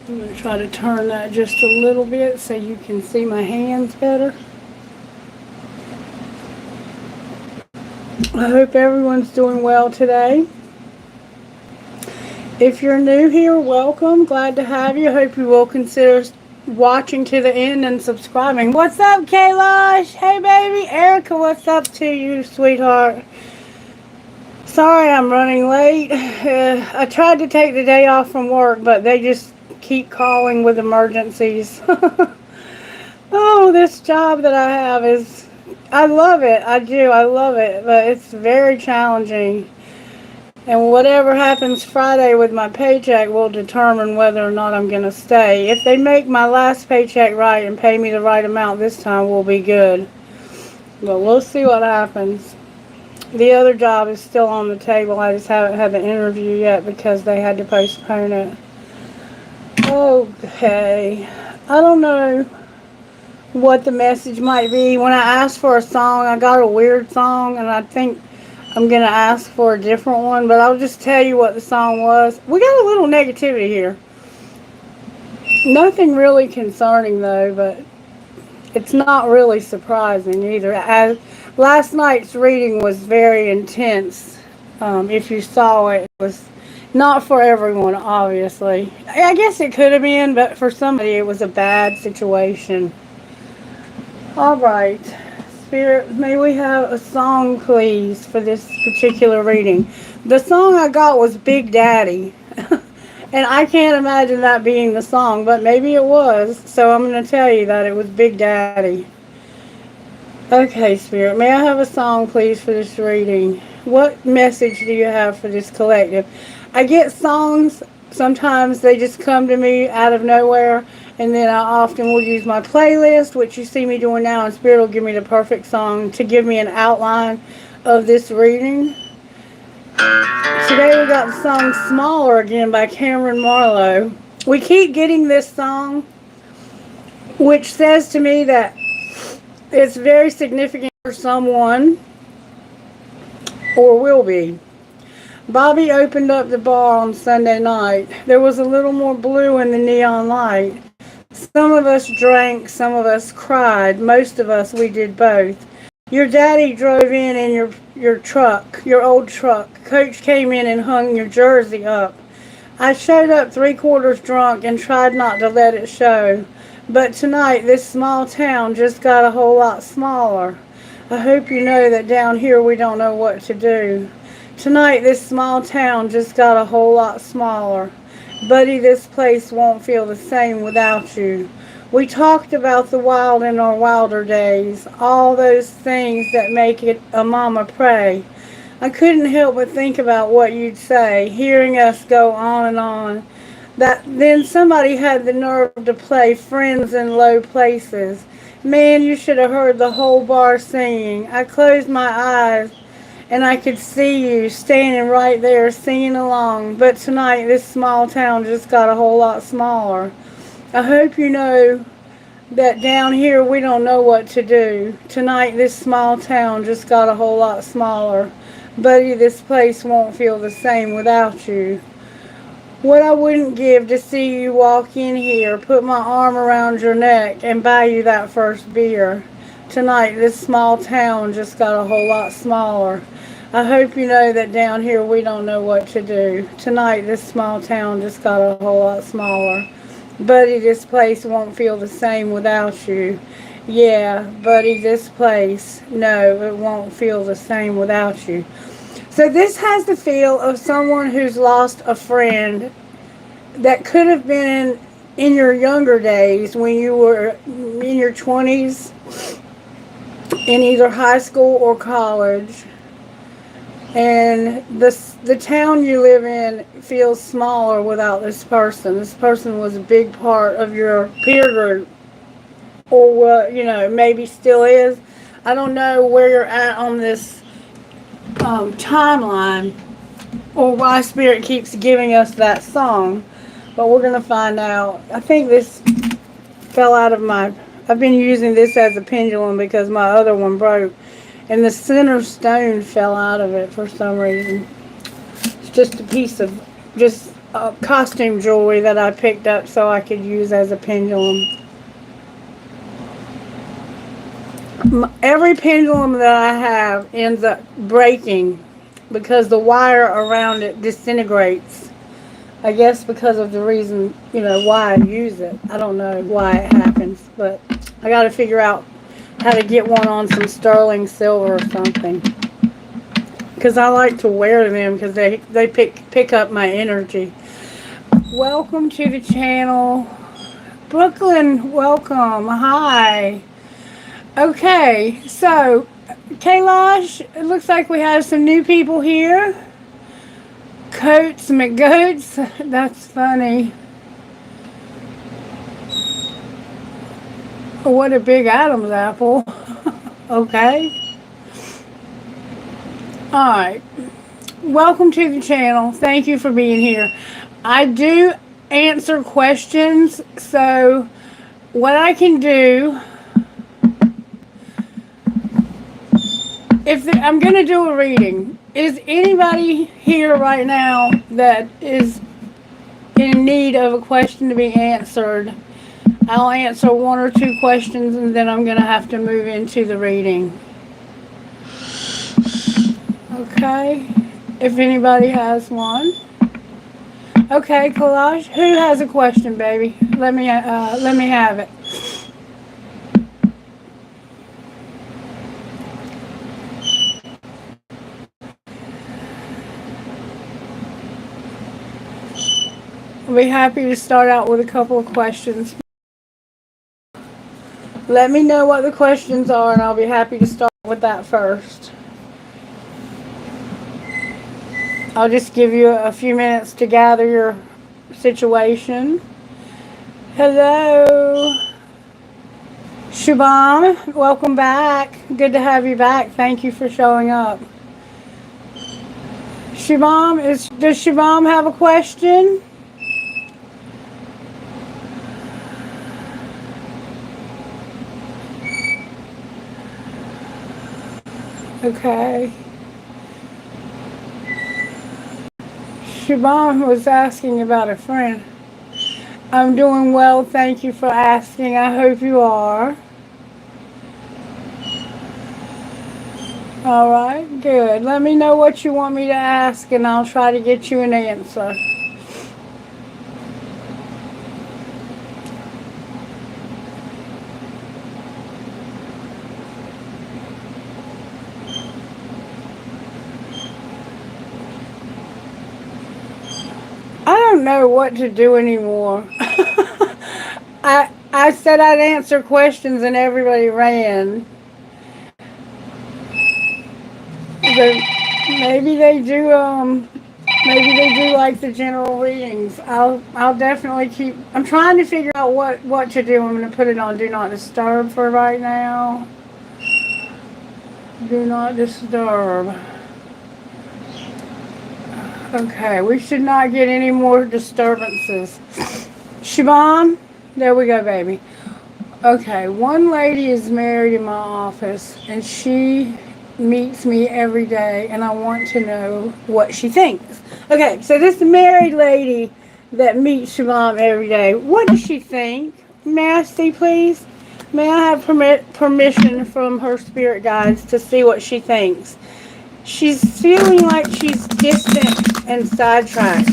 I'm going to try to turn that just a little bit so you can see my hands better. I hope everyone's doing well today. If you're new here, welcome. Glad to have you. Hope you will consider watching to the end and subscribing. What's up, Kailash? Hey, baby. Erica, what's up to you, sweetheart? Sorry I'm running late. I tried to take the day off from work, but they just keep calling with emergencies. Oh, this job that I have is, I love it. I do. I love it. But it's very challenging. And whatever happens Friday with my paycheck will determine whether or not I'm going to stay. If they make my last paycheck right and pay me the right amount this time, we'll be good. But we'll see what happens. The other job is still on the table. I just haven't had the interview yet because they had to postpone it. Okay. I don't know what the message might be. When I asked for a song, I got a weird song, and I think I'm going to ask for a different one, but I'll just tell you what the song was. We got a little negativity here. Nothing really concerning, though, but it's not really surprising either. Last night's reading was very intense. If you saw it, it was not for everyone, obviously. I guess it could have been, but for somebody it was a bad situation. All right. Spirit, may we have a song, please, for this particular reading. The song I got was Big Daddy. And I can't imagine that being the song, but maybe it was. So I'm going to tell you that it was Big Daddy. Okay, Spirit, may I have a song, please, for this reading? What message do you have for this collective? I get songs, sometimes they just come to me out of nowhere, and then I often will use my playlist, which you see me doing now, and Spirit will give me the perfect song to give me an outline of this reading. Today we got the song Smaller again by Cameron Marlowe. We keep getting this song, which says to me that it's very significant for someone, or will be. Bobby opened up the bar on Sunday night. There was a little more blue in the neon light. Some of us drank, some of us cried. Most of us, we did both. Your daddy drove in your truck, your old truck. Coach came in and hung your jersey up. I showed up 3/4 drunk and tried not to let it show. But tonight, this small town just got a whole lot smaller. I hope you know that down here we don't know what to do. Tonight, this small town just got a whole lot smaller. Buddy, this place won't feel the same without you. We talked about the wild in our wilder days, all those things that make it a mama pray. I couldn't help but think about what you'd say, hearing us go on and on. That then somebody had the nerve to play Friends in Low Places. Man, you should have heard the whole bar singing. I closed my eyes and I could see you standing right there singing along. But tonight this small town just got a whole lot smaller. I hope you know that down here we don't know what to do. Tonight this small town just got a whole lot smaller. Buddy, this place won't feel the same without you. What I wouldn't give to see you walk in here, put my arm around your neck, and buy you that first beer. Tonight, this small town just got a whole lot smaller. I hope you know that down here we don't know what to do. Tonight, this small town just got a whole lot smaller. Buddy, this place won't feel the same without you. Yeah, buddy, this place, no, it won't feel the same without you. So this has the feel of someone who's lost a friend that could have been in your younger days when you were in your 20s, in either high school or college. And the town you live in feels smaller without this person. This person was a big part of your peer group, or what, maybe still is. I don't know where you're at on this timeline, or why Spirit keeps giving us that song, but we're going to find out. I think this fell out of I've been using this as a pendulum because my other one broke, and the center stone fell out of it for some reason. It's just a piece of, just costume jewelry that I picked up so I could use as a pendulum. Every pendulum that I have ends up breaking because the wire around it disintegrates. I guess because of the reason, why I use it. I don't know why it happens, but I got to figure out how to get one on some sterling silver or something. Because I like to wear them because they pick up my energy. Welcome to the channel. Brooklyn, welcome. Hi. Okay, so, Kailash, it looks like we have some new people here. Coats McGoats, that's funny. What a big Adam's apple. Okay. Alright. Welcome to the channel. Thank you for being here. I do answer questions, so what I can do, I'm going to do a reading. Is anybody here right now that is in need of a question to be answered? I'll answer one or two questions and then I'm going to have to move into the reading. Okay. If anybody has one. Okay, Kailash, who has a question, baby? Let me have it. I'll be happy to start out with a couple of questions. Let me know what the questions are and I'll be happy to start with that first. I'll just give you a few minutes to gather your situation. Hello. Shubham, welcome back. Good to have you back. Thank you for showing up. Shubham, does Shubham have a question? Okay. Shubham was asking about a friend. I'm doing well, thank you for asking. I hope you are. Alright, good. Let me know what you want me to ask and I'll try to get you an answer. I don't know what to do anymore. I said I'd answer questions and everybody ran. But maybe they do like the general readings. I'll definitely keep. I'm trying to figure out what to do. I'm going to put it on Do Not Disturb for right now. Do Not Disturb. Okay, we should not get any more disturbances. Shubham, there we go, baby. Okay, one lady is married in my office, and she meets me every day, and I want to know what she thinks. Okay, so this married lady that meets Shubham every day, what does she think? May I see, please? May I have permission from her spirit guides to see what she thinks? She's feeling like she's distant and sidetracked.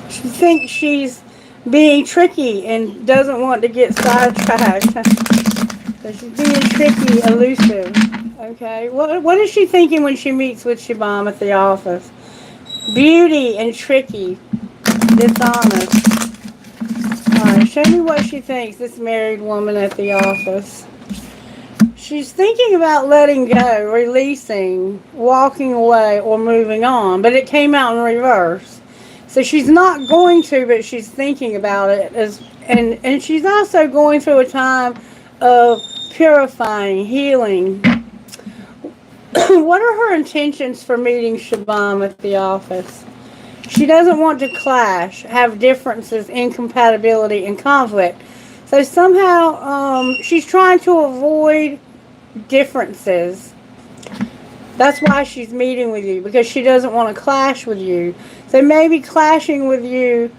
She thinks she's being tricky and doesn't want to get sidetracked. So she's being tricky, elusive. Okay, what is she thinking when she meets with Shubham at the office? Beauty and tricky, dishonest. Alright, show me what she thinks, this married woman at the office. She's thinking about letting go, releasing, walking away, or moving on, but it came out in reverse. So she's not going to, but she's thinking about it. And she's also going through a time of purifying, healing. What are her intentions for meeting Shubham at the office? She doesn't want to clash, have differences, incompatibility, and conflict. So somehow she's trying to avoid differences. That's why she's meeting with you, because she doesn't want to clash with you. So maybe clashing with you,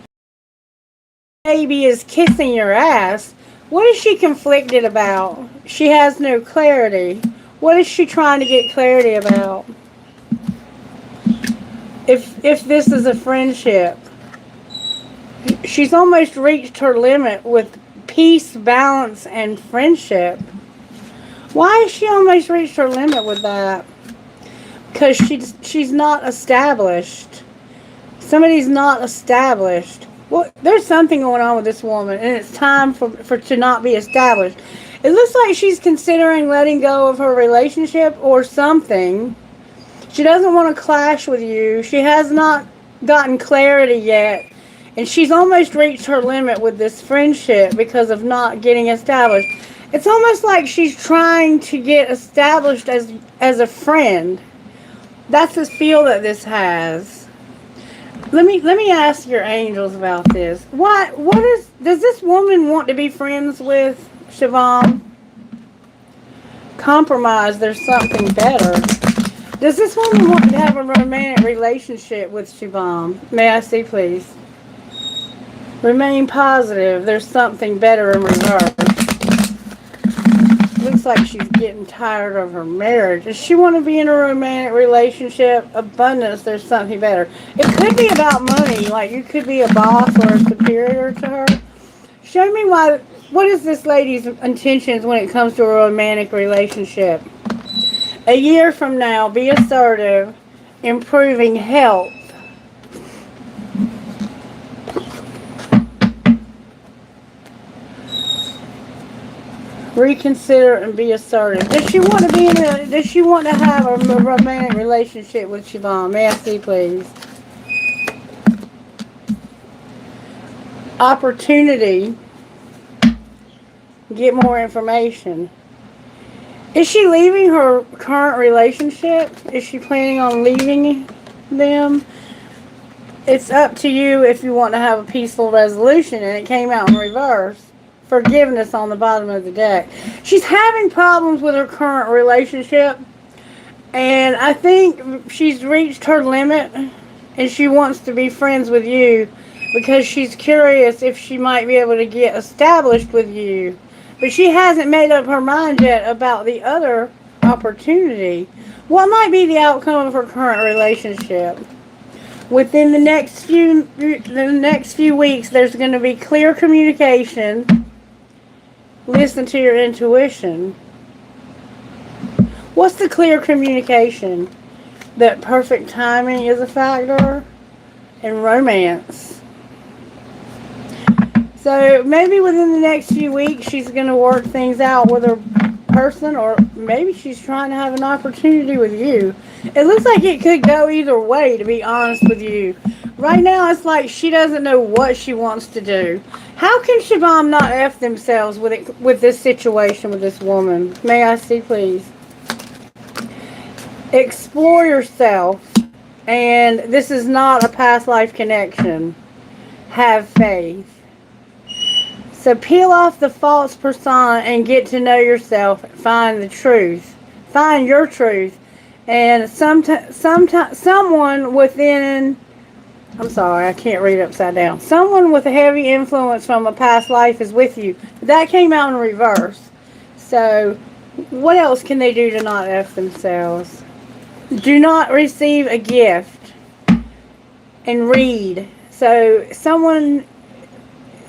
maybe is kissing your ass. What is she conflicted about? She has no clarity. What is she trying to get clarity about? If this is a friendship, she's almost reached her limit with peace, balance, and friendship. Why has she almost reached her limit with that? Because she's not established. Somebody's not established. Well, there's something going on with this woman, and it's time for to not be established. It looks like she's considering letting go of her relationship or something. She doesn't want to clash with you. She has not gotten clarity yet. And she's almost reached her limit with this friendship because of not getting established. It's almost like she's trying to get established as a friend. That's the feel that this has. Let me ask your angels about this. Does this woman want to be friends with Siobhan? Compromise, there's something better. Does this woman want to have a romantic relationship with Siobhan? May I see, please? Remain positive. There's something better in reverse. Looks like she's getting tired of her marriage. Does she want to be in a romantic relationship? Abundance. There's something better. It could be about money. Like you could be a boss or a superior to her. Show me what is this lady's intentions when it comes to a romantic relationship? A year from now, be assertive, improving health. Reconsider and be assertive. Does she want to have a romantic relationship with Siobhan? May I see, please? Opportunity. Get more information. Is she leaving her current relationship? Is she planning on leaving them? It's up to you if you want to have a peaceful resolution, and it came out in reverse. Forgiveness on the bottom of the deck. She's having problems with her current relationship, and I think she's reached her limit, and she wants to be friends with you because she's curious if she might be able to get established with you. But she hasn't made up her mind yet about the other opportunity. What might be the outcome of her current relationship? Within the next few weeks, there's going to be clear communication. Listen to your intuition. What's the clear communication? That perfect timing is a factor, and romance. So maybe within the next few weeks she's going to work things out with her person, or maybe she's trying to have an opportunity with you. It looks like it could go either way, to be honest with you. Right now it's like she doesn't know what she wants to do. How can Siobhan not F themselves with this situation with this woman? May I see, please? Explore yourself. And this is not a past life connection. Have faith. So peel off the false persona and get to know yourself. Find the truth. Find your truth. And someone within... I'm sorry, I can't read upside down. Someone with a heavy influence from a past life is with you. That came out in reverse. So what else can they do to not F themselves? Do not receive a gift. And read. So someone...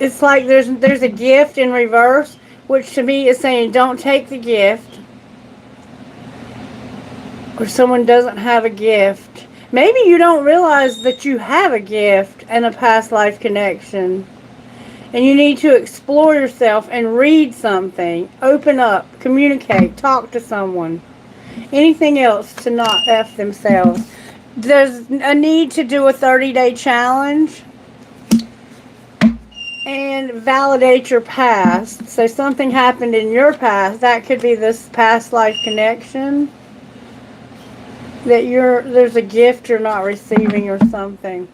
It's like there's a gift in reverse, which to me is saying don't take the gift. Or someone doesn't have a gift. Maybe you don't realize that you have a gift and a past life connection. And you need to explore yourself and read something. Open up, communicate, talk to someone. Anything else to not F themselves. There's a need to do a 30-day challenge. And validate your past. So something happened in your past. That could be this past life connection. That there's a gift you're not receiving or something.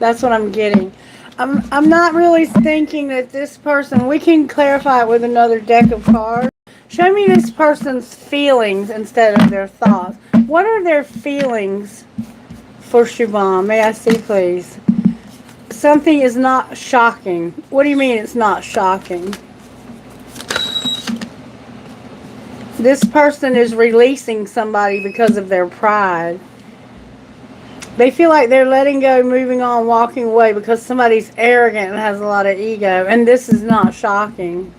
That's what I'm getting. I'm not really thinking that this person... We can clarify it with another deck of cards. Show me this person's feelings instead of their thoughts. What are their feelings for Shubham? May I see, please? Something is not shocking. What do you mean it's not shocking? This person is releasing somebody because of their pride. They feel like they're letting go, moving on, walking away because somebody's arrogant and has a lot of ego. And this is not shocking.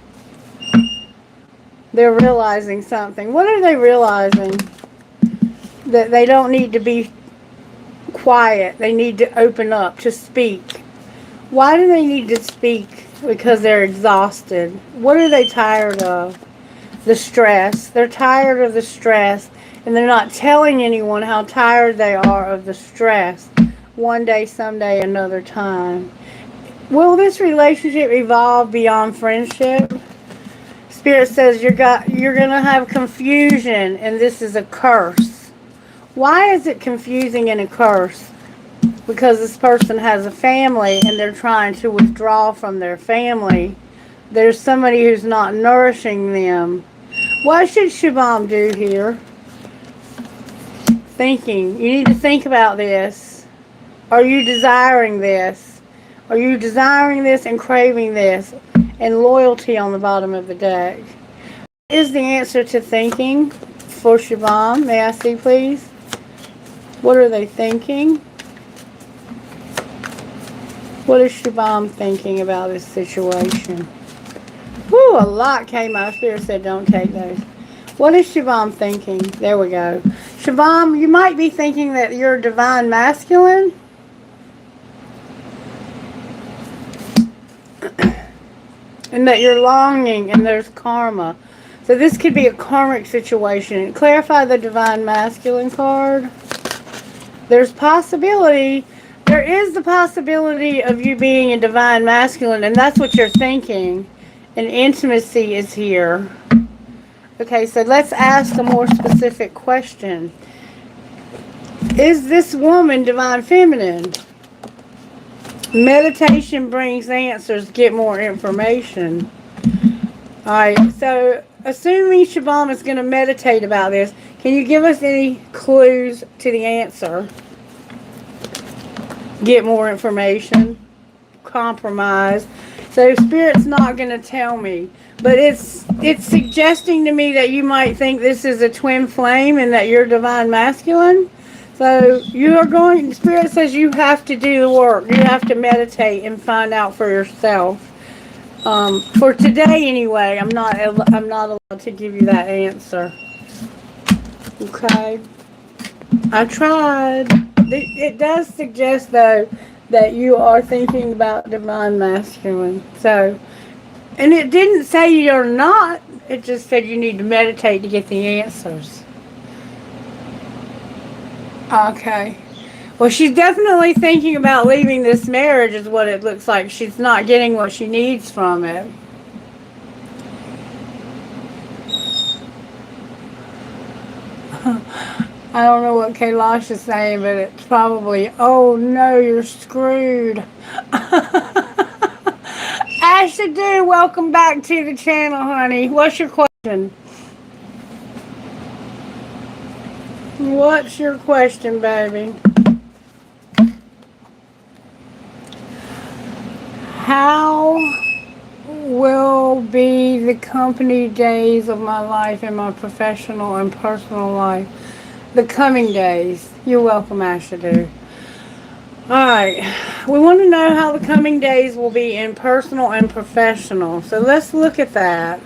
They're realizing something. What are they realizing? That they don't need to be quiet. They need to open up, to speak. Why do they need to speak? Because they're exhausted. What are they tired of? The stress. They're tired of the stress. And they're not telling anyone how tired they are of the stress. One day, someday, another time. Will this relationship evolve beyond friendship? Spirit says you're going to have confusion, and this is a curse. Why is it confusing and a curse? Because this person has a family, and they're trying to withdraw from their family. There's somebody who's not nourishing them. What should Shubham do here? Thinking. You need to think about this. Are you desiring this? Are you desiring this and craving this? And loyalty on the bottom of the deck. What is the answer to thinking for Shubham? May I see, please? What are they thinking? What is Shubham thinking about this situation? Whew, a lot came out. Spirit said don't take those. What is Shubham thinking? There we go. Shubham, you might be thinking that you're divine masculine. And that you're longing and there's karma. So this could be a karmic situation. Clarify the divine masculine card. There is the possibility of you being a divine masculine, and that's what you're thinking. And intimacy is here. Okay, so let's ask a more specific question. Is this woman divine feminine? Meditation brings answers, get more information. Alright, so assuming Shubham is going to meditate about this, can you give us any clues to the answer? Get more information. Compromise. So Spirit's not going to tell me. But it's suggesting to me that you might think this is a twin flame and that you're divine masculine. So you are going, Spirit says you have to do the work. You have to meditate and find out for yourself. For today anyway, I'm not allowed to give you that answer. Okay. I tried. It does suggest though that you are thinking about divine masculine. So, and it didn't say you're not. It just said you need to meditate to get the answers. Okay. Well, she's definitely thinking about leaving this marriage is what it looks like. She's not getting what she needs from it. I don't know what Kailash is saying, but it's probably, oh no, you're screwed. Ashadu, welcome back to the channel, honey. What's your question? What's your question, baby? How will be the company days of my life in my professional and personal life? The coming days. You're welcome, Ashadu. Alright, we want to know how the coming days will be in personal and professional. So let's look at that.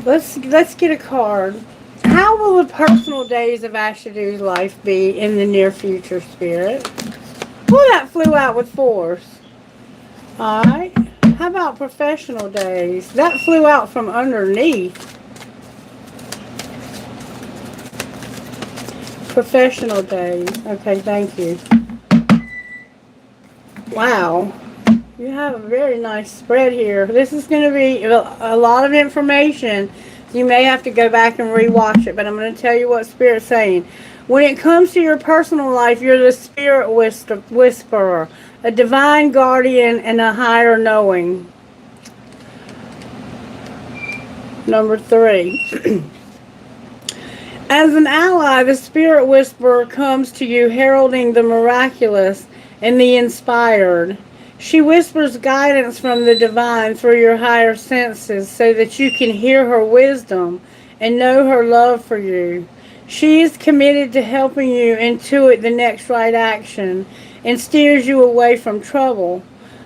Let's get a card. How will the personal days of Ashadu's life be in the near future, Spirit? Well, that flew out with force. Alright, how about professional days? That flew out from underneath. Professional days. Okay, thank you. Wow. You have a very nice spread here. This is going to be a lot of information. You may have to go back and rewatch it, but I'm going to tell you what Spirit's saying. When it comes to your personal life, you're the spirit whisperer, a divine guardian, and a higher knowing. Number 3. As an ally, the Spirit Whisperer comes to you heralding the miraculous and the inspired. She whispers guidance from the divine through your higher senses so that you can hear her wisdom and know her love for you. She is committed to helping you intuit the next right action and steers you away from trouble.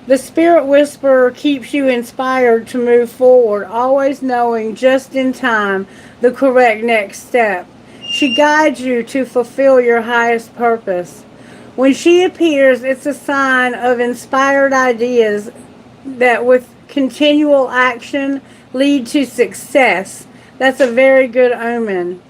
The Spirit Whisperer keeps you inspired to move forward, always knowing just in time the correct next step. She guides you to fulfill your highest purpose. When she appears, it's a sign of inspired ideas that with continual action lead to success. That's a very good omen.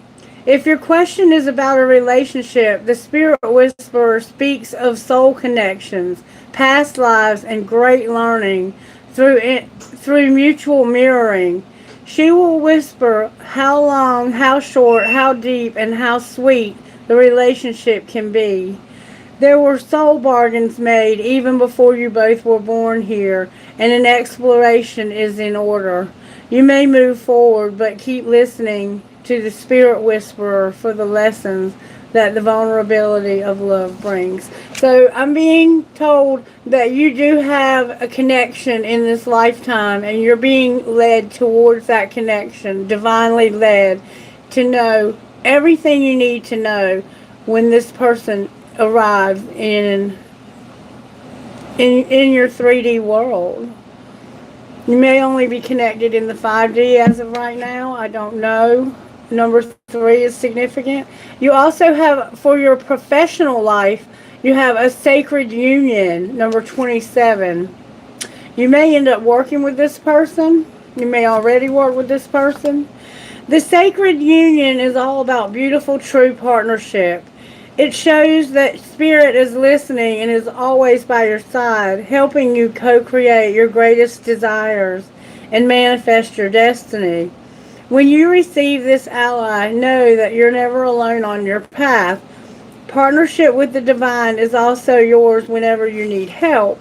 If your question is about a relationship, the Spirit Whisperer speaks of soul connections, past lives, and great learning through mutual mirroring. She will whisper how long, how short, how deep, and how sweet the relationship can be. There were soul bargains made even before you both were born here, and an exploration is in order. You may move forward, but keep listening to the Spirit Whisperer for the lessons that the vulnerability of love brings. So I'm being told that you do have a connection in this lifetime, and you're being led towards that connection, divinely led, to know everything you need to know when this person arrives in your 3D world. You may only be connected in the 5D as of right now. I don't know. Number 3 is significant. You also have, for your professional life, you have a sacred union, number 27. You may end up working with this person. You may already work with this person. The sacred union is all about beautiful, true partnership. It shows that Spirit is listening and is always by your side, helping you co-create your greatest desires and manifest your destiny. When you receive this ally, know that you're never alone on your path. Partnership with the divine is also yours whenever you need help.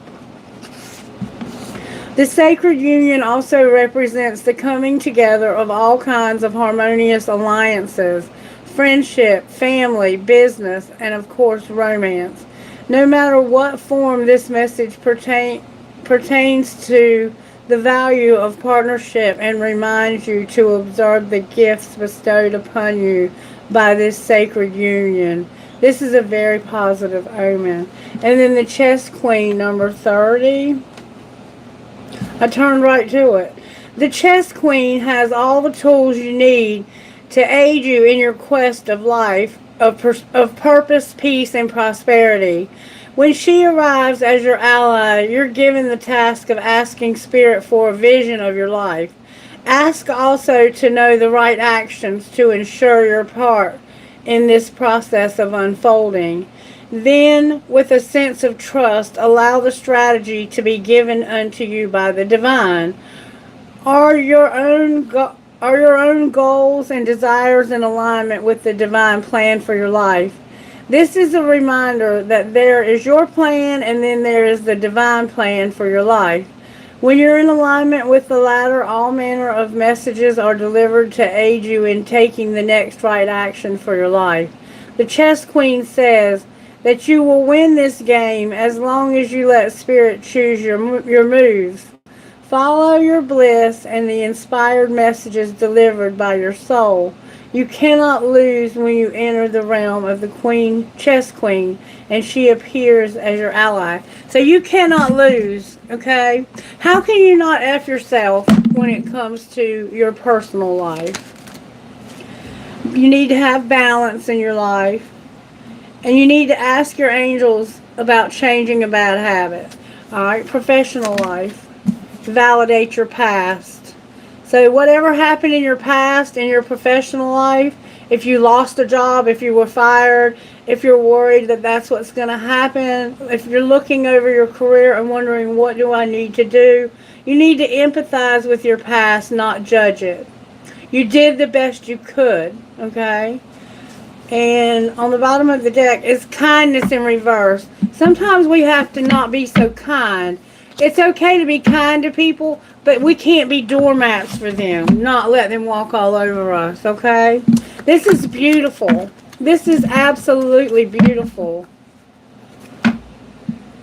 The sacred union also represents the coming together of all kinds of harmonious alliances, friendship, family, business, and of course romance. No matter what form this message pertains to the value of partnership and reminds you to observe the gifts bestowed upon you by this sacred union. This is a very positive omen. And then the Chess Queen, number 30. I turned right to it. The Chess Queen has all the tools you need to aid you in your quest of life, of purpose, peace, and prosperity. When she arrives as your ally, you're given the task of asking Spirit for a vision of your life. Ask also to know the right actions to ensure your part in this process of unfolding. Then, with a sense of trust, allow the strategy to be given unto you by the divine. Are your own goals and desires in alignment with the divine plan for your life? This is a reminder that there is your plan and then there is the divine plan for your life. When you're in alignment with the latter, all manner of messages are delivered to aid you in taking the next right action for your life. The Chess Queen says that you will win this game as long as you let Spirit choose your moves. Follow your bliss and the inspired messages delivered by your soul. You cannot lose when you enter the realm of the Queen, Chess Queen, and she appears as your ally. So you cannot lose, okay? How can you not F yourself when it comes to your personal life? You need to have balance in your life. And you need to ask your angels about changing a bad habit. Alright, professional life. Validate your past. So whatever happened in your past, in your professional life, if you lost a job, if you were fired, if you're worried that that's what's going to happen, if you're looking over your career and wondering what do I need to do, you need to empathize with your past, not judge it. You did the best you could, okay? And on the bottom of the deck is kindness in reverse. Sometimes we have to not be so kind. It's okay to be kind to people, but we can't be doormats for them, not let them walk all over us, okay? This is beautiful. This is absolutely beautiful.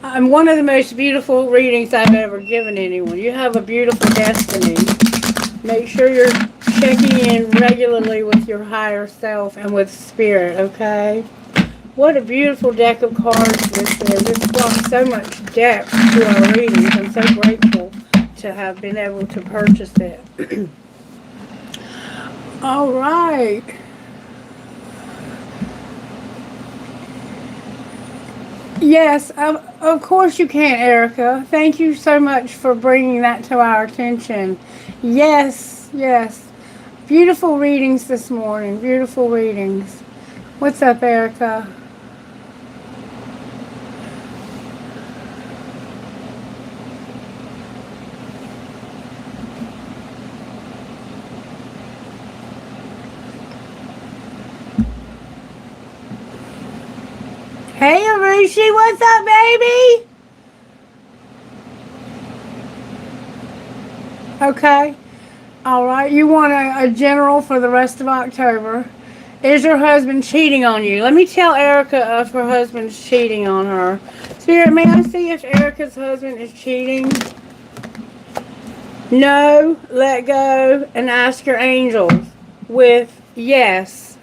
One of the most beautiful readings I've ever given anyone. You have a beautiful destiny. Make sure you're checking in regularly with your higher self and with spirit, okay? What a beautiful deck of cards this is. This brought so much depth to our readings. I'm so grateful to have been able to purchase it. All right. Yes, of course you can, Erica. Thank you so much for bringing that to our attention. Yes, yes. Beautiful readings this morning. Beautiful readings. What's up, Erica? Hey, Arushi, what's up, baby? Okay. All right. You want a general for the rest of October. Is your husband cheating on you? Let me tell Erica if her husband's cheating on her. Spirit, may I see if Erica's husband is cheating? No, let go, and ask your angels with yes.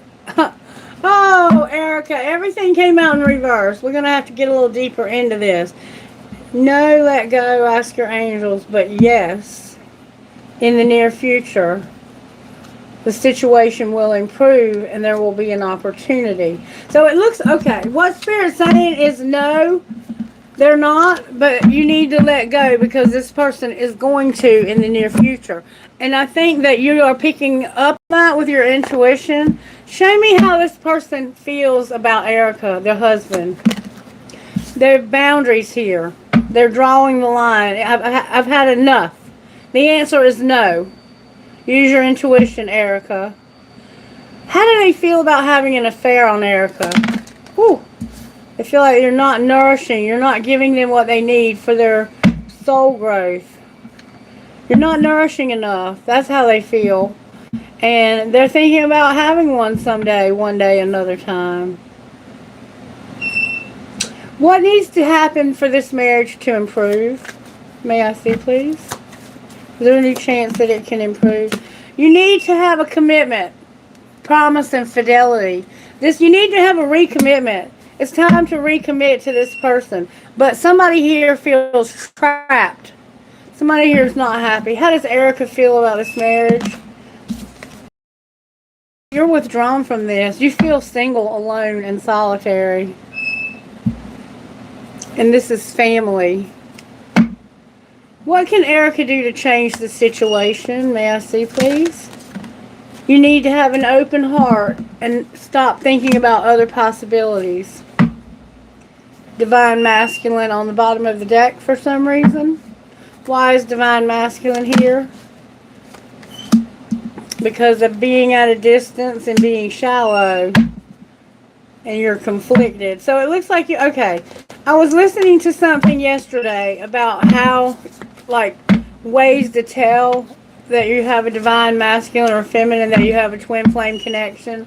Oh, Erica, everything came out in reverse. We're going to have to get a little deeper into this. No, let go, ask your angels, but yes, in the near future, the situation will improve and there will be an opportunity. So it looks, okay, what Spirit's saying is no, they're not, but you need to let go because this person is going to in the near future. And I think that you are picking up that with your intuition. Show me how this person feels about Erica, their husband. There are boundaries here. They're drawing the line. I've had enough. The answer is no. Use your intuition, Erica. How do they feel about having an affair on Erica? Whew. They feel like you're not nourishing. You're not giving them what they need for their soul growth. You're not nourishing enough. That's how they feel. And they're thinking about having one someday, one day, another time. What needs to happen for this marriage to improve? May I see, please? Is there any chance that it can improve? You need to have a commitment, promise, and fidelity. You need to have a recommitment. It's time to recommit to this person. But somebody here feels trapped. Somebody here is not happy. How does Erica feel about this marriage? You're withdrawn from this. You feel single, alone, and solitary. And this is family. What can Erica do to change the situation? May I see, please? You need to have an open heart and stop thinking about other possibilities. Divine Masculine on the bottom of the deck for some reason. Why is Divine Masculine here? Because of being at a distance and being shallow. And you're conflicted. So it looks like you... Okay. I was listening to something yesterday about how... like ways to tell that you have a divine masculine or feminine, that you have a twin flame connection.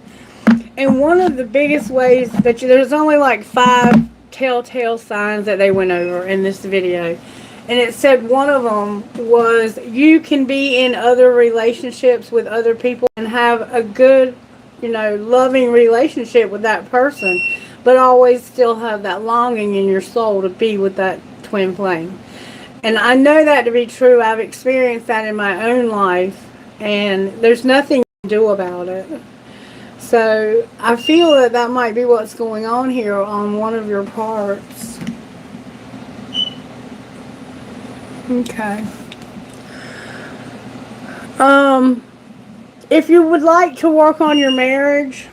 And one of the biggest ways that there's only like 5 telltale signs that they went over in this video. And it said one of them was you can be in other relationships with other people and have a good, loving relationship with that person, but always still have that longing in your soul to be with that twin flame. And I know that to be true. I've experienced that in my own life, and there's nothing you can do about it. So I feel that that might be what's going on here on one of your parts. Okay. If you would like to work on your marriage,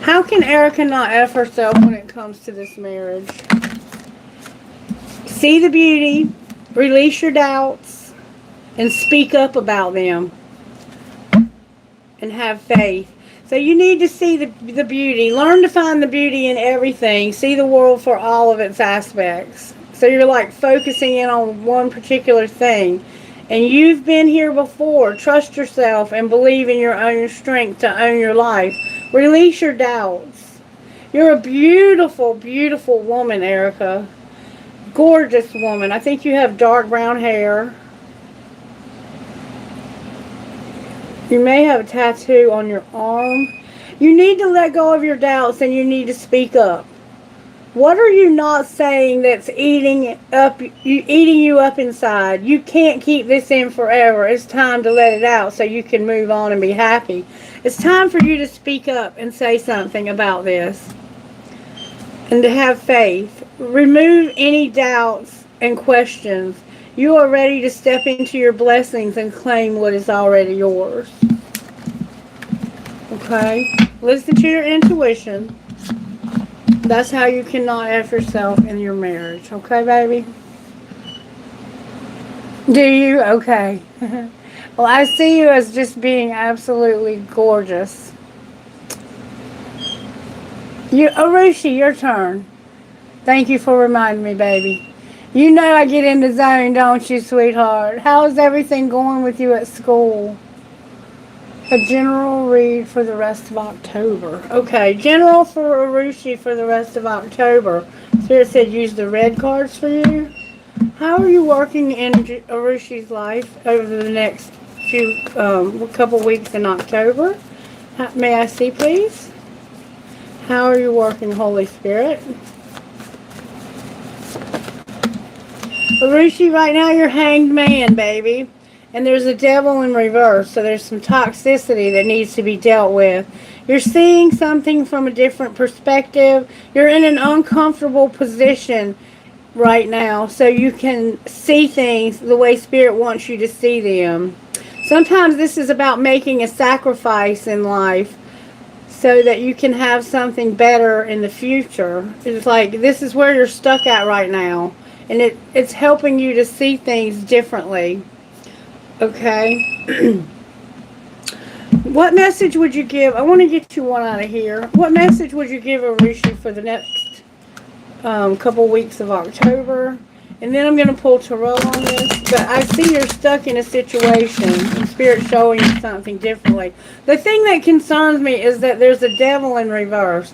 how can Erica not F herself when it comes to this marriage? See the beauty, release your doubts, and speak up about them. And have faith. So you need to see the beauty. Learn to find the beauty in everything. See the world for all of its aspects. So you're like focusing in on one particular thing And you've been here before. Trust yourself and believe in your own strength to own your life. Release your doubts. You're a beautiful, beautiful woman, Erica. Gorgeous woman. I think you have dark brown hair. You may have a tattoo on your arm. You need to let go of your doubts and you need to speak up. What are you not saying that's eating you up inside? You can't keep this in forever. It's time to let it out so you can move on and be happy. It's time for you to speak up and say something about this. And to have faith. Remove any doubts and questions. You are ready to step into your blessings and claim what is already yours. Okay? Listen to your intuition. That's how you cannot F yourself in your marriage. Okay, baby? Do you? Okay. Well, I see you as just being absolutely gorgeous. Arushi, your turn. Thank you for reminding me, baby. You know I get in the zone, don't you, sweetheart? How is everything going with you at school? A general read for the rest of October. Okay, general for Arushi for the rest of October. Spirit said use the red cards for you. How are you working in Arushi's life over the next couple weeks in October? May I see, please? How are you working, Holy Spirit? Arushi, right now you're hanged man, baby. And there's a devil in reverse, so there's some toxicity that needs to be dealt with. You're seeing something from a different perspective. You're in an uncomfortable position right now, so you can see things the way Spirit wants you to see them. Sometimes this is about making a sacrifice in life so that you can have something better in the future. It's like this is where you're stuck at right now, and it's helping you to see things differently. Okay. What message would you give? I want to get you one out of here. What message would you give Arushi for the next couple weeks of October? And then I'm going to pull tarot on this. But I see you're stuck in a situation. And Spirit's showing you something differently. The thing that concerns me is that there's a devil in reverse.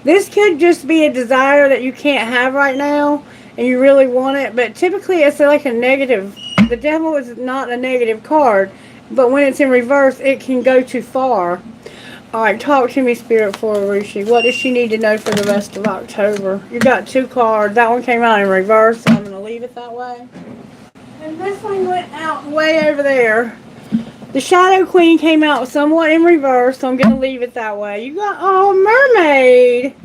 This could just be a desire that you can't have right now. And you really want it. But typically it's like a negative. The devil is not a negative card, but when it's in reverse, it can go too far. Alright, talk to me, Spirit, for Arushi. What does she need to know for the rest of October? You got two cards. That one came out in reverse, so I'm going to leave it that way. And this one went out way over there. The Shadow Queen came out somewhat in reverse, so I'm going to leave it that way. You got, oh, Mermaid!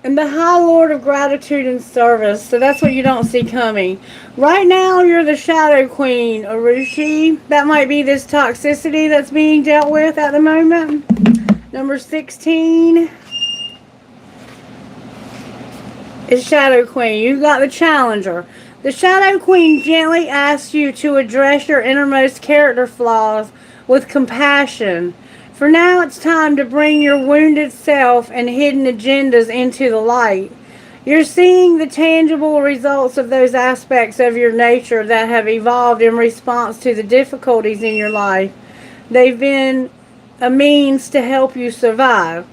And the High Lord of Gratitude and Service. So that's what you don't see coming. Right now, you're the Shadow Queen, Arushi. That might be this toxicity that's being dealt with at the moment. Number 16 is Shadow Queen. You got the Challenger. The Shadow Queen gently asks you to address your innermost character flaws with compassion. For now, it's time to bring your wounded self and hidden agendas into the light. You're seeing the tangible results of those aspects of your nature that have evolved in response to the difficulties in your life. They've been a means to help you survive.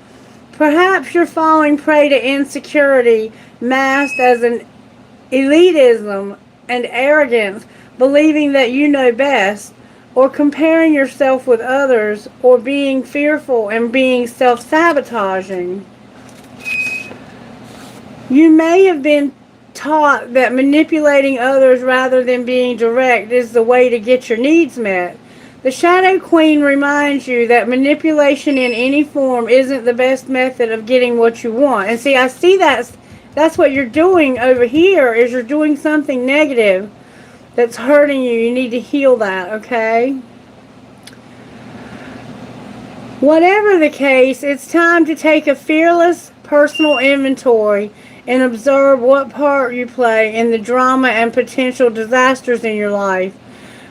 Perhaps you're falling prey to insecurity masked as an elitism and arrogance, believing that you know best, or comparing yourself with others, or being fearful and being self-sabotaging. You may have been taught that manipulating others rather than being direct is the way to get your needs met. The Shadow Queen reminds you that manipulation in any form isn't the best method of getting what you want. And see, I see that's what you're doing over here, is you're doing something negative that's hurting you. You need to heal that, okay? Whatever the case, it's time to take a fearless personal inventory and observe what part you play in the drama and potential disasters in your life.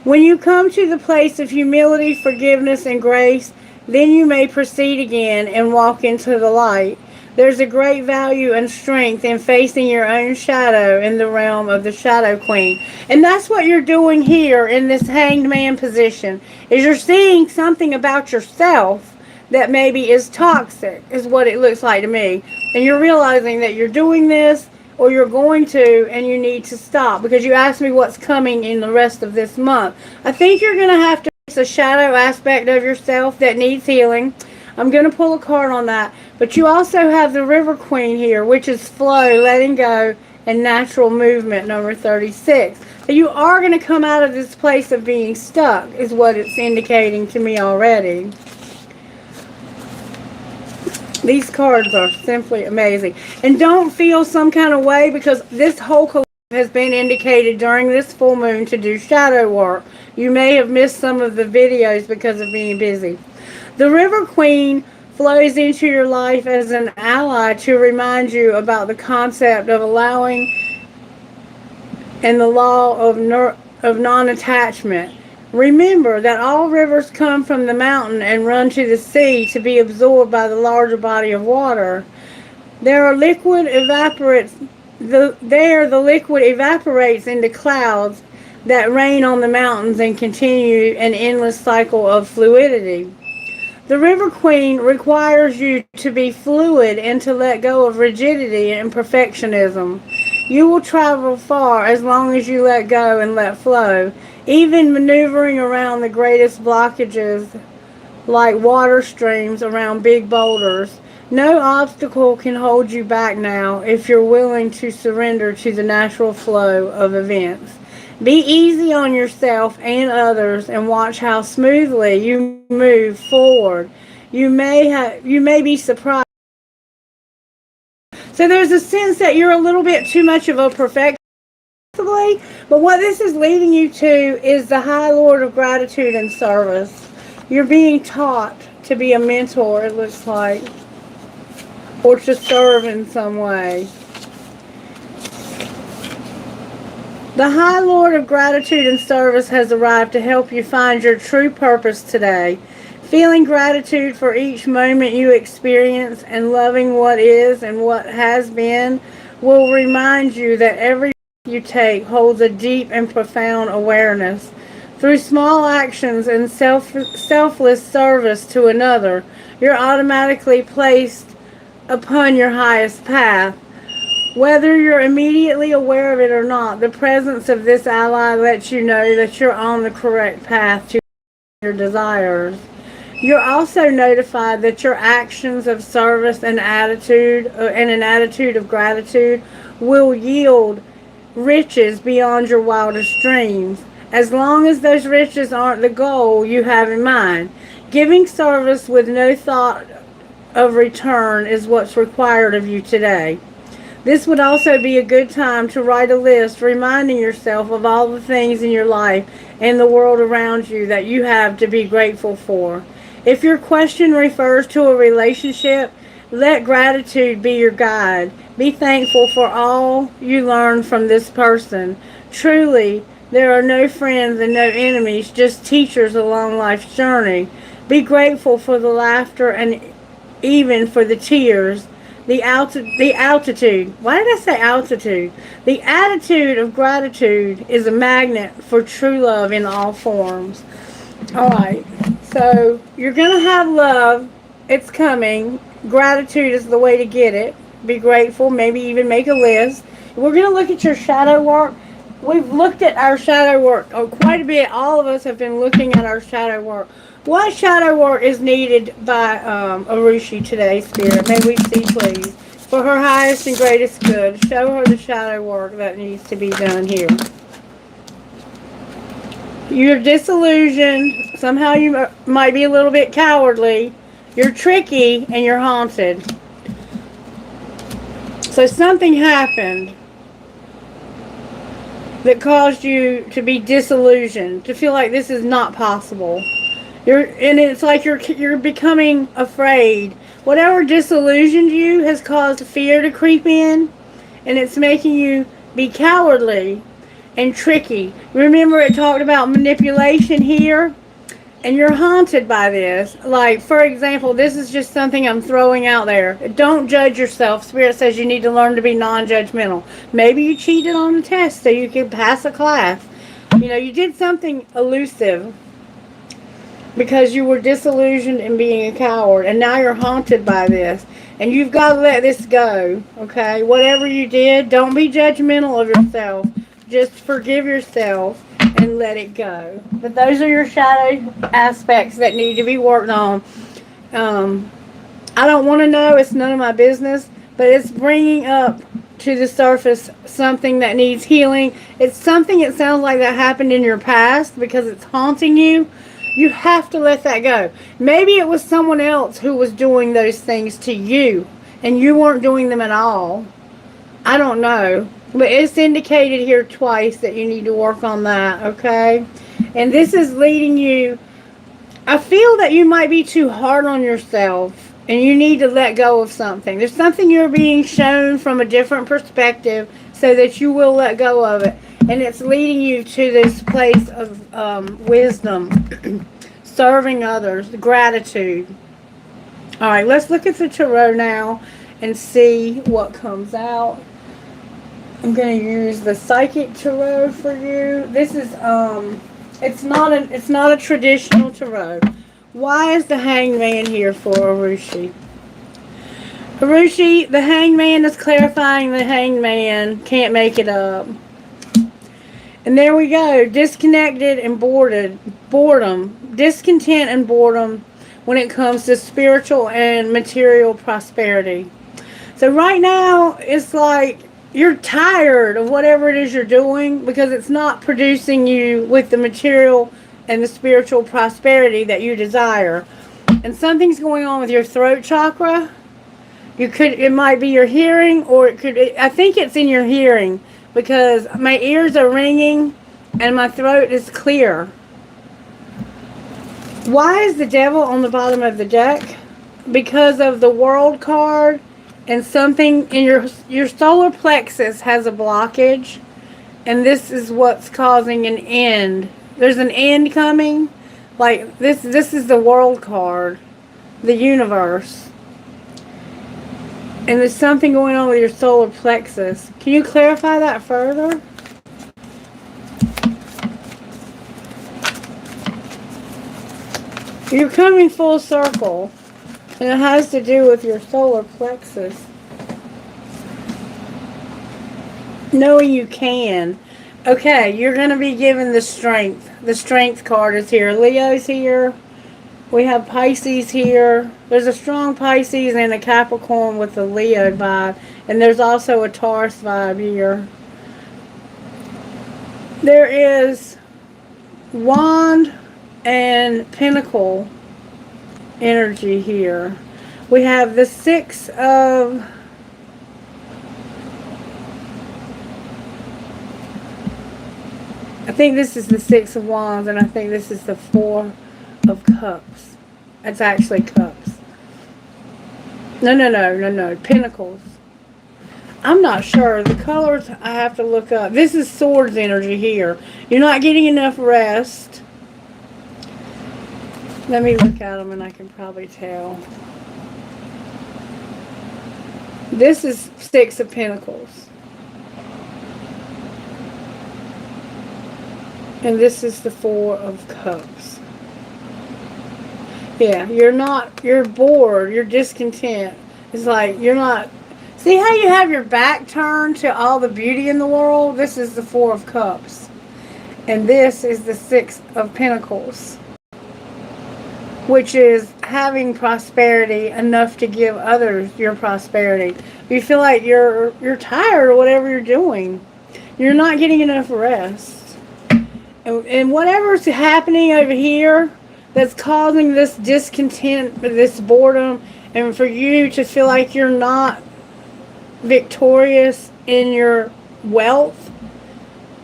When you come to the place of humility, forgiveness, and grace, then you may proceed again and walk into the light. There's a great value and strength in facing your own shadow in the realm of the Shadow Queen. And that's what you're doing here in this hanged man position. Is you're seeing something about yourself that maybe is toxic, is what it looks like to me. And you're realizing that you're doing this or you're going to, and you need to stop, because you asked me what's coming in the rest of this month. I think you're going to have to face a shadow aspect of yourself that needs healing. I'm going to pull a card on that. But you also have the River Queen here, which is flow, letting go, and natural movement, number 36. So you are going to come out of this place of being stuck, is what it's indicating to me already. These cards are simply amazing. And don't feel some kind of way, because this whole collective has been indicated during this full moon to do shadow work. You may have missed some of the videos because of being busy. The River Queen flows into your life as an ally to remind you about the concept of allowing and the law of non-attachment. Remember that all rivers come from the mountain and run to the sea to be absorbed by the larger body of water. The liquid evaporates into clouds that rain on the mountains and continue an endless cycle of fluidity. The River Queen requires you to be fluid and to let go of rigidity and perfectionism. You will travel far as long as you let go and let flow, even maneuvering around the greatest blockages like water streams around big boulders. No obstacle can hold you back now if you're willing to surrender to the natural flow of events. Be easy on yourself and others and watch how smoothly you move forward. You may be surprised. So there's a sense that you're a little bit too much of a perfectionist, but what this is leading you to is the High Lord of Gratitude and Service. You're being taught to be a mentor, it looks like, or to serve in some way. The High Lord of Gratitude and Service has arrived to help you find your true purpose today. Feeling gratitude for each moment you experience and loving what is and what has been will remind you that every breath you take holds a deep and profound awareness. Through small actions and selfless service to another, you're automatically placed upon your highest path. Whether you're immediately aware of it or not, the presence of this ally lets you know that you're on the correct path to your desires. You're also notified that your actions of service and an attitude of gratitude will yield riches beyond your wildest dreams, as long as those riches aren't the goal you have in mind. Giving service with no thought of return is what's required of you today. This would also be a good time to write a list reminding yourself of all the things in your life and the world around you that you have to be grateful for. If your question refers to a relationship, let gratitude be your guide. Be thankful for all you learn from this person. Truly, there are no friends and no enemies, just teachers along life's journey. Be grateful for the laughter and even for the tears. The altitude. Why did I say altitude? The attitude of gratitude is a magnet for true love in all forms. Alright, so you're going to have love. It's coming. Gratitude is the way to get it. Be grateful. Maybe even make a list. We're going to look at your shadow work. We've looked at our shadow work quite a bit. All of us have been looking at our shadow work. What shadow work is needed by Arushi today, Spirit? May we see, please. For her highest and greatest good, show her the shadow work that needs to be done here. You're disillusioned. Somehow you might be a little bit cowardly. You're tricky and you're haunted. So something happened that caused you to be disillusioned, to feel like this is not possible. It's like you're becoming afraid. Whatever disillusioned you has caused fear to creep in, and it's making you be cowardly and tricky. Remember, it talked about manipulation here. and you're haunted by this. Like, for example, this is just something I'm throwing out there. Don't judge yourself. Spirit says you need to learn to be non-judgmental. Maybe you cheated on a test so you could pass a class. You know, you did something elusive because you were disillusioned and being a coward, and now you're haunted by this. And you've got to let this go, okay? Whatever you did, don't be judgmental of yourself. Just forgive yourself and let it go. But those are your shadow aspects that need to be worked on. I don't want to know. It's none of my business. But it's bringing up to the surface something that needs healing. It's something, it sounds like, that happened in your past because it's haunting you. You have to let that go. Maybe it was someone else who was doing those things to you and you weren't doing them at all. I don't know. But it's indicated here twice that you need to work on that, okay? And this is leading you. I feel that you might be too hard on yourself and you need to let go of something. There's something you're being shown from a different perspective so that you will let go of it. And it's leading you to this place of wisdom, serving others, gratitude. All right, let's look at the tarot now and see what comes out. I'm going to use the Psychic Tarot for you. This is it's not a traditional tarot. Why is the Hangman here for Arushi? Arushi, the Hangman is clarifying the Hangman can't make it up. And there we go. Disconnected and boredom. Discontent and boredom when it comes to spiritual and material prosperity. So right now, it's like you're tired of whatever it is you're doing because it's not producing you with the material and the spiritual prosperity that you desire. And something's going on with your throat chakra. It might be your hearing, or I think it's in your hearing, because my ears are ringing and my throat is clear. Why is the Devil on the bottom of the deck? Because of the World card, and something in your solar plexus has a blockage, and this is what's causing an end. There's an end coming. Like this is the World card, the universe. And there's something going on with your solar plexus. Can you clarify that further? You're coming full circle. And it has to do with your solar plexus. Knowing you can. Okay, you're going to be given the strength. The strength card is here. Leo's here. We have Pisces here. There's a strong Pisces and a Capricorn with the Leo vibe. And there's also a Taurus vibe here. There is Wand and Pentacle energy here. We have the Six of I think this is the Six of Wands, and I think this is the Four of Cups. It's actually Cups. No. Pentacles. I'm not sure. The colors I have to look up. This is Swords energy here. You're not getting enough rest. Let me look at them and I can probably tell. This is Six of Pentacles. And this is the Four of Cups. Yeah, you're bored, you're discontent. It's like you're not, see how you have your back turned to all the beauty in the world? This is the Four of Cups. And this is the Six of Pentacles, which is having prosperity enough to give others your prosperity. You feel like you're tired of whatever you're doing. You're not getting enough rest. And whatever's happening over here that's causing this discontent, this boredom, and for you to feel like you're not victorious in your wealth,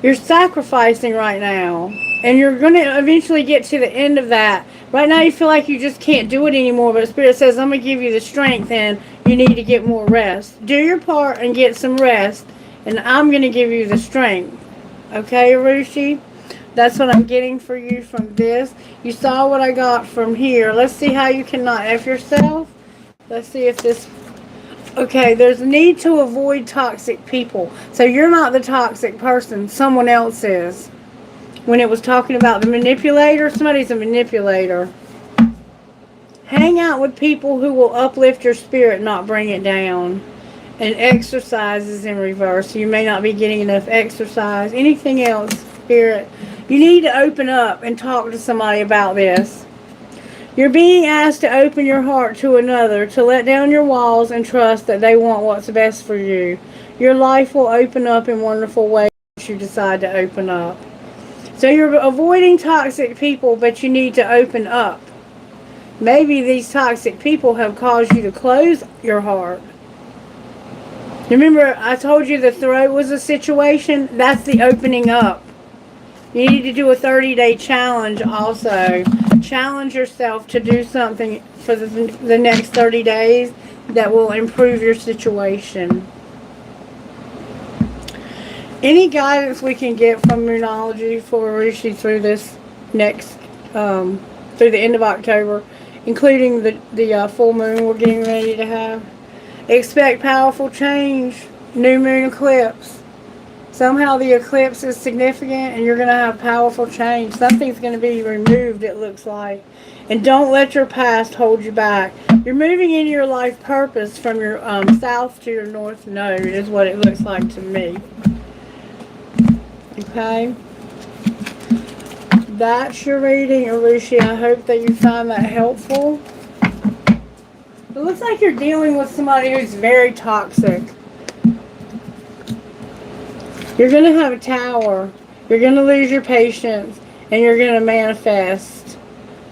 you're sacrificing right now. And you're going to eventually get to the end of that. Right now you feel like you just can't do it anymore, but Spirit says, I'm going to give you the strength and you need to get more rest. Do your part and get some rest, and I'm going to give you the strength. Okay, Arushi? That's what I'm getting for you from this. You saw what I got from here. Let's see how you cannot F yourself. Let's see if this... Okay, there's a need to avoid toxic people. So you're not the toxic person. Someone else is. When it was talking about the manipulator, somebody's a manipulator. Hang out with people who will uplift your spirit, not bring it down. And exercise is in reverse. You may not be getting enough exercise. Anything else, spirit? You need to open up and talk to somebody about this. You're being asked to open your heart to another, to let down your walls and trust that they want what's best for you. Your life will open up in wonderful ways if you decide to open up. So you're avoiding toxic people, but you need to open up. Maybe these toxic people have caused you to close your heart. Remember, I told you the throat was a situation? That's the opening up. You need to do a 30-day challenge also. Challenge yourself to do something for the next 30 days that will improve your situation. Any guidance we can get from Moonology for Rishi through this next, through the end of October, including the full moon we're getting ready to have. Expect powerful change. New moon eclipse. Somehow the eclipse is significant and you're going to have powerful change. Something's going to be removed, it looks like. And don't let your past hold you back. You're moving into your life purpose from your south to your north node is what it looks like to me. Okay? That's your reading, Arushi. I hope that you find that helpful. It looks like you're dealing with somebody who's very toxic. You're going to have a tower. You're going to lose your patience. And you're going to manifest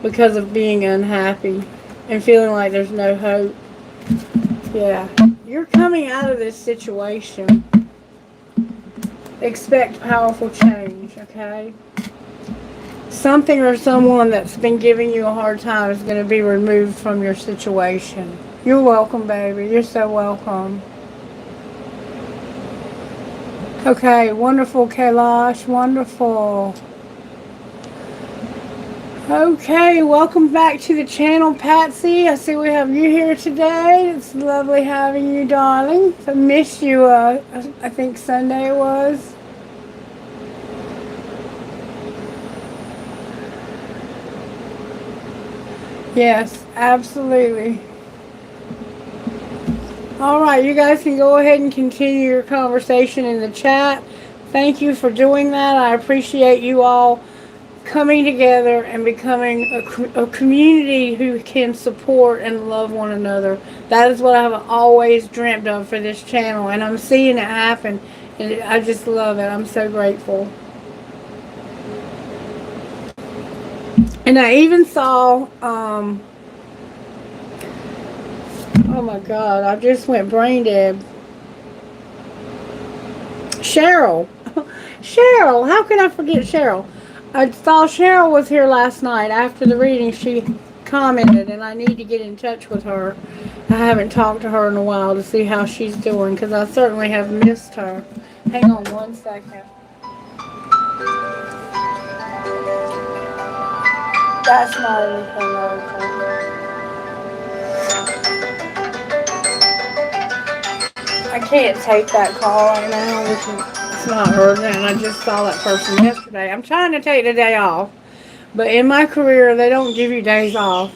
because of being unhappy and feeling like there's no hope. Yeah. You're coming out of this situation. Expect powerful change, okay? Something or someone that's been giving you a hard time is going to be removed from your situation. You're welcome, baby. You're so welcome. Okay, wonderful, Kailash. Wonderful. Okay, welcome back to the channel, Patsy. I see we have you here today. It's lovely having you, darling. I missed you, I think Sunday it was. Yes, absolutely. Alright, you guys can go ahead and continue your conversation in the chat. Thank you for doing that. I appreciate you all coming together and becoming a community who can support and love one another. That is what I've always dreamt of for this channel, and I'm seeing it happen, and I just love it. I'm so grateful. And I even saw, oh my God, I just went brain dead. Cheryl. Cheryl, how can I forget Cheryl? I saw Cheryl was here last night after the reading. She commented, and I need to get in touch with her. I haven't talked to her in a while to see how she's doing, because I certainly have missed her. Hang on one second. That's not anything urgent. I can't take that call right now because it's not urgent, and I just saw that person yesterday. I'm trying to take the day off, but in my career, they don't give you days off.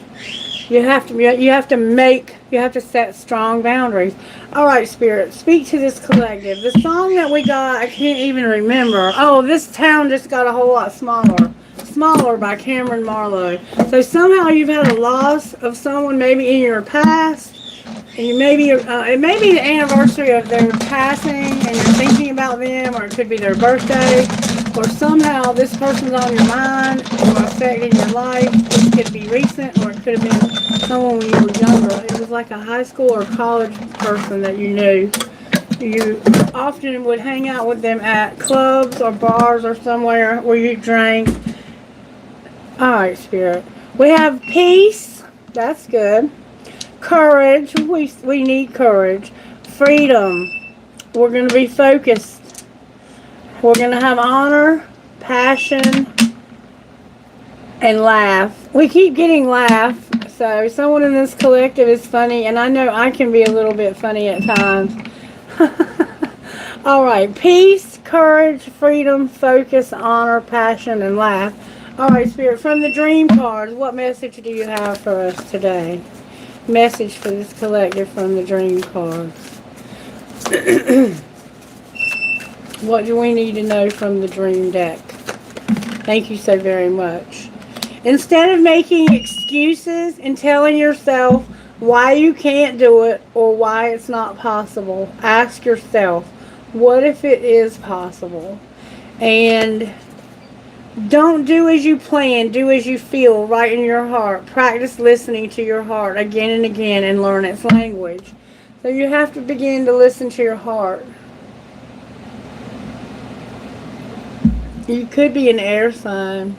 You have to set strong boundaries. All right, Spirit, speak to this collective. The song that we got, I can't even remember. Oh, This Town Just Got a Whole Lot Smaller. Smaller by Cameron Marlowe. So somehow you've had a loss of someone maybe in your past, and it may be the anniversary of their passing, and you're thinking about them, or it could be their birthday, or somehow this person's on your mind or affecting your life. It could be recent, or it could have been someone when you were younger. It was like a high school or college person that you knew. You often would hang out with them at clubs or bars or somewhere where you drank. Alright, Spirit. We have peace. That's good. Courage. We need courage. Freedom. We're going to be focused. We're going to have honor. passion, and laugh. We keep getting laugh. So someone in this collective is funny, and I know I can be a little bit funny at times. All right, peace, courage, freedom, focus, honor, passion, and laugh. All right, Spirit, from the dream cards, what message do you have for us today? Message for this collective from the dream cards. What do we need to know from the dream deck? Thank you so very much. Instead of making excuses and telling yourself why you can't do it or why it's not possible, ask yourself, what if it is possible? And don't do as you plan, do as you feel right in your heart. Practice listening to your heart again and again and learn its language. So you have to begin to listen to your heart. You could be an air sign.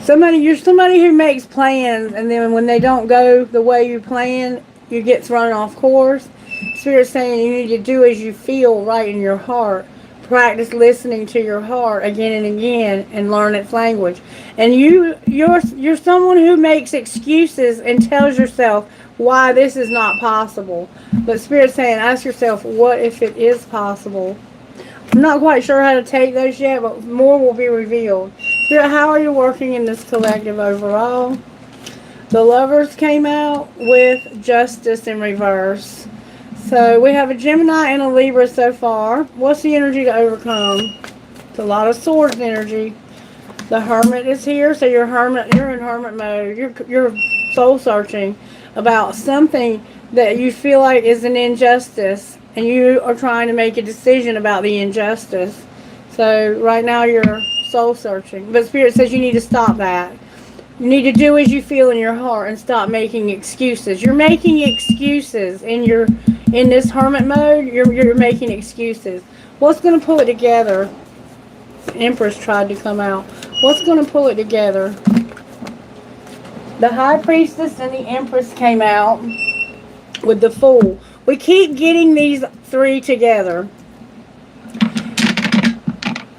You're somebody who makes plans, and then when they don't go the way you plan, you get thrown off course. Spirit's saying you need to do as you feel right in your heart. Practice listening to your heart again and again and learn its language. And you're someone who makes excuses and tells yourself why this is not possible. But Spirit's saying, ask yourself, what if it is possible? I'm not quite sure how to take those yet, but more will be revealed. Spirit, how are you working in this collective overall? The Lovers came out with Justice in reverse. So we have a Gemini and a Libra so far. What's the energy to overcome? It's a lot of Swords energy. The Hermit is here, so you're in hermit mode. You're soul searching about something that you feel like is an injustice, and you are trying to make a decision about the injustice. So right now you're soul searching. But Spirit says you need to stop that. You need to do as you feel in your heart and stop making excuses. You're making excuses in this hermit mode. You're making excuses. What's going to pull it together? Empress tried to come out. What's going to pull it together? The High Priestess and the Empress came out with the Fool. We keep getting these three together.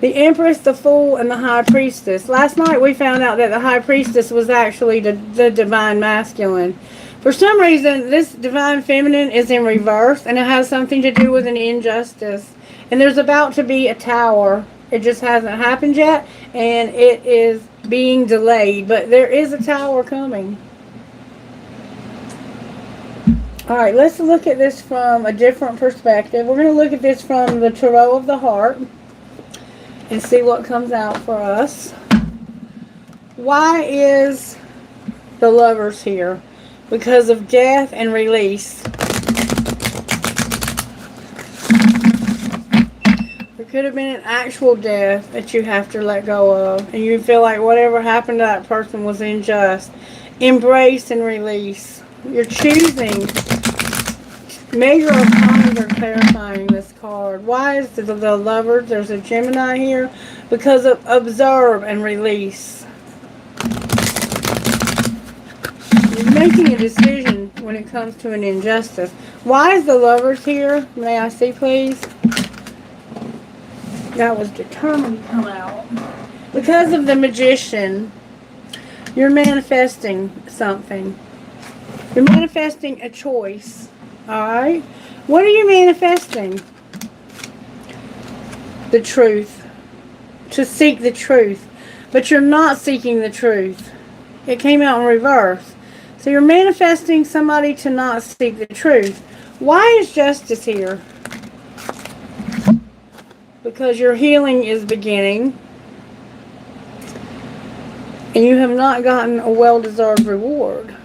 The Empress, the Fool, and the High Priestess. Last night we found out that the High Priestess was actually the Divine Masculine. For some reason, this Divine Feminine is in reverse, and it has something to do with an injustice. And there's about to be a tower. It just hasn't happened yet, and it is being delayed. But there is a tower coming. Alright, let's look at this from a different perspective. We're going to look at this from the Tarot of the Heart and see what comes out for us. Why is the Lovers here? Because of death and release. There could have been an actual death that you have to let go of, and you feel like whatever happened to that person was unjust. Embrace and release. You're choosing. Major arcanas are clarifying this card. Why is the Lovers? There's a Gemini here. Because of observe and release. You're making a decision when it comes to an injustice. Why is the Lovers here? May I see, please? That was determined to come out. Because of the Magician, you're manifesting something. You're manifesting a choice. Alright? What are you manifesting? The truth. To seek the truth. But you're not seeking the truth. It came out in reverse. So you're manifesting somebody to not seek the truth. Why is Justice here? Because your healing is beginning. And you have not gotten a well-deserved reward.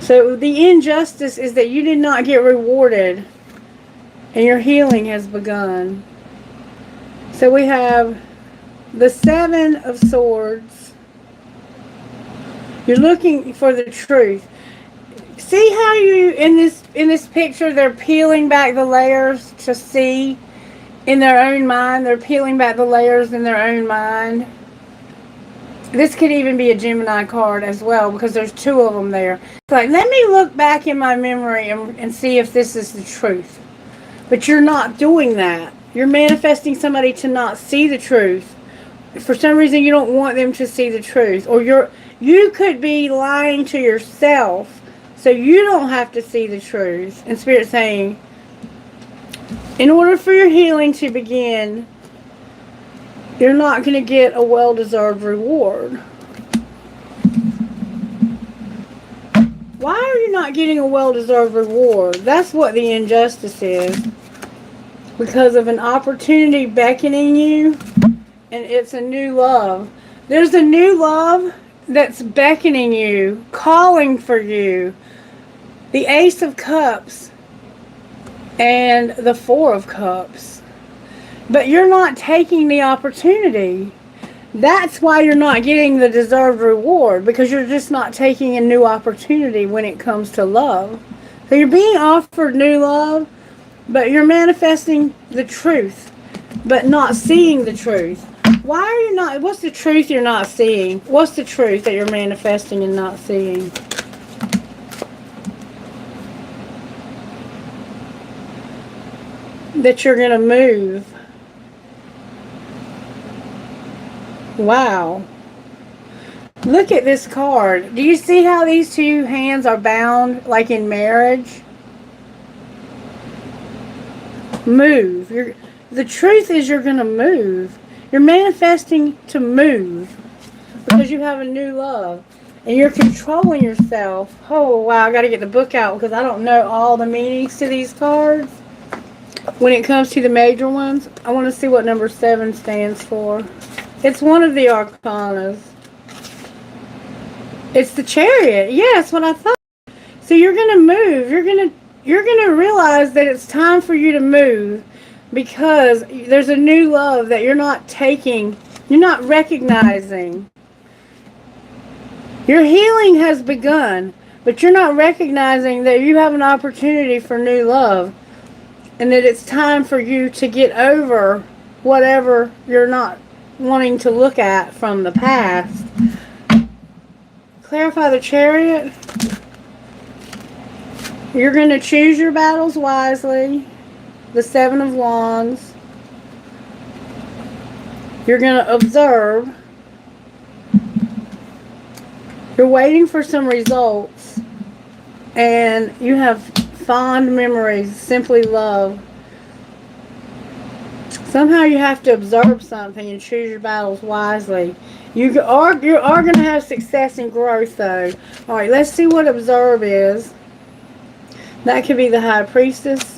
So the injustice is that you did not get rewarded, and your healing has begun. So we have the Seven of Swords. You're looking for the truth. See how you in this picture they're peeling back the layers to see in their own mind. They're peeling back the layers in their own mind. This could even be a Gemini card as well, because there's two of them there. It's like, let me look back in my memory and see if this is the truth. But you're not doing that. You're manifesting somebody to not see the truth. For some reason, you don't want them to see the truth. Or you could be lying to yourself so you don't have to see the truth. And Spirit's saying, in order for your healing to begin, you're not going to get a well-deserved reward. Why are you not getting a well-deserved reward? That's what the injustice is. Because of an opportunity beckoning you, and it's a new love. There's a new love that's beckoning you, calling for you. The Ace of Cups and the Four of Cups. But you're not taking the opportunity. That's why you're not getting the deserved reward, because you're just not taking a new opportunity when it comes to love. So you're being offered new love, but you're manifesting the truth, but not seeing the truth. Why are you not? What's the truth you're not seeing? What's the truth that you're manifesting and not seeing? That you're going to move. Wow. Look at this card. Do you see how these two hands are bound like in marriage? Move. The truth is you're going to move. You're manifesting to move because you have a new love. And you're controlling yourself. Oh, wow. I got to get the book out because I don't know all the meanings to these cards. When it comes to the major ones, I want to see what number 7 stands for. It's one of the arcanas. It's the Chariot. Yeah, that's what I thought. So you're going to move. You're going to realize that it's time for you to move because there's a new love that you're not taking. You're not recognizing. Your healing has begun, but you're not recognizing that you have an opportunity for new love and that it's time for you to get over whatever you're not wanting to look at from the past. Clarify the Chariot. You're going to choose your battles wisely. The 7 of Wands. You're going to observe. You're waiting for some results. And you have fond memories, simply love. Somehow you have to observe something and choose your battles wisely. You are going to have success and growth, though. All right, let's see what observe is. That could be the High Priestess.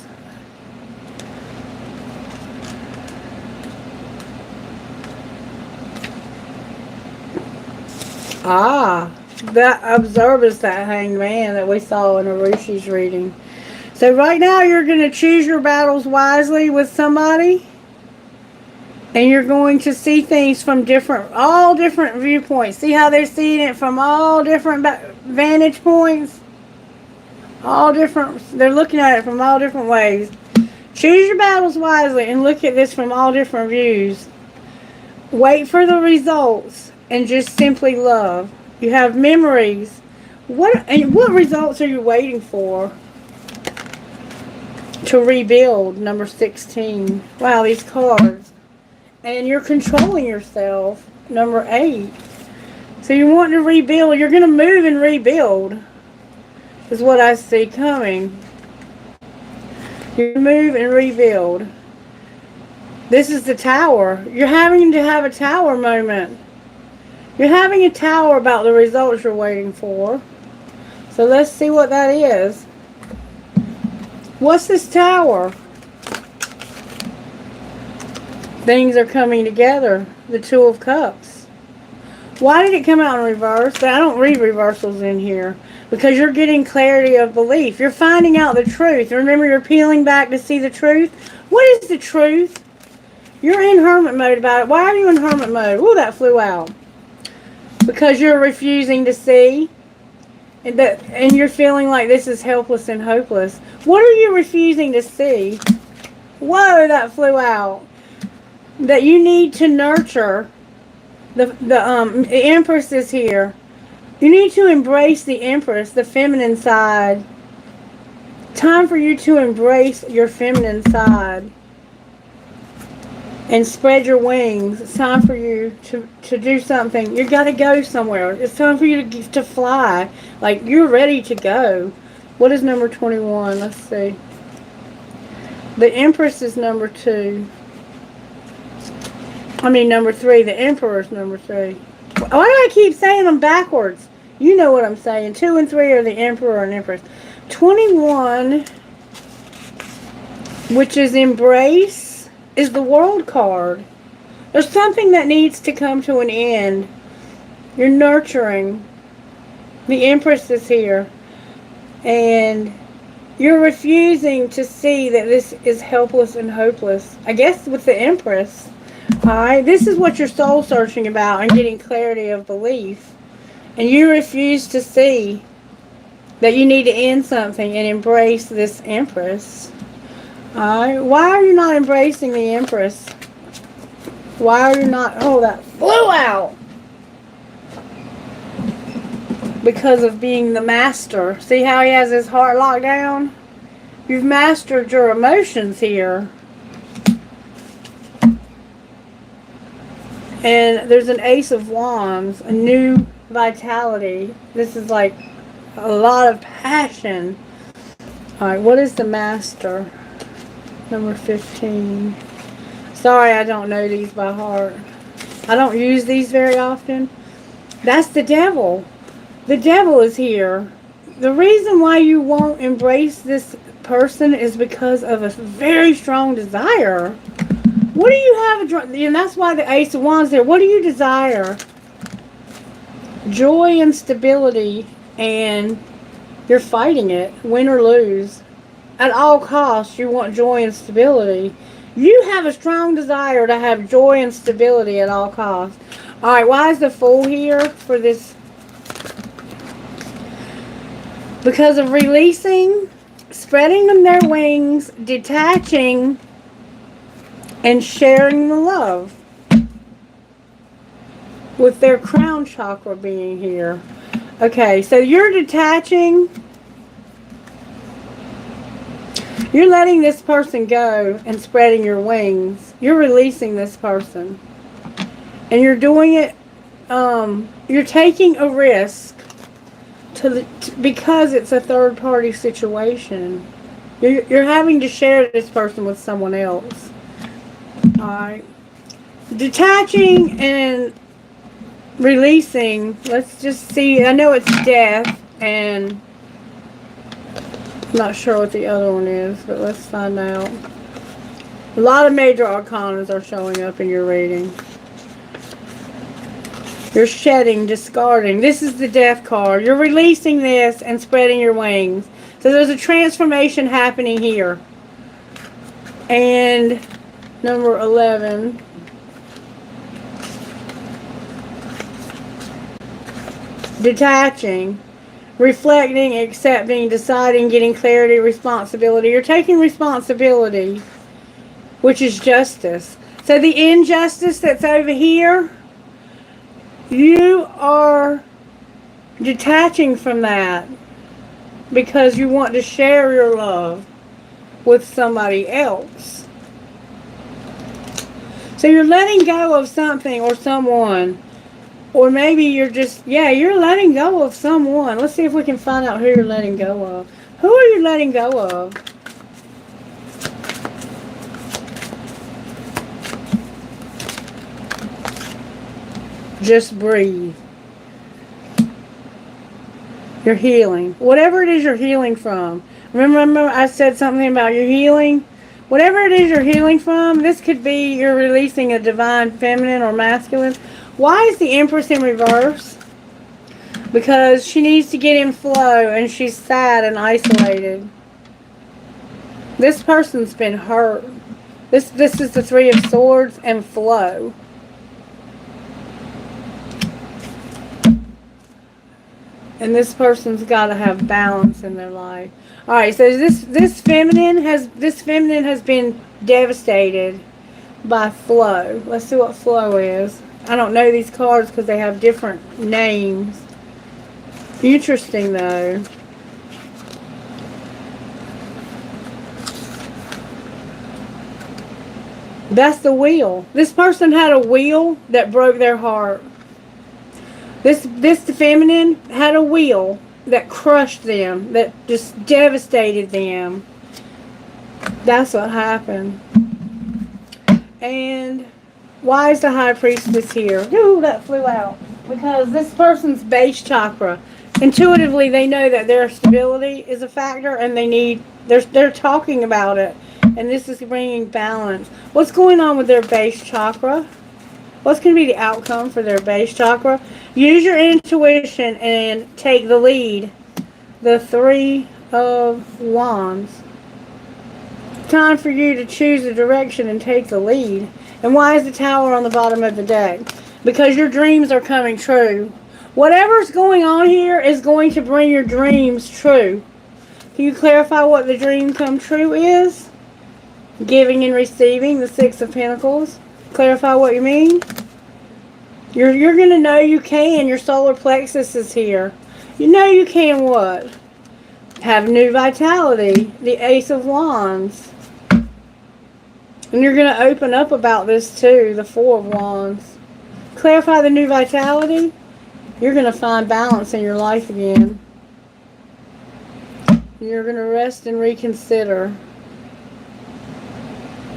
That observe is that Hanged Man that we saw in Arushi's reading. So right now you're going to choose your battles wisely with somebody. And you're going to see things from all different viewpoints. See how they're seeing it from all different vantage points? They're looking at it from all different ways. Choose your battles wisely and look at this from all different views. Wait for the results and just simply love. You have memories. What results are you waiting for? To rebuild, number 16. Wow, these cards. And you're controlling yourself, number 8. So you want to rebuild. You're going to move and rebuild, is what I see coming. You move and rebuild. This is the Tower. You're having to have a Tower moment. You're having a Tower about the results you're waiting for. So let's see what that is. What's this Tower? Things are coming together. The Two of Cups. Why did it come out in reverse? I don't read reversals in here. Because you're getting clarity of belief. You're finding out the truth. Remember, you're peeling back to see the truth. What is the truth? You're in hermit mode about it. Why are you in hermit mode? Ooh, that flew out. Because you're refusing to see. And you're feeling like this is helpless and hopeless. What are you refusing to see? Whoa, that flew out. That you need to nurture. The Empress is here. You need to embrace the Empress, the feminine side. Time for you to embrace your feminine side. and spread your wings. It's time for you to do something. You got to go somewhere. It's time for you to fly. Like, you're ready to go. What is number 21? Let's see. The Empress is number 2. I mean, number 3. The Emperor is number 3. Why do I keep saying them backwards? You know what I'm saying. 2 and 3 are the Emperor and Empress. 21, which is Embrace, is the World card. There's something that needs to come to an end. You're nurturing. The Empress is here. And you're refusing to see that this is helpless and hopeless. I guess with the Empress. Alright, this is what you're soul searching about and getting clarity of belief. And you refuse to see that you need to end something and embrace this Empress. Alright, why are you not embracing the Empress? Why are you not... Oh, that flew out! Because of being the master. See how he has his heart locked down? You've mastered your emotions here. And there's an Ace of Wands, a new vitality. This is like a lot of passion. Alright, what is the Master? Number 15. Sorry, I don't know these by heart. I don't use these very often. That's the Devil. The Devil is here. The reason why you won't embrace this person is because of a very strong desire. What do you have? And that's why the Ace of Wands there. What do you desire? Joy and stability, and you're fighting it, win or lose. At all costs, you want joy and stability. You have a strong desire to have joy and stability at all costs. Alright, why is the Fool here for this? Because of releasing, spreading them their wings, detaching, and sharing the love. With their crown chakra being here. Okay, so you're detaching. You're letting this person go and spreading your wings. You're releasing this person. And you're doing it, you're taking a risk because it's a third party situation. You're having to share this person with someone else. Alright. Detaching and releasing. Let's just see. I know it's death, and I'm not sure what the other one is, but let's find out. A lot of major arcanas are showing up in your reading. You're shedding, discarding. This is the Death card. You're releasing this and spreading your wings. So there's a transformation happening here. And number 11. Detaching, reflecting, accepting, deciding, getting clarity, responsibility. You're taking responsibility, which is justice. So the injustice that's over here, you are detaching from that because you want to share your love with somebody else. So you're letting go of something or someone. Or maybe you're just, you're letting go of someone. Let's see if we can find out who you're letting go of. Who are you letting go of? Just breathe. You're healing. Whatever it is you're healing from. Remember I said something about your healing? Whatever it is you're healing from, this could be you're releasing a divine feminine or masculine. Why is the Empress in reverse? Because she needs to get in flow and she's sad and isolated. This person's been hurt. This is the Three of Swords and flow. And this person's got to have balance in their life. All right, so this feminine has been devastated by flow. Let's see what flow is. I don't know these cards because they have different names. Interesting though. That's the wheel. This person had a wheel that broke their heart. This feminine had a wheel that crushed them, that just devastated them. That's what happened. And why is the high priestess here? Ooh, that flew out. Because this person's base chakra, intuitively they know that their stability is a factor, and they're talking about it, and this is bringing balance. What's going on with their base chakra? What's going to be the outcome for their base chakra? Use your intuition and take the lead. The Three of Wands. Time for you to choose a direction and take the lead. And why is the Tower on the bottom of the deck? Because your dreams are coming true. Whatever's going on here is going to bring your dreams true. Can you clarify what the dream come true is? Giving and receiving, the Six of Pentacles. Clarify what you mean. You're going to know you can. Your solar plexus is here. You know you can what? Have new vitality. The Ace of Wands. And you're going to open up about this too. The Four of Wands. Clarify the new vitality. You're going to find balance in your life again. You're going to rest and reconsider.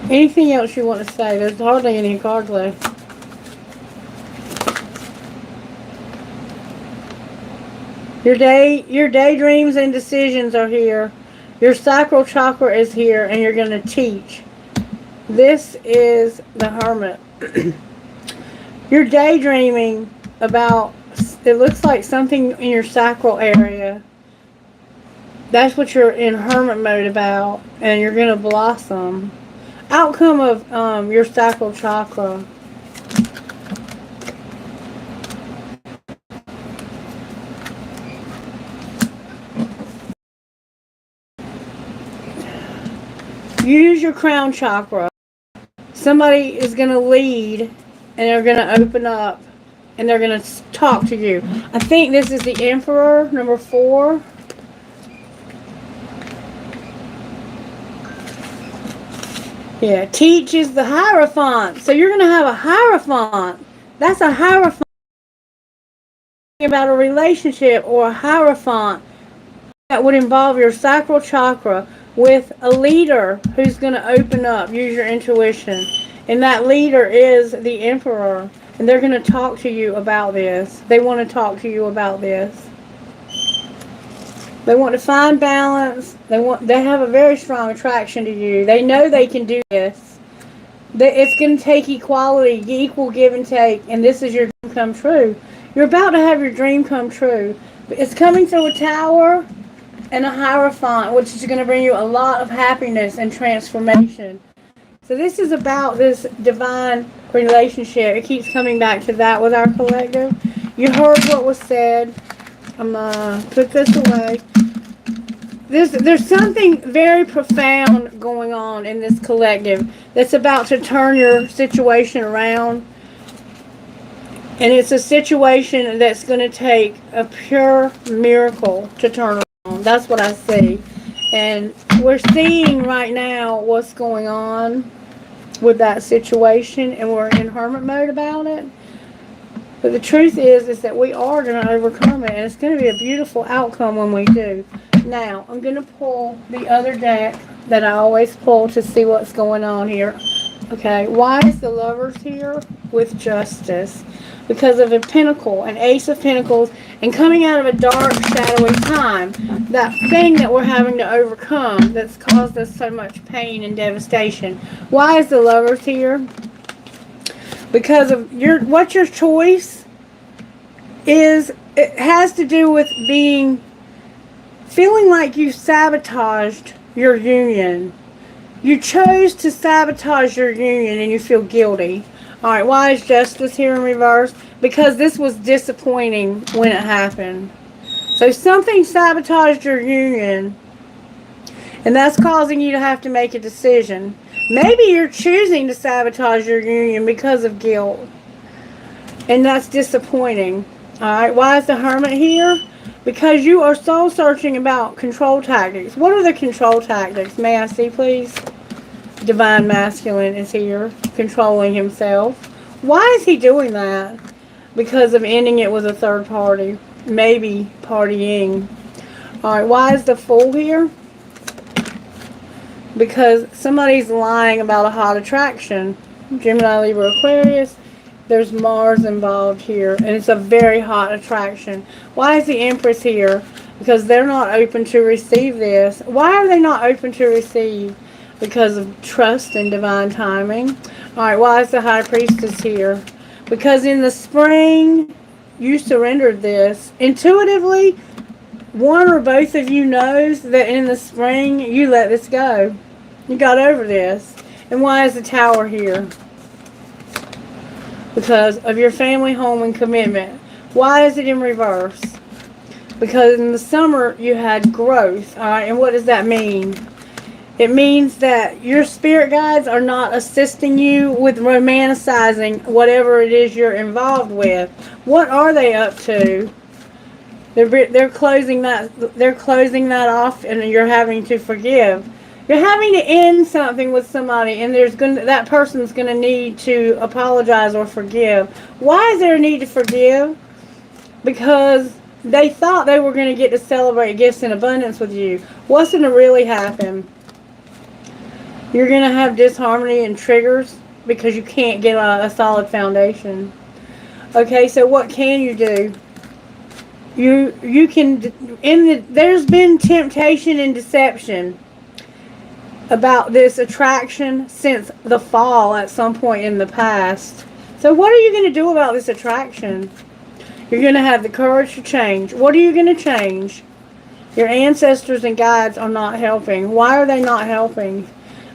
Anything else you want to say? There's hardly any cards left. Your daydreams and decisions are here. Your sacral chakra is here, and you're going to teach. This is the Hermit. You're daydreaming about, it looks like something in your sacral area. That's what you're in Hermit mode about, and you're going to blossom. Outcome of your sacral chakra. Use your crown chakra. Somebody is going to lead, and they're going to open up, and they're going to talk to you. I think this is the Emperor, number 4. Yeah, teach is the Hierophant. So you're going to have a Hierophant. That's a Hierophant about a relationship, or a Hierophant that would involve your sacral chakra with a leader who's going to open up. Use your intuition. And that leader is the Emperor. And they're going to talk to you about this. They want to talk to you about this. They want to find balance. They have a very strong attraction to you. They know they can do this. It's going to take equality, equal give and take. And this is your dream come true. You're about to have your dream come true. It's coming through a Tower and a Hierophant, which is going to bring you a lot of happiness and transformation. So this is about this divine relationship. It keeps coming back to that with our collective. You heard what was said. I'm going to put this away. There's something very profound going on in this collective that's about to turn your situation around. And it's a situation that's going to take a pure miracle to turn around. That's what I see. And we're seeing right now what's going on with that situation, and we're in hermit mode about it. But the truth is that we are going to overcome it, and it's going to be a beautiful outcome when we do. Now, I'm going to pull the other deck that I always pull to see what's going on here. Okay, why is the Lovers here with Justice? Because of a Pentacle, an Ace of Pentacles, and coming out of a dark, shadowy time. That thing that we're having to overcome that's caused us so much pain and devastation. Why is the Lovers here? Because of what your choice is. It has to do with feeling like you sabotaged your union. You chose to sabotage your union and you feel guilty. Alright, why is Justice here in reverse? Because this was disappointing when it happened. So something sabotaged your union, and that's causing you to have to make a decision. Maybe you're choosing to sabotage your union because of guilt, and that's disappointing. Alright, why is the Hermit here? Because you are soul searching about control tactics. What are the control tactics? May I see, please? divine masculine is here, controlling himself. Why is he doing that? Because of ending it with a third party. Maybe partying. Alright, why is the Fool here? Because somebody's lying about a hot attraction. Gemini, Libra, Aquarius. There's Mars involved here, and it's a very hot attraction. Why is the Empress here? Because they're not open to receive this. Why are they not open to receive? Because of trust and divine timing. Alright, why is the High Priestess here? Because in the spring, you surrendered this. Intuitively, one or both of you knows that in the spring, you let this go. You got over this. And why is the Tower here? Because of your family, home, and commitment. Why is it in reverse? Because in the summer, you had growth. Alright, and what does that mean? It means that your spirit guides are not assisting you with romanticizing whatever it is you're involved with. What are they up to? They're closing that off, and you're having to forgive. You're having to end something with somebody, and that person's going to need to apologize or forgive. Why is there a need to forgive? Because they thought they were going to get to celebrate gifts in abundance with you. What's going to really happen? You're going to have disharmony and triggers because you can't get a solid foundation. Okay, so what can you do? You can, there's been temptation and deception about this attraction since the fall at some point in the past. So what are you going to do about this attraction? You're going to have the courage to change. What are you going to change? Your ancestors and guides are not helping. Why are they not helping?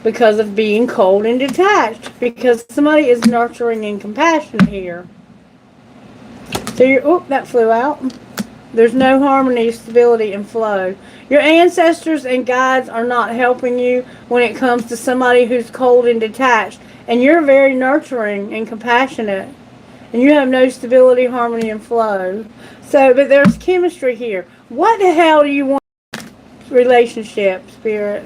Because of being cold and detached. Because somebody is nurturing and compassionate here. So that flew out. There's no harmony, stability, and flow. Your ancestors and guides are not helping you when it comes to somebody who's cold and detached. And you're very nurturing and compassionate. And you have no stability, harmony, and flow. So, but there's chemistry here. What the hell do you want in a relationship, Spirit?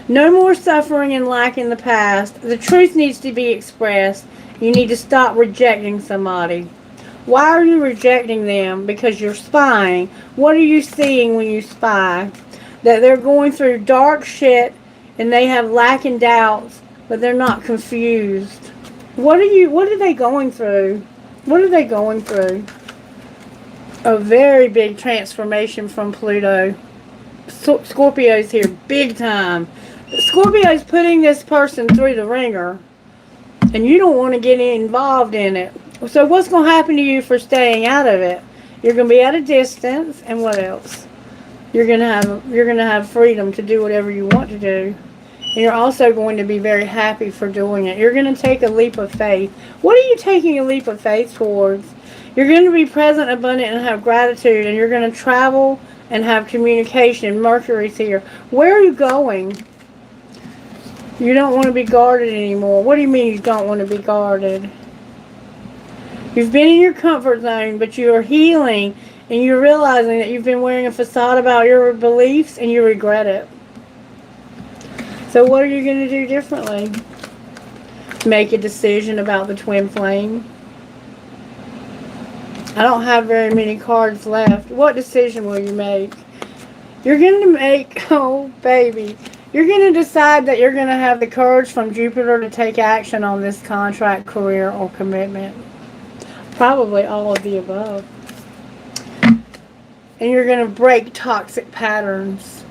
No more suffering and lack in the past. The truth needs to be expressed. You need to stop rejecting somebody. Why are you rejecting them? Because you're spying. What are you seeing when you spy? That they're going through dark shit and they have lack and doubts, but they're not confused. What are they going through? What are they going through? A very big transformation from Pluto. Scorpio's here big time. Scorpio's putting this person through the ringer, and you don't want to get involved in it. So what's going to happen to you for staying out of it? You're going to be at a distance, and what else? You're going to have freedom to do whatever you want to do. And you're also going to be very happy for doing it. You're going to take a leap of faith. What are you taking a leap of faith towards? You're going to be present, abundant, and have gratitude, and you're going to travel and have communication. Mercury's here. Where are you going? You don't want to be guarded anymore. What do you mean you don't want to be guarded? You've been in your comfort zone, but you are healing, and you're realizing that you've been wearing a facade about your beliefs, and you regret it. So what are you going to do differently? Make a decision about the twin flame. I don't have very many cards left. What decision will you make? You're going to make, oh baby, you're going to decide that you're going to have the courage from Jupiter to take action on this contract, career, or commitment. Probably all of the above. And you're going to break toxic patterns.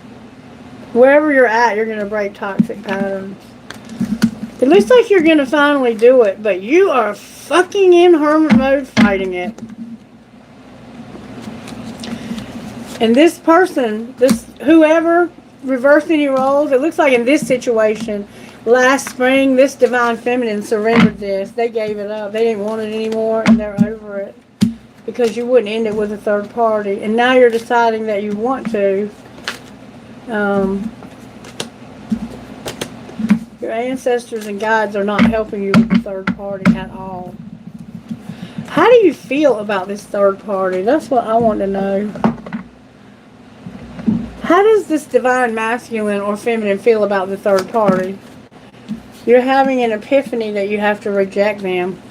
Wherever you're at, you're going to break toxic patterns. It looks like you're going to finally do it, but you are fucking in hermit mode fighting it. And this person, whoever reversed any roles, it looks like in this situation, last spring, this divine feminine surrendered this. They gave it up. They didn't want it anymore, and they're over it. Because you wouldn't end it with a third party. And now you're deciding that you want to. Your ancestors and guides are not helping you with the third party at all. How do you feel about this third party? That's what I want to know. How does this divine masculine or feminine feel about the third party? You're having an epiphany that you have to reject them.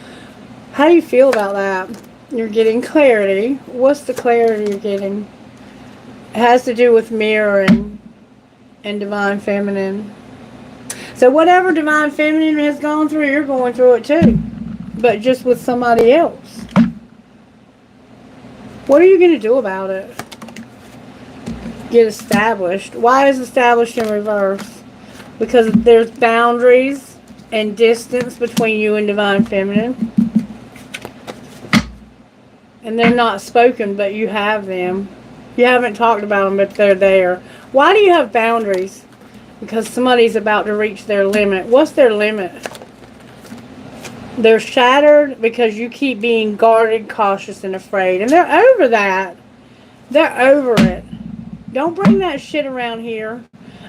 How do you feel about that? You're getting clarity. What's the clarity you're getting? It has to do with mirroring and divine feminine. So whatever divine feminine has gone through, you're going through it too. But just with somebody else. What are you going to do about it? Get established. Why is established in reverse? Because there's boundaries and distance between you and divine feminine. And they're not spoken, but you have them. You haven't talked about them, but they're there. Why do you have boundaries? Because somebody's about to reach their limit. What's their limit? They're shattered because you keep being guarded, cautious, and afraid. And they're over that. They're over it. Don't bring that shit around here.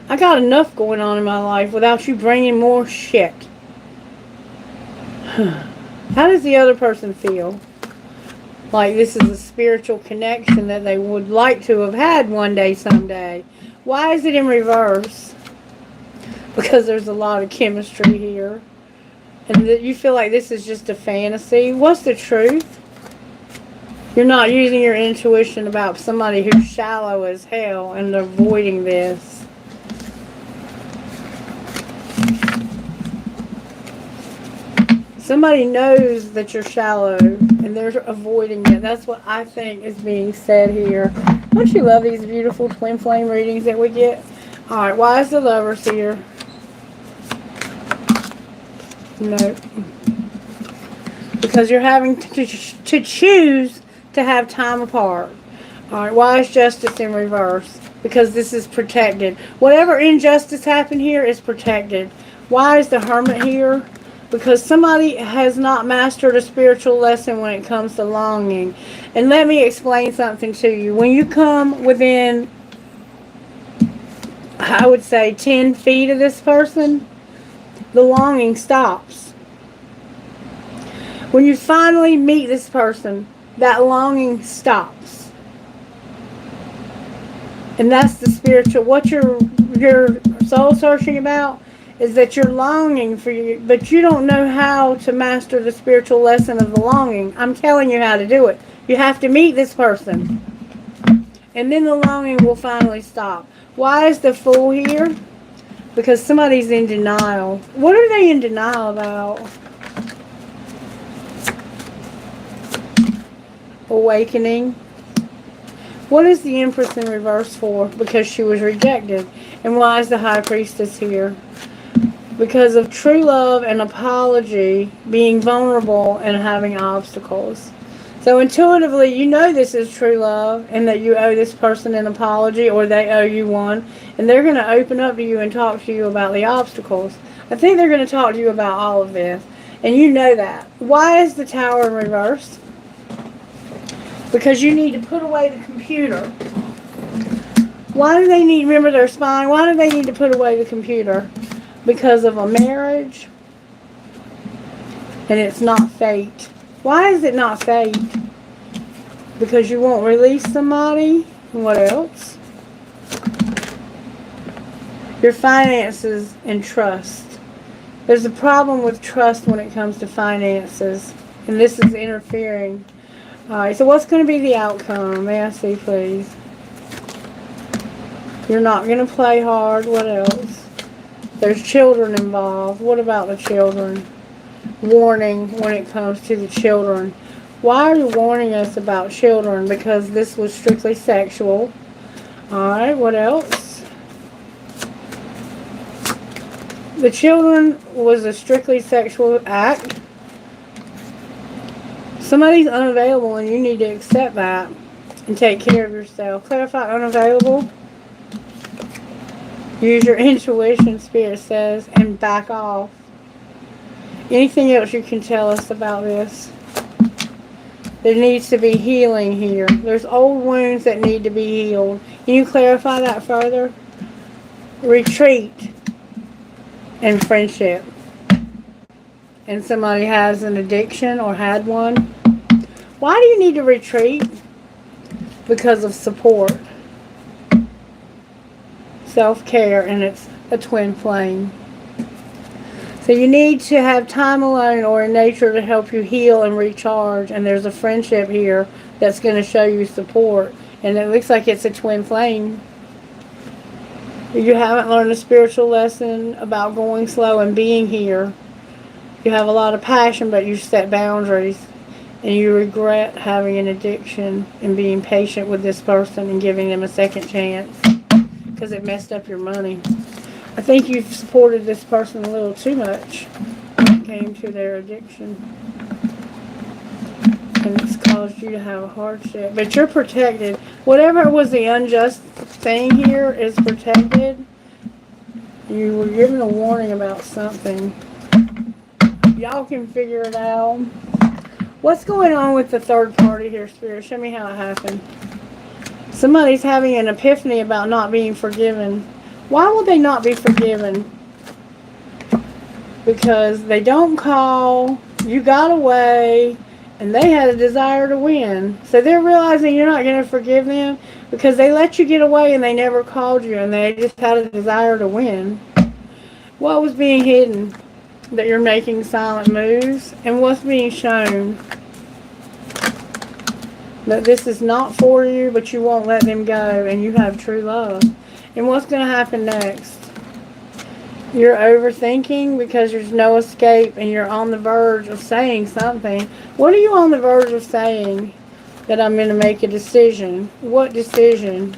I got enough going on in my life without you bringing more shit. How does the other person feel? Like this is a spiritual connection that they would like to have had one day, someday. Why is it in reverse? Because there's a lot of chemistry here. And you feel like this is just a fantasy. What's the truth? You're not using your intuition about somebody who's shallow as hell and avoiding this. Somebody knows that you're shallow and they're avoiding it. That's what I think is being said here. Don't you love these beautiful twin flame readings that we get? Alright, why is the Lovers here? No. Because you're having to choose to have time apart. Alright, why is Justice in reverse? Because this is protected. Whatever injustice happened here is protected. Why is the Hermit here? Because somebody has not mastered a spiritual lesson when it comes to longing. And let me explain something to you. When you come within, I would say, 10 feet of this person, the longing stops. When you finally meet this person, that longing stops. And that's the spiritual. What you're soul searching about is that you're longing for you, but you don't know how to master the spiritual lesson of the longing. I'm telling you how to do it. You have to meet this person. And then the longing will finally stop. Why is the Fool here? Because somebody's in denial. What are they in denial about? Awakening. What is the Empress in reverse for? Because she was rejected. And why is the High Priestess here? Because of true love and apology, being vulnerable and having obstacles. So intuitively, you know this is true love and that you owe this person an apology or they owe you one. And they're going to open up to you and talk to you about the obstacles. I think they're going to talk to you about all of this. And you know that. Why is the Tower in reverse? Because you need to put away the computer. Why do they need, remember their spine, why do they need to put away the computer? Because of a marriage. And it's not fate. Why is it not fate? Because you won't release somebody. What else? Your finances and trust. There's a problem with trust when it comes to finances. And this is interfering. Alright, so what's going to be the outcome? May I see, please? You're not going to play hard. What else? There's children involved. What about the children? Warning when it comes to the children. Why are you warning us about children? Because this was strictly sexual. Alright, what else? The children was a strictly sexual act. Somebody's unavailable and you need to accept that and take care of yourself. Clarify unavailable. Use your intuition, Spirit says, and back off. Anything else you can tell us about this? There needs to be healing here. There's old wounds that need to be healed. Can you clarify that further? Retreat and friendship. And somebody has an addiction or had one. Why do you need to retreat? Because of support. Self-care, and it's a twin flame. So So you need to have time alone or in nature to help you heal and recharge. And there's a friendship here that's going to show you support. And it looks like it's a twin flame. You haven't learned a spiritual lesson about going slow and being here. You have a lot of passion, but you set boundaries. And you regret having an addiction and being patient with this person and giving them a second chance because it messed up your money. I think you've supported this person a little too much when it came to their addiction. And it's caused you to have a hardship. But you're protected. Whatever was the unjust thing here is protected. You were given a warning about something. Y'all can figure it out. What's going on with the third party here, Spirit? Show me how it happened. Somebody's having an epiphany about not being forgiven. Why will they not be forgiven? Because they don't call, you got away, and they had a desire to win. So they're realizing you're not going to forgive them because they let you get away and they never called you and they just had a desire to win. What was being hidden? That you're making silent moves, and what's being shown? That this is not for you, but you won't let them go, and you have true love. And what's going to happen next? You're overthinking because there's no escape, and you're on the verge of saying something. What are you on the verge of saying? That I'm going to make a decision. What decision?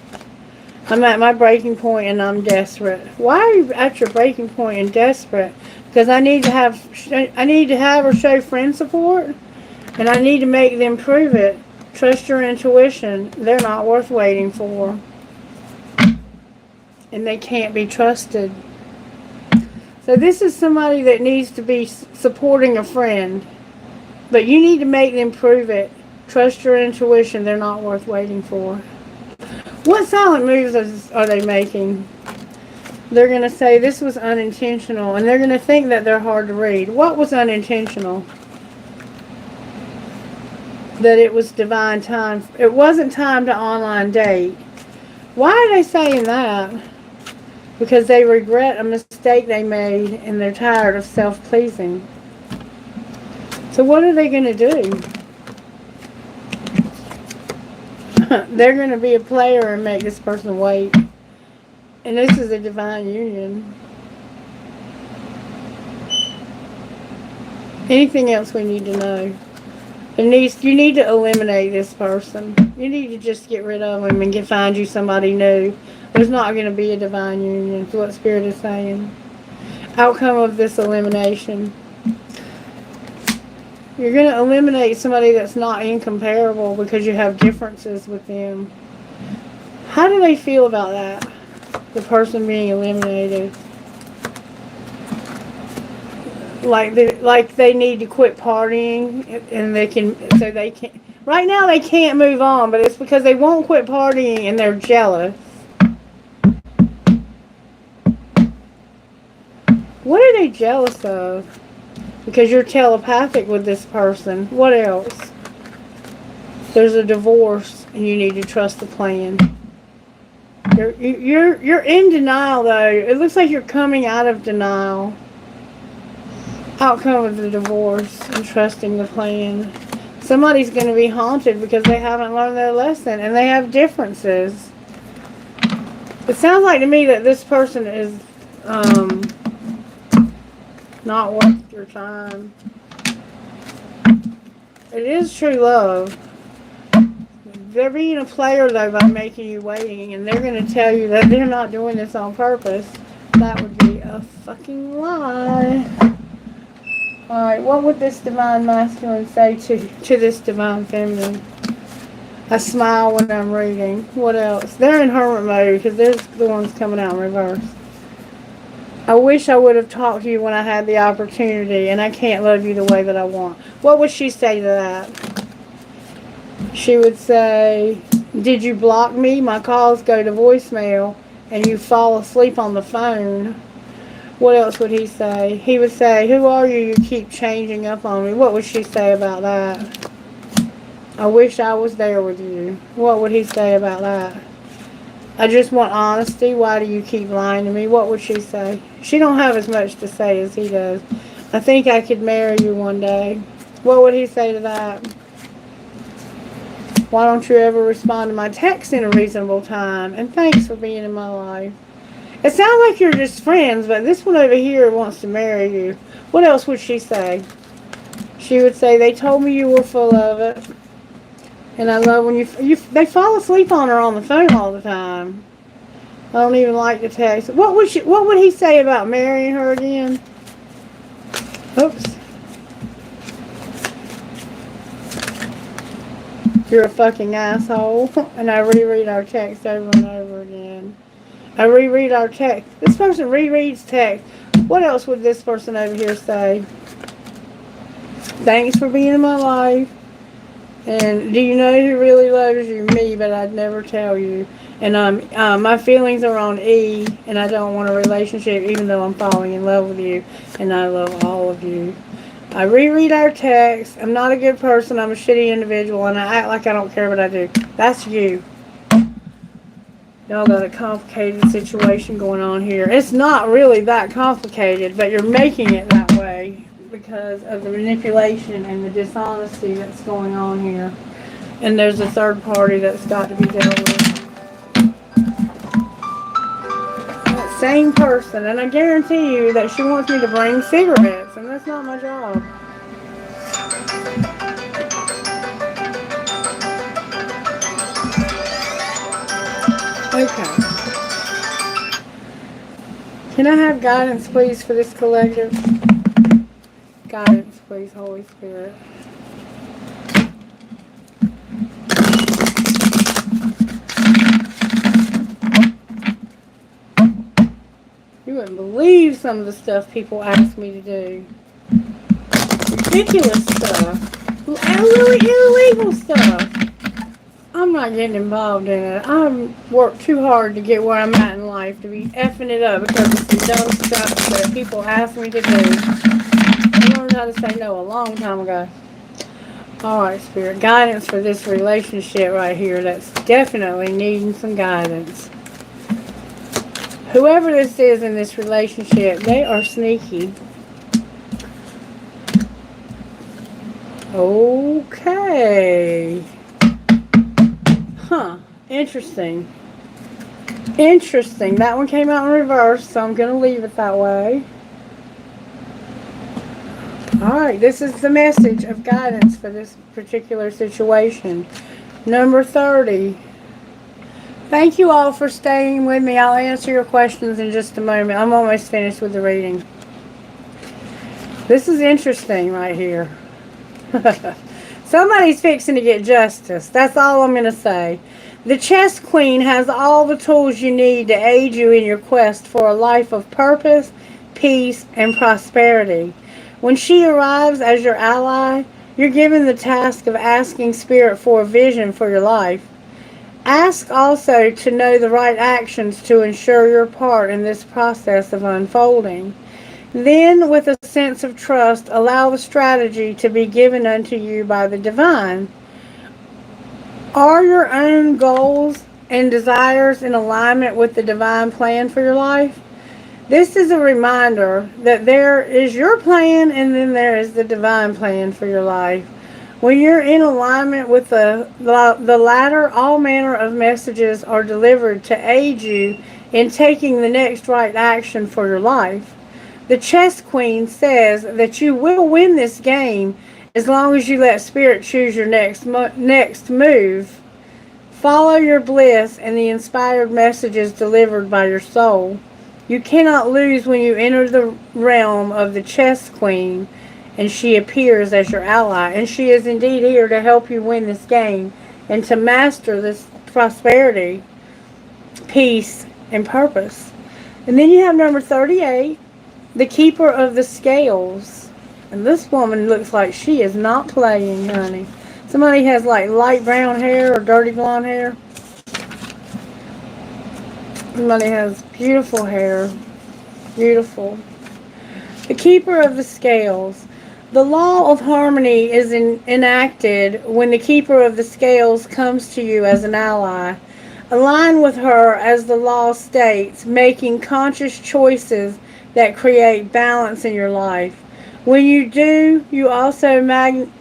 I'm at my breaking point, and I'm desperate. Why are you at your breaking point and desperate? Because I need to have or show friend support, and I need to make them prove it. Trust your intuition. They're not worth waiting for, and they can't be trusted. So this is somebody that needs to be supporting a friend, but you need to make them prove it. Trust your intuition. They're not worth waiting for. What silent moves are they making? They're going to say this was unintentional, and they're going to think that they're hard to read. What was unintentional? That it was divine time. It wasn't time to online date. Why are they saying that? Because they regret a mistake they made, and they're tired of self-pleasing. So what are they going to do? They're going to be a player and make this person wait. And this is a divine union. Anything else we need to know? You need to eliminate this person. You need to just get rid of him and find you somebody new. There's not going to be a divine union, is what Spirit is saying. Outcome of this elimination. You're going to eliminate somebody that's not incomparable because you have differences with them. How do they feel about that? The person being eliminated. Like they need to quit partying, and they can. Right now they can't move on, but it's because they won't quit partying and they're jealous. What are they jealous of? Because you're telepathic with this person. What else? There's a divorce, and you need to trust the plan. You're in denial, though. It looks like you're coming out of denial. Outcome of the divorce and trusting the plan. Somebody's going to be haunted because they haven't learned their lesson, and they have differences. It sounds like to me that this person is not worth your time. It is true love. They're being a player, though, by making you waiting, and they're going to tell you that they're not doing this on purpose. That would be a fucking lie. Alright, what would this divine masculine say to this divine feminine? I smile when I'm reading. What else? They're in hermit mode because there's the ones coming out in reverse. I wish I would have talked to you when I had the opportunity, and I can't love you the way that I want. What would she say to that? She would say, did you block me? My calls go to voicemail, and you fall asleep on the phone. What else would he say? He would say, who are you? You keep changing up on me. What would she say about that? I wish I was there with you. What would he say about that? I just want honesty. Why do you keep lying to me? What would she say? She don't have as much to say as he does. I think I could marry you one day. What would he say to that? Why don't you ever respond to my text in a reasonable time? And thanks for being in my life. It sounds like you're just friends, but this one over here wants to marry you. What else would she say? She would say, they told me you were full of it. And I love when they fall asleep on her on the phone all the time. I don't even like to text. What would he say about marrying her again? Oops. You're a fucking asshole. And I reread our text over and over again. I reread our text. This person rereads text. What else would this person over here say? Thanks for being in my life. And do you know who really loves you? Me, but I'd never tell you. And my feelings are on E, and I don't want a relationship even though I'm falling in love with you. And I love all of you. I reread our text. I'm not a good person. I'm a shitty individual, and I act like I don't care what I do. That's you. Y'all got a complicated situation going on here. It's not really that complicated, but you're making it that way because of the manipulation and the dishonesty that's going on here. And there's a third party that's got to be dealt with. That same person, and I guarantee you that she wants me to bring cigarettes, and that's not my job. Okay. Can I have guidance, please, for this collective? Guidance, please, Holy Spirit. You wouldn't believe some of the stuff people ask me to do. Ridiculous stuff. Really illegal stuff. I'm not getting involved in it. I've worked too hard to get where I'm at in life to be effing it up because of some dumb stuff that people ask me to do. I learned how to say no a long time ago. Alright, Spirit. Guidance for this relationship right here that's definitely needing some guidance. Whoever this is in this relationship, they are sneaky. Okay. Huh. Interesting. Interesting. That one came out in reverse, so I'm going to leave it that way. Alright, this is the message of guidance for this particular situation. Number 30. Thank you all for staying with me. I'll answer your questions in just a moment. I'm almost finished with the reading. This is interesting right here. Somebody's fixing to get justice. That's all I'm going to say. The Chess Queen has all the tools you need to aid you in your quest for a life of purpose, peace, and prosperity. When she arrives as your ally, you're given the task of asking Spirit for a vision for your life. Ask also to know the right actions to ensure your part in this process of unfolding. Then, with a sense of trust, allow the strategy to be given unto you by the divine. Are your own goals and desires in alignment with the divine plan for your life? This is a reminder that there is your plan and then there is the divine plan for your life. When you're in alignment with the latter, all manner of messages are delivered to aid you in taking the next right action for your life. The Chess Queen says that you will win this game as long as you let Spirit choose your next move. Follow your bliss and the inspired messages delivered by your soul. You cannot lose when you enter the realm of the Chess Queen, and she appears as your ally. And she is indeed here to help you win this game and to master this prosperity, peace, and purpose. And then you have number 38. The Keeper of the Scales. And this woman looks like she is not playing, honey. Somebody has like light brown hair or dirty blonde hair. Somebody has beautiful hair. Beautiful. The Keeper of the Scales. The law of harmony is enacted when the Keeper of the Scales comes to you as an ally. Align with her as the law states, making conscious choices that create balance in your life. When you do, you also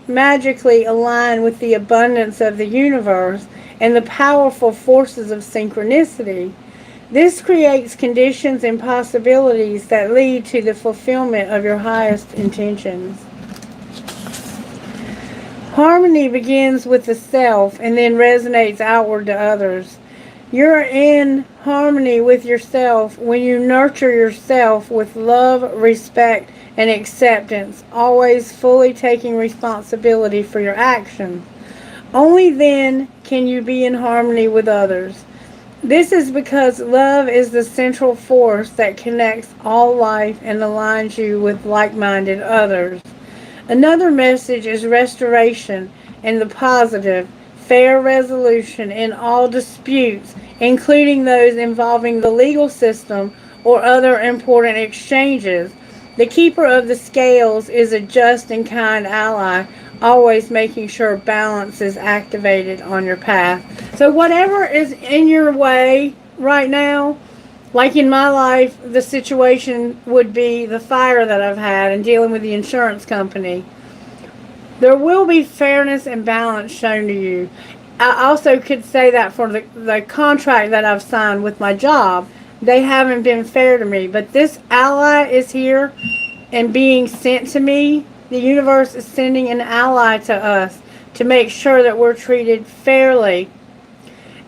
magically align with the abundance of the universe and the powerful forces of synchronicity. This creates conditions and possibilities that lead to the fulfillment of your highest intentions. Harmony begins with the self and then resonates outward to others. You're in harmony with yourself when you nurture yourself with love, respect, and acceptance, always fully taking responsibility for your actions. Only then can you be in harmony with others. This is because love is the central force that connects all life and aligns you with like-minded others. Another message is restoration and the positive, fair resolution in all disputes, including those involving the legal system or other important exchanges. The keeper of the scales is a just and kind ally, always making sure balance is activated on your path. So whatever is in your way right now, like in my life, the situation would be the fire that I've had and dealing with the insurance company. There will be fairness and balance shown to you. I also could say that for the contract that I've signed with my job, they haven't been fair to me. But this ally is here and being sent to me. The universe is sending an ally to us to make sure that we're treated fairly.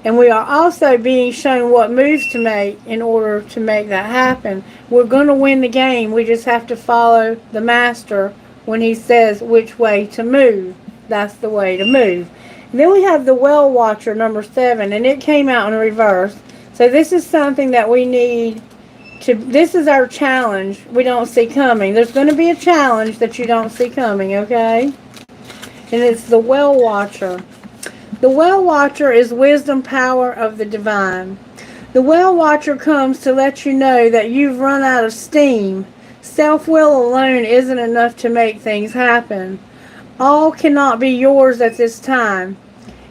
And we are also being shown what moves to make in order to make that happen. We're going to win the game. We just have to follow the master when he says which way to move. That's the way to move. And then we have the Well Watcher, number 7, and it came out in reverse. So this is something that we need to, this is our challenge we don't see coming. There's going to be a challenge that you don't see coming, okay? And it's the Well Watcher. The Well Watcher is wisdom power of the divine. The Well Watcher comes to let you know that you've run out of steam. Self-will alone isn't enough to make things happen. All cannot be yours at this time.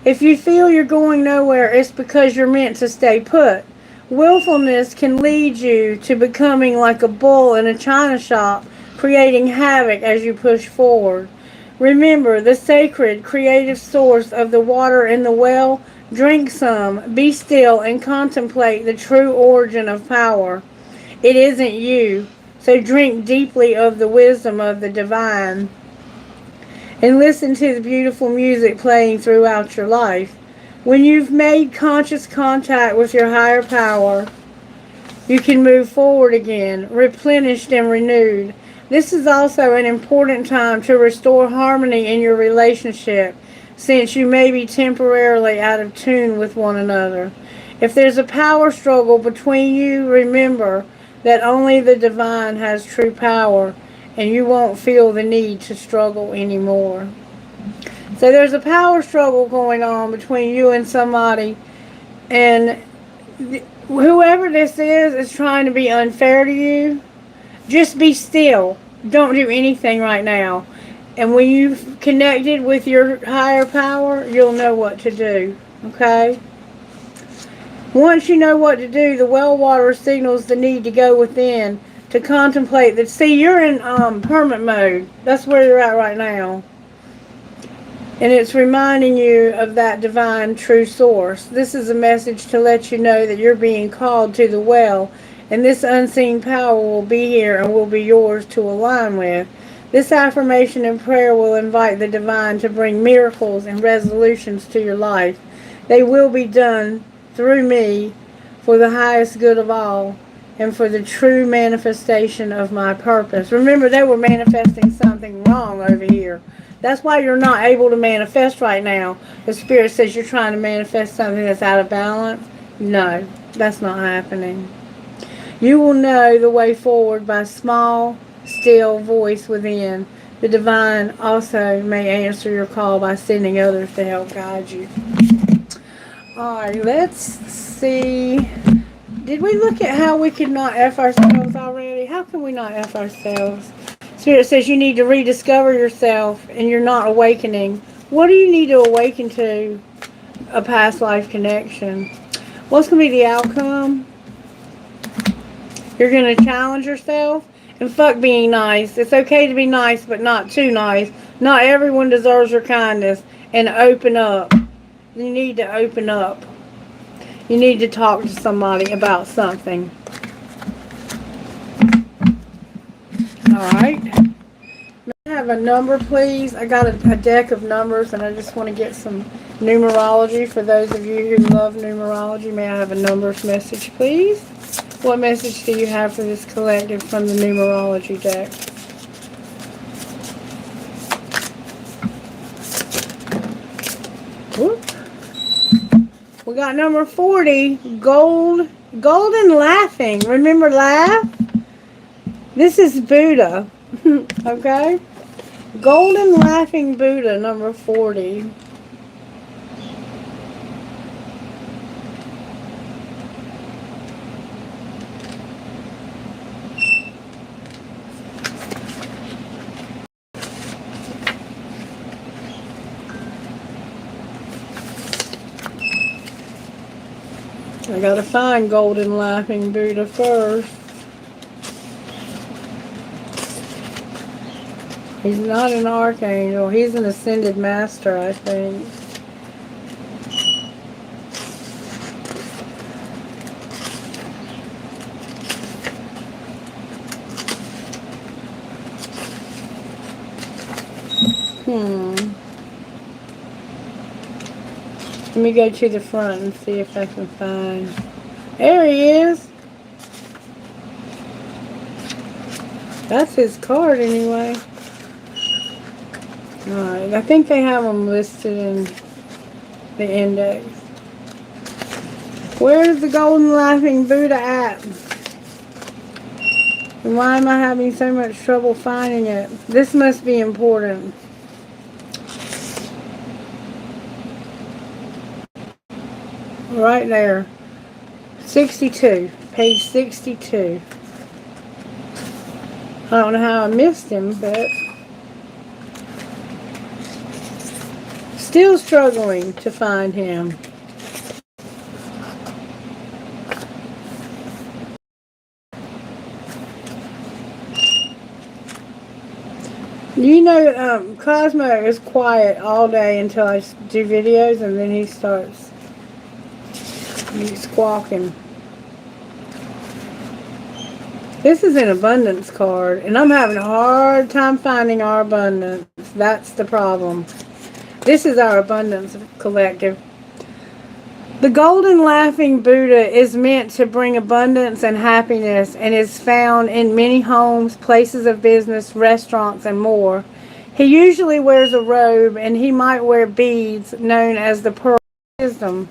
If you feel you're going nowhere, it's because you're meant to stay put. Willfulness can lead you to becoming like a bull in a china shop, creating havoc as you push forward. Remember, the sacred, creative source of the water in the well. Drink some, be still, and contemplate the true origin of power. It isn't you, so drink deeply of the wisdom of the divine. And listen to the beautiful music playing throughout your life. When you've made conscious contact with your higher power, you can move forward again, replenished and renewed. This is also an important time to restore harmony in your relationship, since you may be temporarily out of tune with one another. If there's a power struggle between you, remember that only the divine has true power, and you won't feel the need to struggle anymore. So there's a power struggle going on between you and somebody, and whoever this is trying to be unfair to you. Just be still. Don't do anything right now. And when you've connected with your higher power, you'll know what to do. Okay? Once you know what to do, the well water signals the need to go within to contemplate that. See, you're in hermit mode. That's where you're at right now. And it's reminding you of that divine true source. This is a message to let you know that you're being called to the well, and this unseen power will be here and will be yours to align with. This affirmation and prayer will invite the divine to bring miracles and resolutions to your life. They will be done through me for the highest good of all and for the true manifestation of my purpose. Remember, they were manifesting something wrong over here. That's why you're not able to manifest right now. The Spirit says you're trying to manifest something that's out of balance. No, that's not happening. You will know the way forward by small, still voice within. The divine also may answer your call by sending others to help guide you. Alright, let's see. Did we look at how we could not F ourselves already? How can we not F ourselves? Spirit says you need to rediscover yourself and you're not awakening. What do you need to awaken to? A past life connection. What's going to be the outcome? You're going to challenge yourself. And fuck being nice. It's okay to be nice, but not too nice. Not everyone deserves your kindness. And open up. You need to open up. You need to talk to somebody about something. Alright. May I have a number, please? I got a deck of numbers, and I just want to get some numerology for those of you who love numerology. May I have a numbers message, please? What message do you have for this collective from the numerology deck? Whoop. We got number 40, golden laughing. Remember laugh? This is Buddha. Okay? Golden laughing Buddha, number 40. I gotta find golden laughing Buddha first. He's not an archangel. He's an ascended master, I think. Let me go to the front and see if I can find. There he is. That's his card anyway. Alright, I think they have them listed in the index. Where's the golden laughing Buddha at? And why am I having so much trouble finding it? This must be important. Right there. 62. Page 62. I don't know how I missed him, but still struggling to find him. You know, Cosmo is quiet all day until I do videos, and then he starts squawking. This is an abundance card, and I'm having a hard time finding our abundance. That's the problem. This is our abundance collective. The golden laughing Buddha is meant to bring abundance and happiness, and is found in many homes, places of business, restaurants, and more. He usually wears a robe, and he might wear beads known as the pearl of wisdom.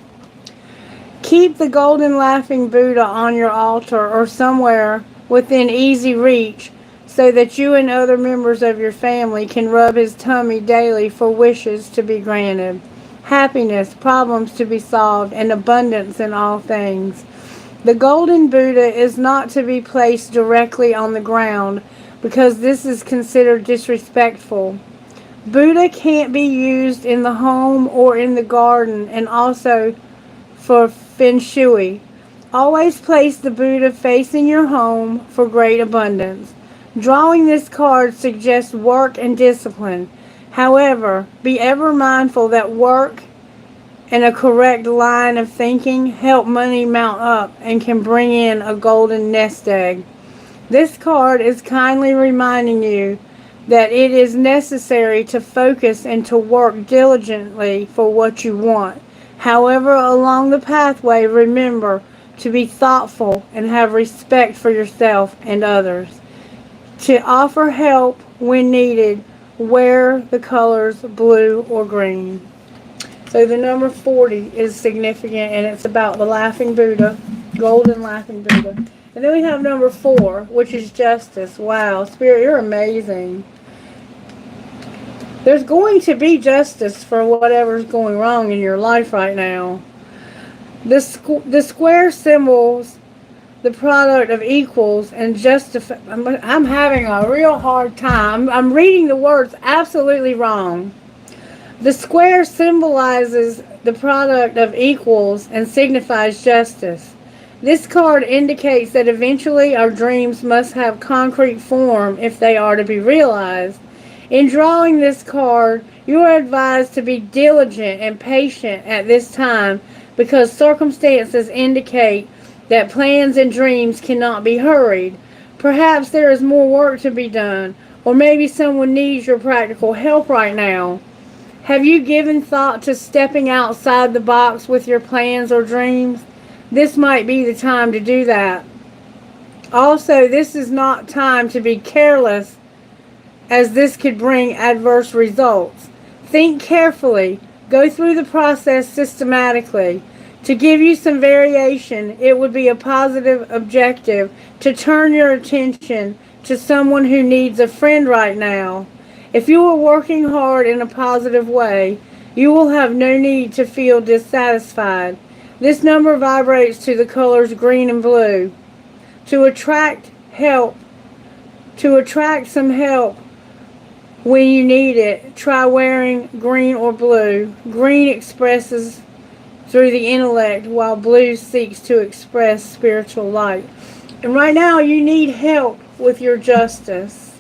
Keep the golden laughing Buddha on your altar or somewhere within easy reach, so that you and other members of your family can rub his tummy daily for wishes to be granted, happiness, problems to be solved, and abundance in all things. The golden Buddha is not to be placed directly on the ground, because this is considered disrespectful. Buddha can't be used in the home or in the garden, and also for Feng Shui. Always place the Buddha facing your home for great abundance. Drawing this card suggests work and discipline. However, be ever mindful that work and a correct line of thinking help money mount up and can bring in a golden nest egg. This card is kindly reminding you that it is necessary to focus and to work diligently for what you want. However, along the pathway, remember to be thoughtful and have respect for yourself and others. To offer help when needed, wear the colors blue or green. So the number 40 is significant, and it's about the laughing Buddha, golden laughing Buddha. And then we have number 4, which is justice. Wow, Spirit, you're amazing. There's going to be justice for whatever's going wrong in your life right now. The square symbols the product of equals and justify. I'm having a real hard time. I'm reading the words absolutely wrong. The square symbolizes the product of equals and signifies justice. This card indicates that eventually our dreams must have concrete form if they are to be realized. In drawing this card, you are advised to be diligent and patient at this time because circumstances indicate that plans and dreams cannot be hurried. Perhaps there is more work to be done, or maybe someone needs your practical help right now. Have you given thought to stepping outside the box with your plans or dreams? This might be the time to do that. Also, this is not time to be careless, as this could bring adverse results. Think carefully. Go through the process systematically. To give you some variation, it would be a positive objective to turn your attention to someone who needs a friend right now. If you are working hard in a positive way, you will have no need to feel dissatisfied. This number vibrates to the colors green and blue. To attract some help when you need it, try wearing green or blue. Green expresses through the intellect, while blue seeks to express spiritual light. And right now, you need help with your justice.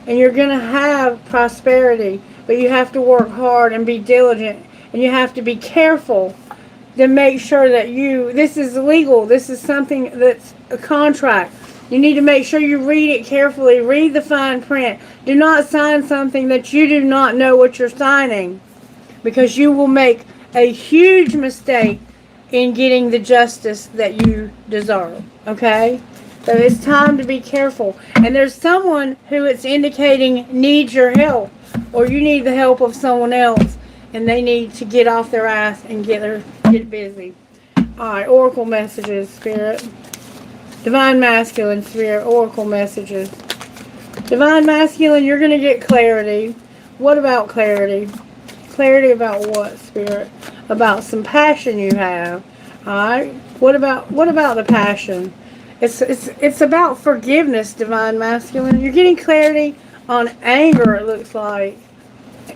And you're going to have prosperity, but you have to work hard and be diligent. And you have to be careful to make sure that this is legal. This is something that's a contract. You need to make sure you read it carefully. Read the fine print. Do not sign something that you do not know what you're signing, because you will make a huge mistake in getting the justice that you deserve. Okay? So it's time to be careful. And there's someone who it's indicating needs your help, or you need the help of someone else, and they need to get off their ass and get busy. Alright, oracle messages, Spirit. Divine Masculine, Spirit, oracle messages. Divine Masculine, you're going to get clarity. What about clarity? Clarity about what, Spirit? About some passion you have. Alright? What about the passion? It's about forgiveness, Divine Masculine. You're getting clarity on anger, it looks like.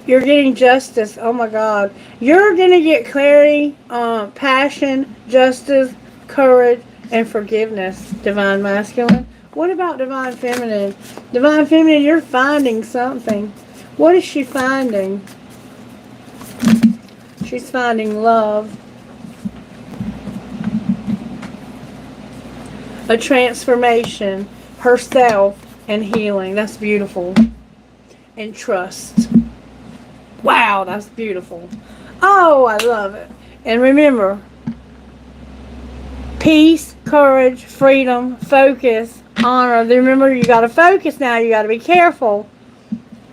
You're getting justice. Oh my God. You're going to get clarity on passion, justice, courage, and forgiveness, Divine Masculine. What about Divine Feminine? Divine Feminine, you're finding something. What is she finding? She's finding love. A transformation. Herself and healing. That's beautiful. And trust. Wow, that's beautiful. Oh, I love it. And remember, peace, courage, freedom, focus, honor. Remember, you got to focus now. You got to be careful.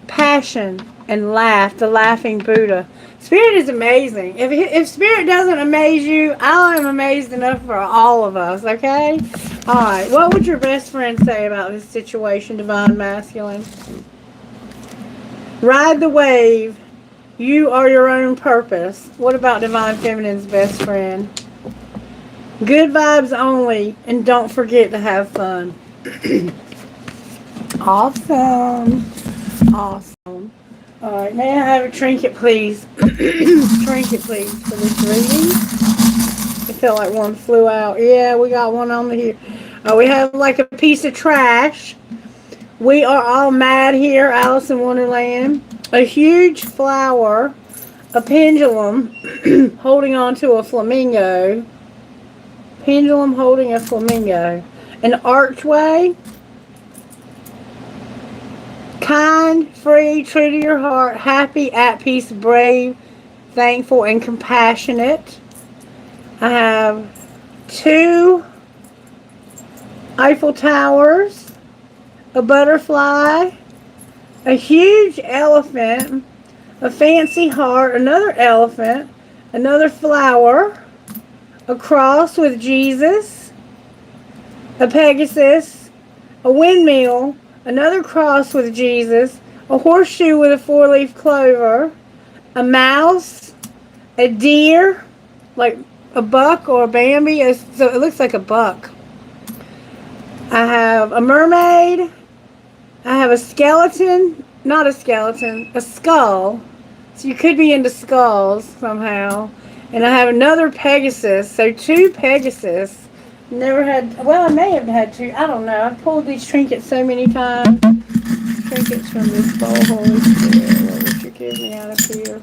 Passion and laugh. The laughing Buddha. Spirit is amazing. If Spirit doesn't amaze you, I am amazed enough for all of us, okay? All right. What would your best friend say about this situation, Divine Masculine? Ride the wave. You are your own purpose. What about Divine Feminine's best friend? Good vibes only, and don't forget to have fun. Awesome. Awesome. Alright, may I have a trinket, please? Trinket, please, for this reading. I felt like one flew out. Yeah, we got one on the here. We have like a piece of trash. We are all mad here, Alice in Wonderland. A huge flower. A pendulum holding on to a flamingo. Pendulum holding a flamingo. An archway. Kind, free, true to your heart, happy, at peace, brave, thankful, and compassionate. I have 2 Eiffel Towers, a butterfly, a huge elephant, a fancy heart, another elephant, another flower, a cross with Jesus, a Pegasus, a windmill, another cross with Jesus, a horseshoe with a 4-leaf clover, a mouse, a deer, like a buck or a Bambi, so it looks like a buck. I have a mermaid, I have a skeleton, not a skeleton, a skull, so you could be into skulls somehow, And I have another Pegasus. So two Pegasus. Never had, well, I may have had two. I don't know. I've pulled these trinkets so many times. Trinkets from this bowl. Holy Spirit, what would you give me out of here?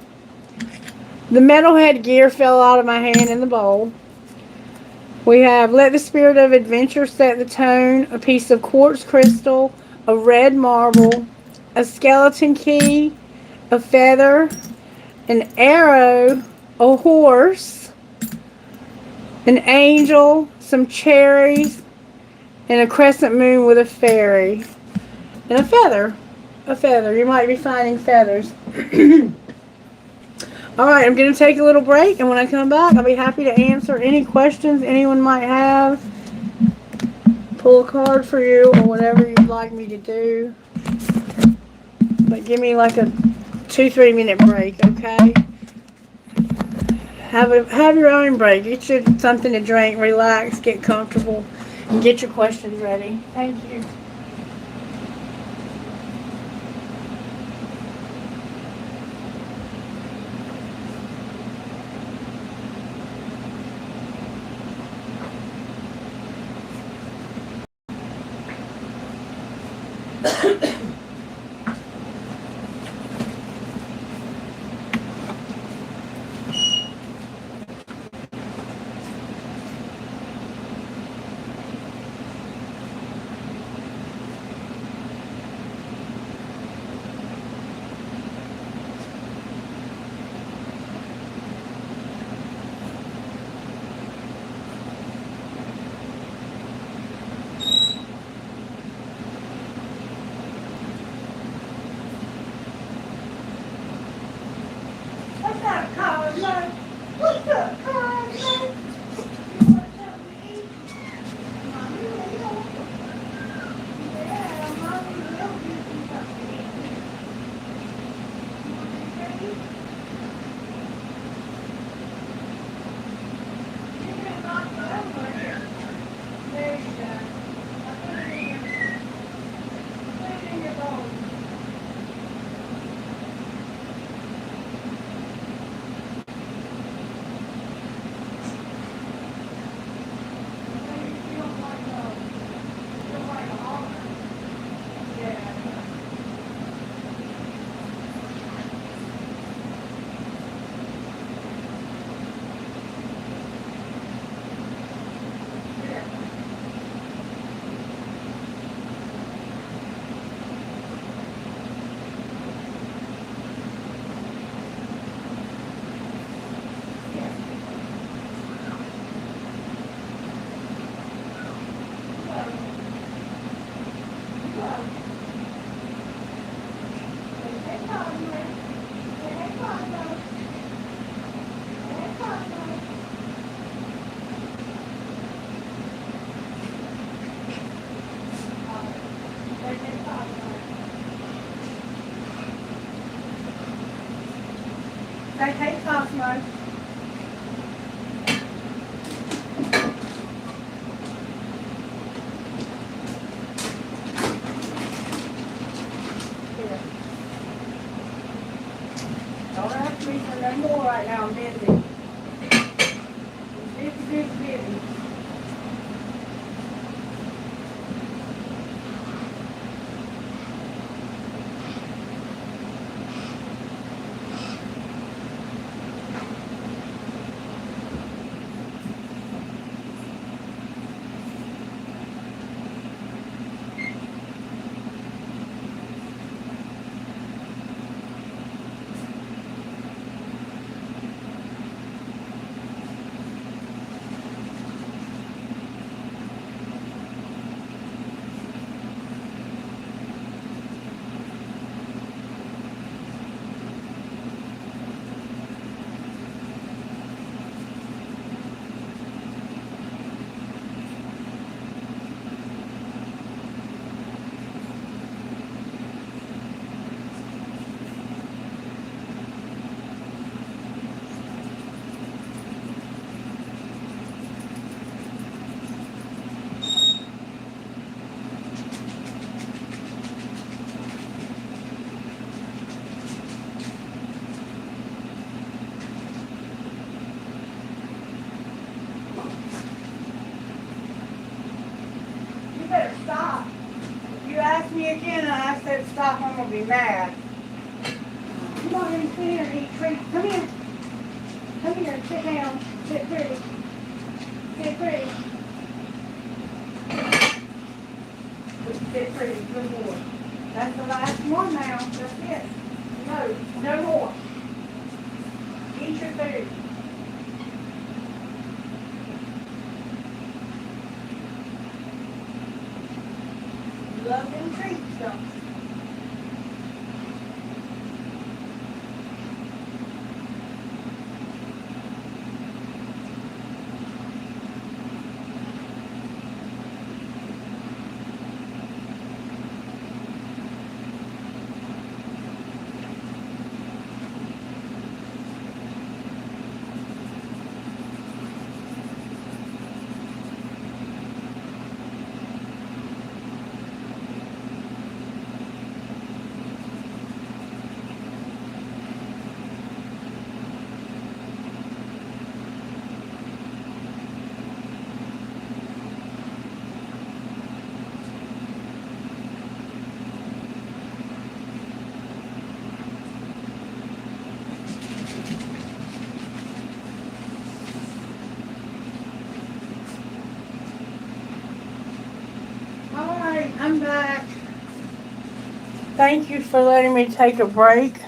The metalhead gear fell out of my hand in the bowl. We have Let the Spirit of Adventure Set the Tone, a piece of quartz crystal, a red marble, a skeleton key, a feather, an arrow, a horse, an angel, some cherries, and a crescent moon with a fairy. And a feather. A feather. You might be finding feathers. Alright, I'm going to take a little break, and when I come back, I'll be happy to answer any questions anyone might have. Pull a card for you, or whatever you'd like me to do. But give me like a 2-3 minute break, okay? Have your own break. Get you something to drink, relax, get comfortable, and get your questions ready. Thank you. What's that card, Mom? What's that card, Mom? You want something to eat? Mommy will. Yeah, Mommy will give you something to eat. Ready? You can knock it over here. There you go. I put it in your bowl. They take Cosmo. Here. Don't ask me for no more right now. I'm busy. Busy. I'm gonna be mad. Come on in here and eat treats. Come here. Come here. Sit down. Sit pretty. Sit pretty. Sit pretty. Good boy. That's the last one now. That's it. No. No more. Eat your food. Love them treats, don't you? Alright, I'm back. Thank you for letting me take a break.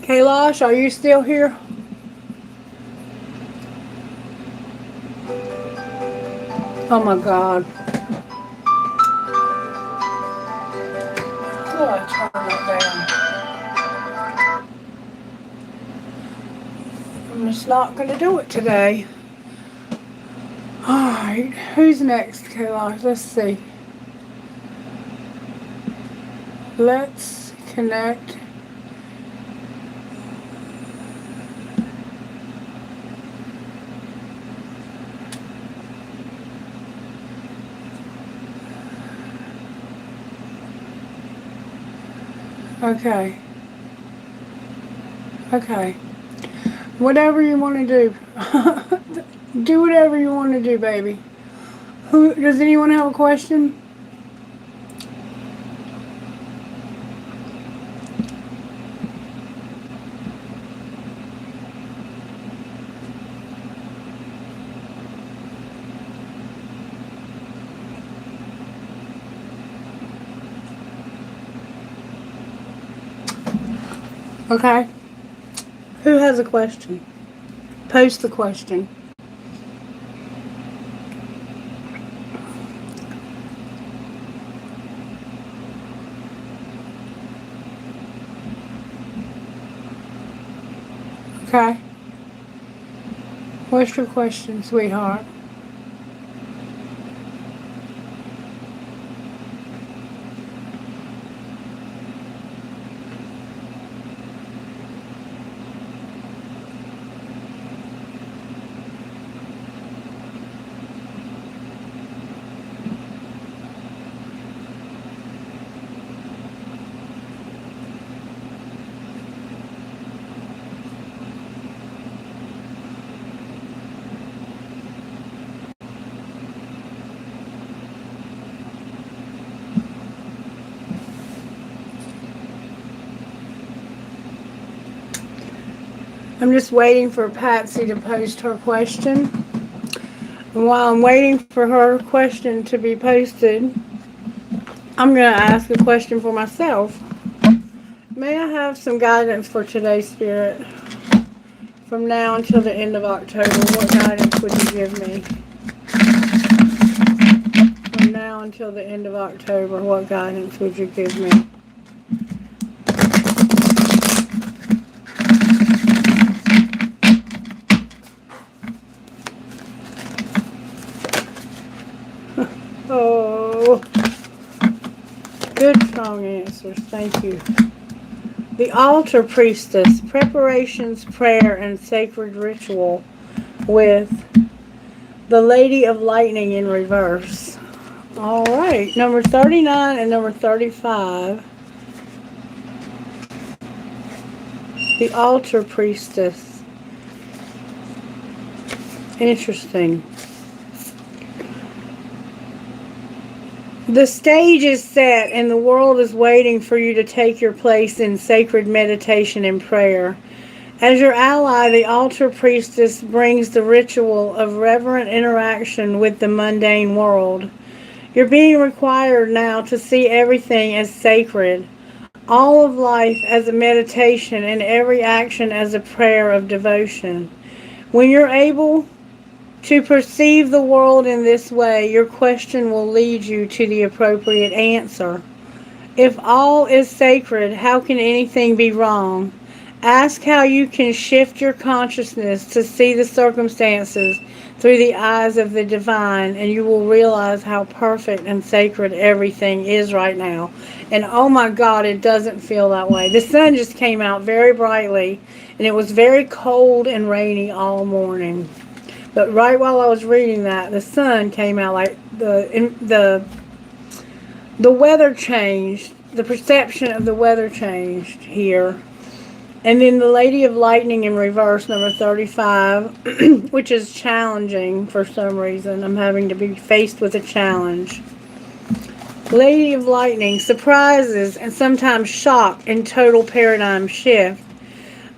Kailash, are you still here? Oh my God. Oh, I turn that down. I'm just not going to do it today. Alright, who's next, Kailash? Let's see. Let's connect. Okay. Okay. Whatever you want to do. Do whatever you want to do, baby. Does anyone have a question? Okay. Who has a question? Post the question. Okay. What's your question, sweetheart? I'm just waiting for Patsy to post her question. And while I'm waiting for her question to be posted, I'm going to ask a question for myself. May I have some guidance for today's Spirit? From now until the end of October, what guidance would you give me? From now until the end of October, what guidance would you give me? Oh, good, strong answers. Thank you. The altar priestess, preparations, prayer, and sacred ritual with the Lady of Lightning in reverse. All right, number 39 and number 35. The altar priestess. The stage is set and the world is waiting for you to take your place in sacred meditation and prayer. As your ally, the altar priestess brings the ritual of reverent interaction with the mundane world. You're being required now to see everything as sacred, all of life as a meditation, and every action as a prayer of devotion. When you're able to perceive the world in this way, your question will lead you to the appropriate answer. If all is sacred, how can anything be wrong? Ask how you can shift your consciousness to see the circumstances through the eyes of the divine, and you will realize how perfect and sacred everything is right now. And oh my God, it doesn't feel that way. The sun just came out very brightly, and it was very cold and rainy all morning. But right while I was reading that, the sun came out, like the weather changed. The perception of the weather changed here. And then the Lady of Lightning in reverse, number 35, which is challenging for some reason. I'm having to be faced with a challenge. Lady of Lightning, surprises and sometimes shock and total paradigm shift.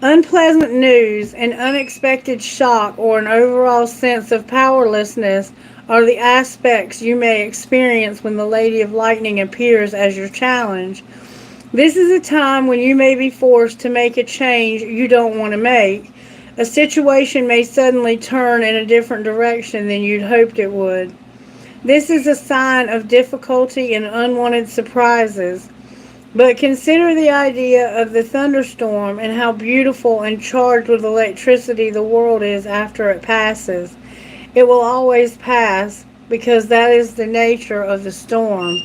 Unpleasant news, an unexpected shock, or an overall sense of powerlessness are the aspects you may experience when the Lady of Lightning appears as your challenge. This is a time when you may be forced to make a change you don't want to make. A situation may suddenly turn in a different direction than you'd hoped it would. This is a sign of difficulty and unwanted surprises. But consider the idea of the thunderstorm and how beautiful and charged with electricity the world is after it passes. It will always pass because that is the nature of the storm.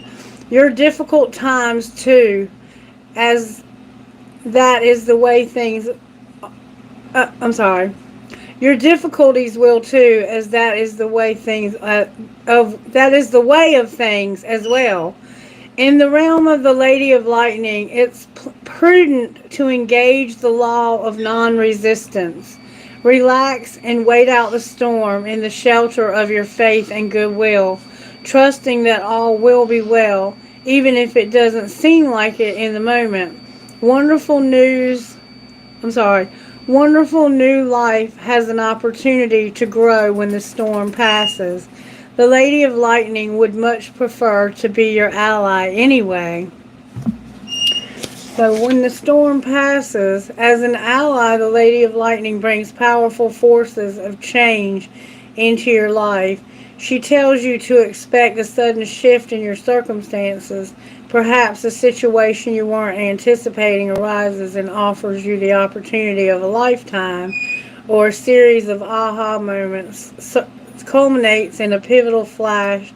Your difficult times too, as that is the way things your difficulties will too, as that is the way things that is the way of things as well. In the realm of the Lady of Lightning, it's prudent to engage the law of non-resistance. Relax and wait out the storm in the shelter of your faith and goodwill, trusting that all will be well, even if it doesn't seem like it in the moment. Wonderful new life has an opportunity to grow when the storm passes. The Lady of Lightning would much prefer to be your ally anyway. So when the storm passes, as an ally, the Lady of Lightning brings powerful forces of change into your life. She tells you to expect a sudden shift in your circumstances. Perhaps a situation you weren't anticipating arises and offers you the opportunity of a lifetime, or a series of aha moments culminates in a pivotal flash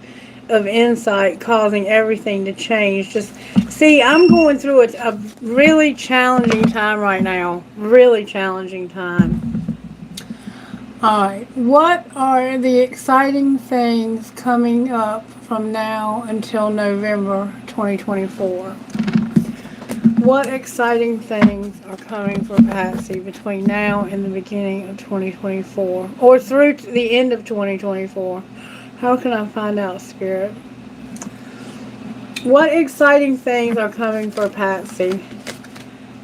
of insight, causing everything to change. Just see, I'm going through a really challenging time right now. Really challenging time. Alright, what are the exciting things coming up from now until November 2024? What exciting things are coming for Patsy between now and the beginning of 2024? Or through the end of 2024? How can I find out, Spirit? What exciting things are coming for Patsy?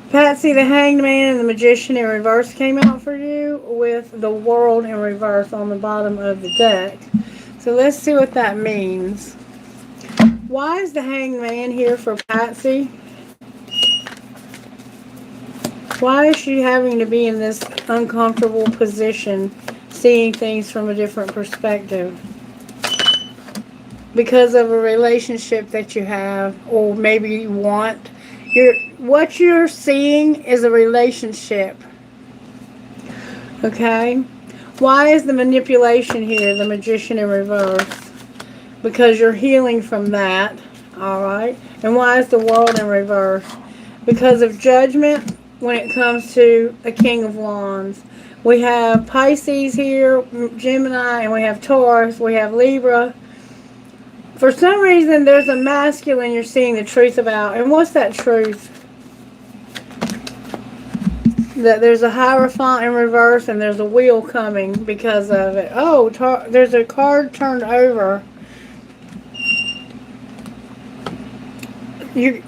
Patsy, the Hanged Man and the Magician in reverse came out for you with the World in reverse on the bottom of the deck. So let's see what that means. Why is the Hanged Man here for Patsy? Why is she having to be in this uncomfortable position, seeing things from a different perspective? Because of a relationship that you have, or maybe you want. What you're seeing is a relationship. Okay? Why is the manipulation here, the Magician in reverse? Because you're healing from that. Alright? And why is the World in reverse? Because of judgment when it comes to a King of Wands. We have Pisces here, Gemini, and we have Taurus, we have Libra. For some reason, there's a masculine you're seeing the truth about. And what's that truth? That there's a Hierophant in reverse and there's a wheel coming because of it. Oh, there's a card turned over.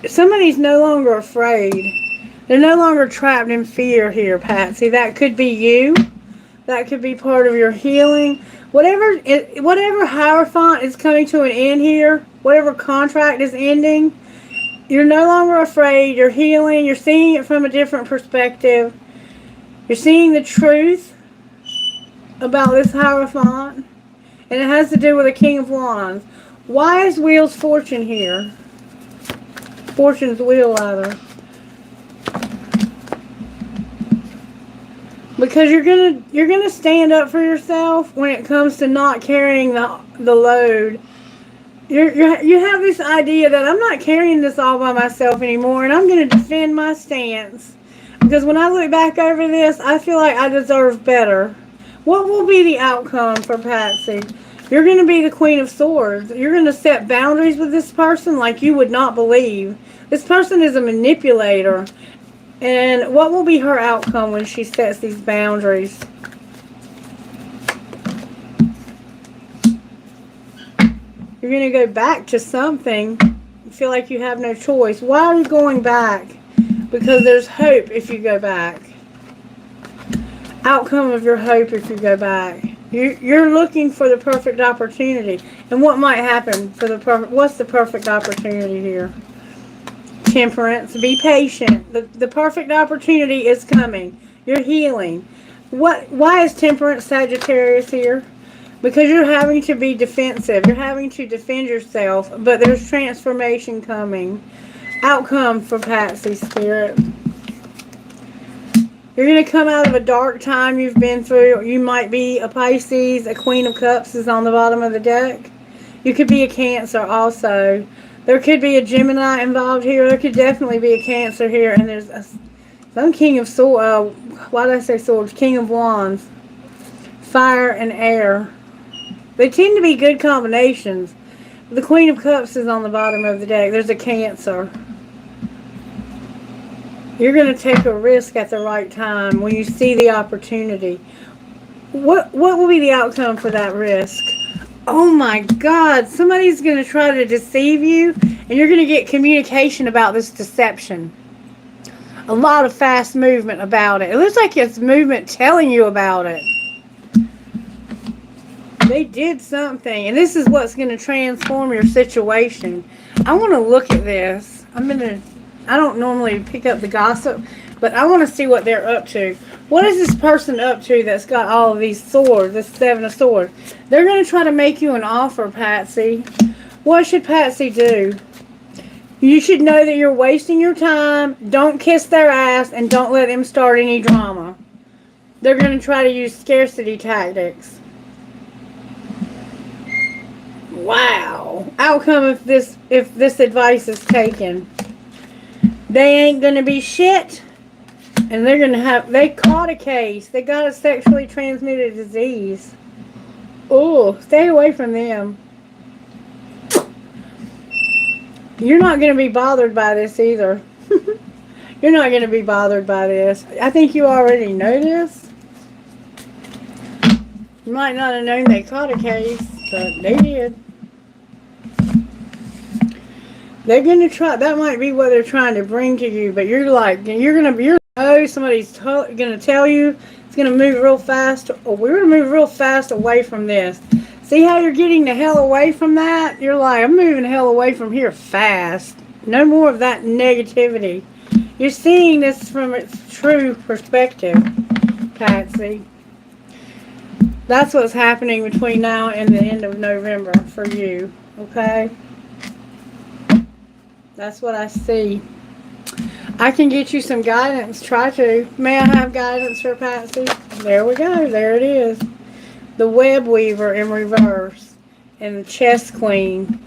Somebody's no longer afraid. They're no longer trapped in fear here, Patsy. That could be you. That could be part of your healing. Whatever Hierophant is coming to an end here, whatever contract is ending, you're no longer afraid. You're healing. You're seeing it from a different perspective. You're seeing the truth about this Hierophant. And it has to do with the King of Wands. Why is Wheel's Fortune here? Fortune's Wheel, rather. Because you're gonna stand up for yourself when it comes to not carrying the load. You have this idea that I'm not carrying this all by myself anymore, and I'm gonna defend my stance. Because when I look back over this, I feel like I deserve better. What will be the outcome for Patsy? You're going to be the Queen of Swords. You're going to set boundaries with this person like you would not believe. This person is a manipulator. And what will be her outcome when she sets these boundaries? You're going to go back to something. You feel like you have no choice. Why are you going back? Because there's hope if you go back. Outcome of your hope if you go back. You're looking for the perfect opportunity. And what might happen for the perfect... What's the perfect opportunity here? Temperance. Be patient. The perfect opportunity is coming. You're healing. Why is Temperance Sagittarius here? Because you're having to be defensive. You're having to defend yourself. But there's transformation coming. Outcome for Patsy, Spirit. You're going to come out of a dark time you've been through. You might be a Pisces. A Queen of Cups is on the bottom of the deck. You could be a Cancer also. There could be a Gemini involved here. There could definitely be a Cancer here. And there's some King of Swords. Why did I say Swords? King of Wands. Fire and air. They tend to be good combinations. The Queen of Cups is on the bottom of the deck. There's a Cancer. You're going to take a risk at the right time when you see the opportunity. What will be the outcome for that risk? Oh my God, somebody's going to try to deceive you, and you're going to get communication about this deception. A lot of fast movement about it. It looks like it's movement telling you about it. They did something, and this is what's going to transform your situation. I want to look at this. I don't normally pick up the gossip, but I want to see what they're up to. What is this person up to that's got all of these swords, this Seven of Swords? They're going to try to make you an offer, Patsy. What should Patsy do? You should know that you're wasting your time. Don't kiss their ass, and don't let them start any drama. They're going to try to use scarcity tactics. Wow. Outcome if this advice is taken. They ain't going to be shit. And they're going to have... They caught a case. They got a sexually transmitted disease. Oh, stay away from them. You're not going to be bothered by this either. You're not going to be bothered by this. I think you already know this. You might not have known they caught a case, but they did. They're going to try, that might be what they're trying to bring to you, but you're somebody's going to tell you it's going to move real fast, or we're going to move real fast away from this. See how you're getting the hell away from that? You're like, I'm moving the hell away from here fast. No more of that negativity. You're seeing this from its true perspective, Patsy. That's what's happening between now and the end of November for you, okay? That's what I see. I can get you some guidance. Try to. May I have guidance for Patsy? There we go. There it is. The Web Weaver in reverse. And the Chess Queen.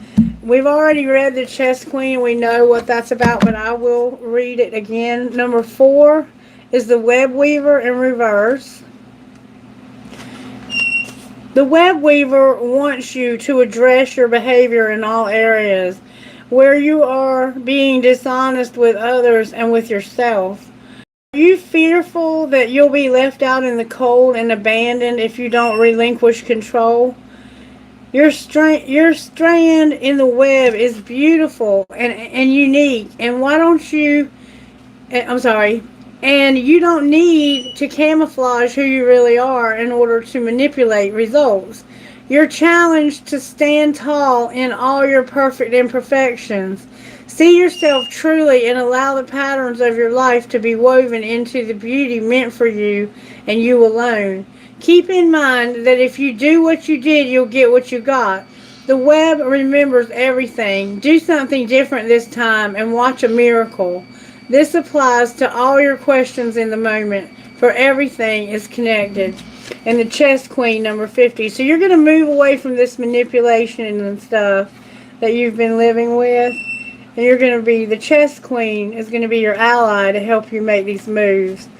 We've already read the Chess Queen. We know what that's about, but I will read it again. Number 4 is the Web Weaver in reverse. The Web Weaver wants you to address your behavior in all areas. Where you are being dishonest with others and with yourself. Are you fearful that you'll be left out in the cold and abandoned if you don't relinquish control? Your strand in the web is beautiful and unique. And why don't you? I'm sorry. And you don't need to camouflage who you really are in order to manipulate results. You're challenged to stand tall in all your perfect imperfections. See yourself truly and allow the patterns of your life to be woven into the beauty meant for you and you alone. Keep in mind that if you do what you did, you'll get what you got. The web remembers everything. Do something different this time and watch a miracle. This applies to all your questions in the moment, for everything is connected. And the chess queen, number 50. So you're going to move away from this manipulation and stuff that you've been living with. And you're going to be, the chess queen is going to be your ally to help you make these moves.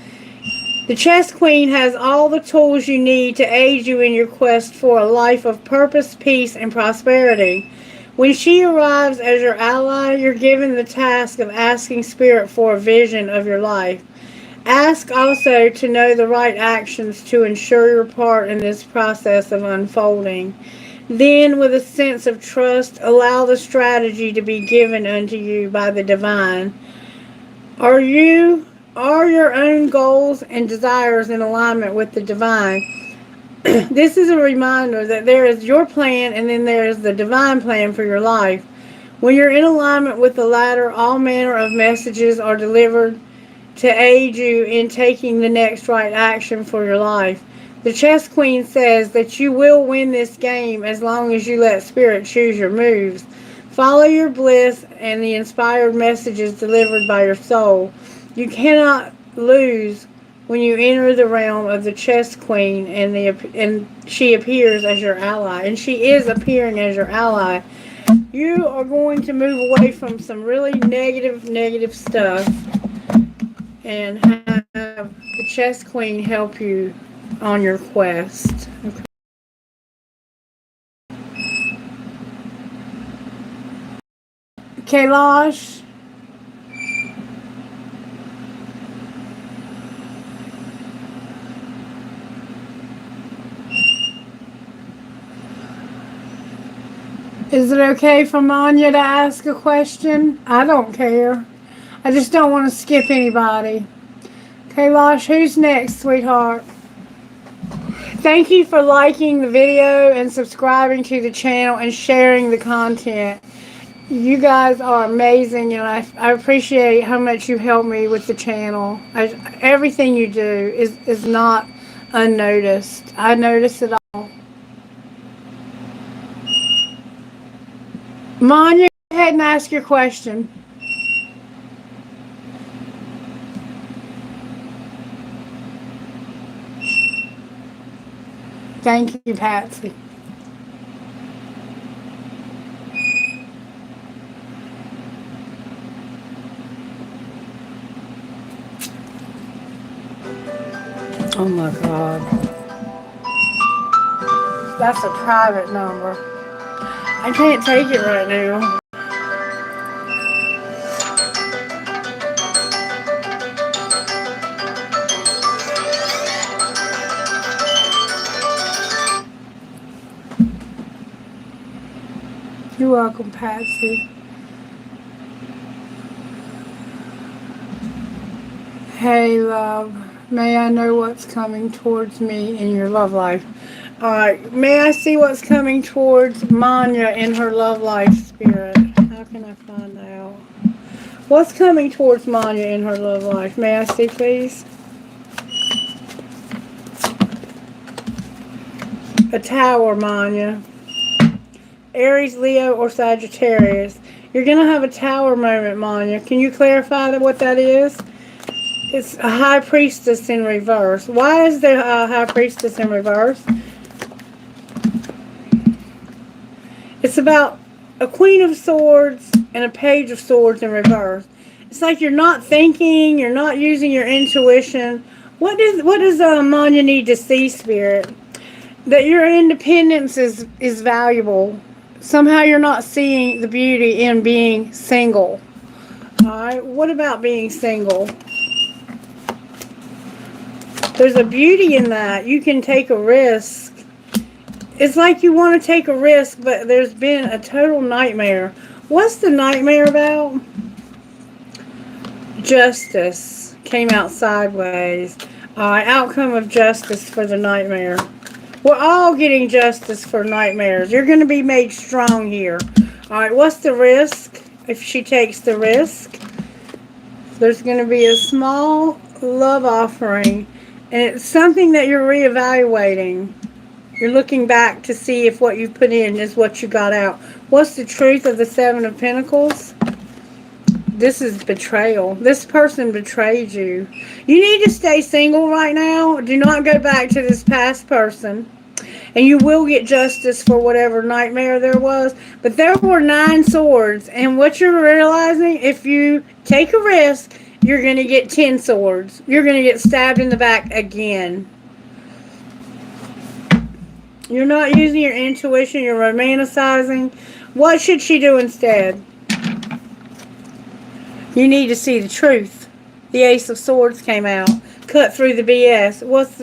The chess queen has all the tools you need to aid you in your quest for a life of purpose, peace, and prosperity. When she arrives as your ally, you're given the task of asking Spirit for a vision of your life. Ask also to know the right actions to ensure your part in this process of unfolding. Then, with a sense of trust, allow the strategy to be given unto you by the divine. Are your own goals and desires in alignment with the divine? This is a reminder that there is your plan and then there is the divine plan for your life. When you're in alignment with the latter, all manner of messages are delivered to aid you in taking the next right action for your life. The chess queen says that you will win this game as long as you let Spirit choose your moves. Follow your bliss and the inspired messages delivered by your soul. You cannot lose when you enter the realm of the chess queen and she appears as your ally. And she is appearing as your ally. You are going to move away from some really negative stuff and have the chess queen help you on your quest. Okay. Kailash. Is it okay for Manya to ask a question? I don't care. I just don't want to skip anybody. Kailash, who's next, sweetheart? Thank you for liking the video and subscribing to the channel and sharing the content. You guys are amazing, and I appreciate how much you help me with the channel. Everything you do is not unnoticed. I notice it all. Manya, go ahead and ask your question. Thank you, Patsy. Oh my God. That's a private number. I can't take it right now. You're welcome, Patsy. Hey, love. May I know what's coming towards me in your love life? Alright, may I see what's coming towards Manya in her love life, Spirit? How can I find out? What's coming towards Manya in her love life? May I see, please? A tower, Manya. Aries, Leo, or Sagittarius. You're going to have a tower moment, Manya. Can you clarify what that is? It's a high priestess in reverse. Why is there a high priestess in reverse? It's about a queen of swords and a page of swords in reverse. It's like you're not thinking, you're not using your intuition. What does Manya need to see, Spirit? That your independence is valuable. Somehow you're not seeing the beauty in being single. Alright, what about being single? There's a beauty in that. You can take a risk. It's like you want to take a risk, but there's been a total nightmare. What's the nightmare about? Justice came out sideways. Outcome of justice for the nightmare. We're all getting justice for nightmares. You're going to be made strong here. Alright, what's the risk? If she takes the risk, there's going to be a small love offering. And it's something that you're reevaluating. You're looking back to see if what you put in is what you got out. What's the truth of the Seven of Pentacles? This is betrayal. This person betrayed you. You need to stay single right now. Do not go back to this past person. And you will get justice for whatever nightmare there was. But there were 9 swords. And what you're realizing, if you take a risk, you're going to get 10 swords. You're going to get stabbed in the back again. You're not using your intuition. You're romanticizing. What should she do instead? You need to see the truth. The Ace of Swords came out. Cut through the BS. What's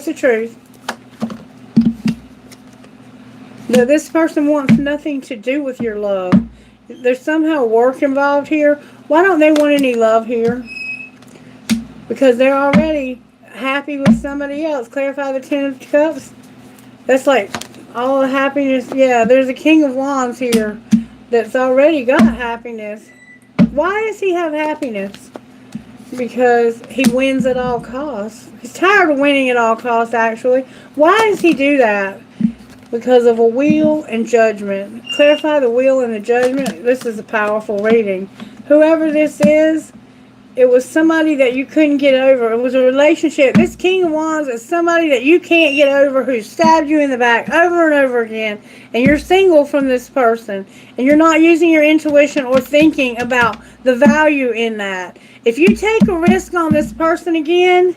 the truth? No, this person wants nothing to do with your love. There's somehow work involved here. Why don't they want any love here? Because they're already happy with somebody else. Clarify the Ten of Cups. That's like all the happiness. Yeah, there's a King of Wands here that's already got happiness. Why does he have happiness? Because he wins at all costs. He's tired of winning at all costs, actually. Why does he do that? Because of a wheel and judgment. Clarify the wheel and the judgment. This is a powerful reading. Whoever this is, it was somebody that you couldn't get over. It was a relationship. This King of Wands is somebody that you can't get over who stabbed you in the back over and over again. And you're single from this person. And you're not using your intuition or thinking about the value in that. If you take a risk on this person again,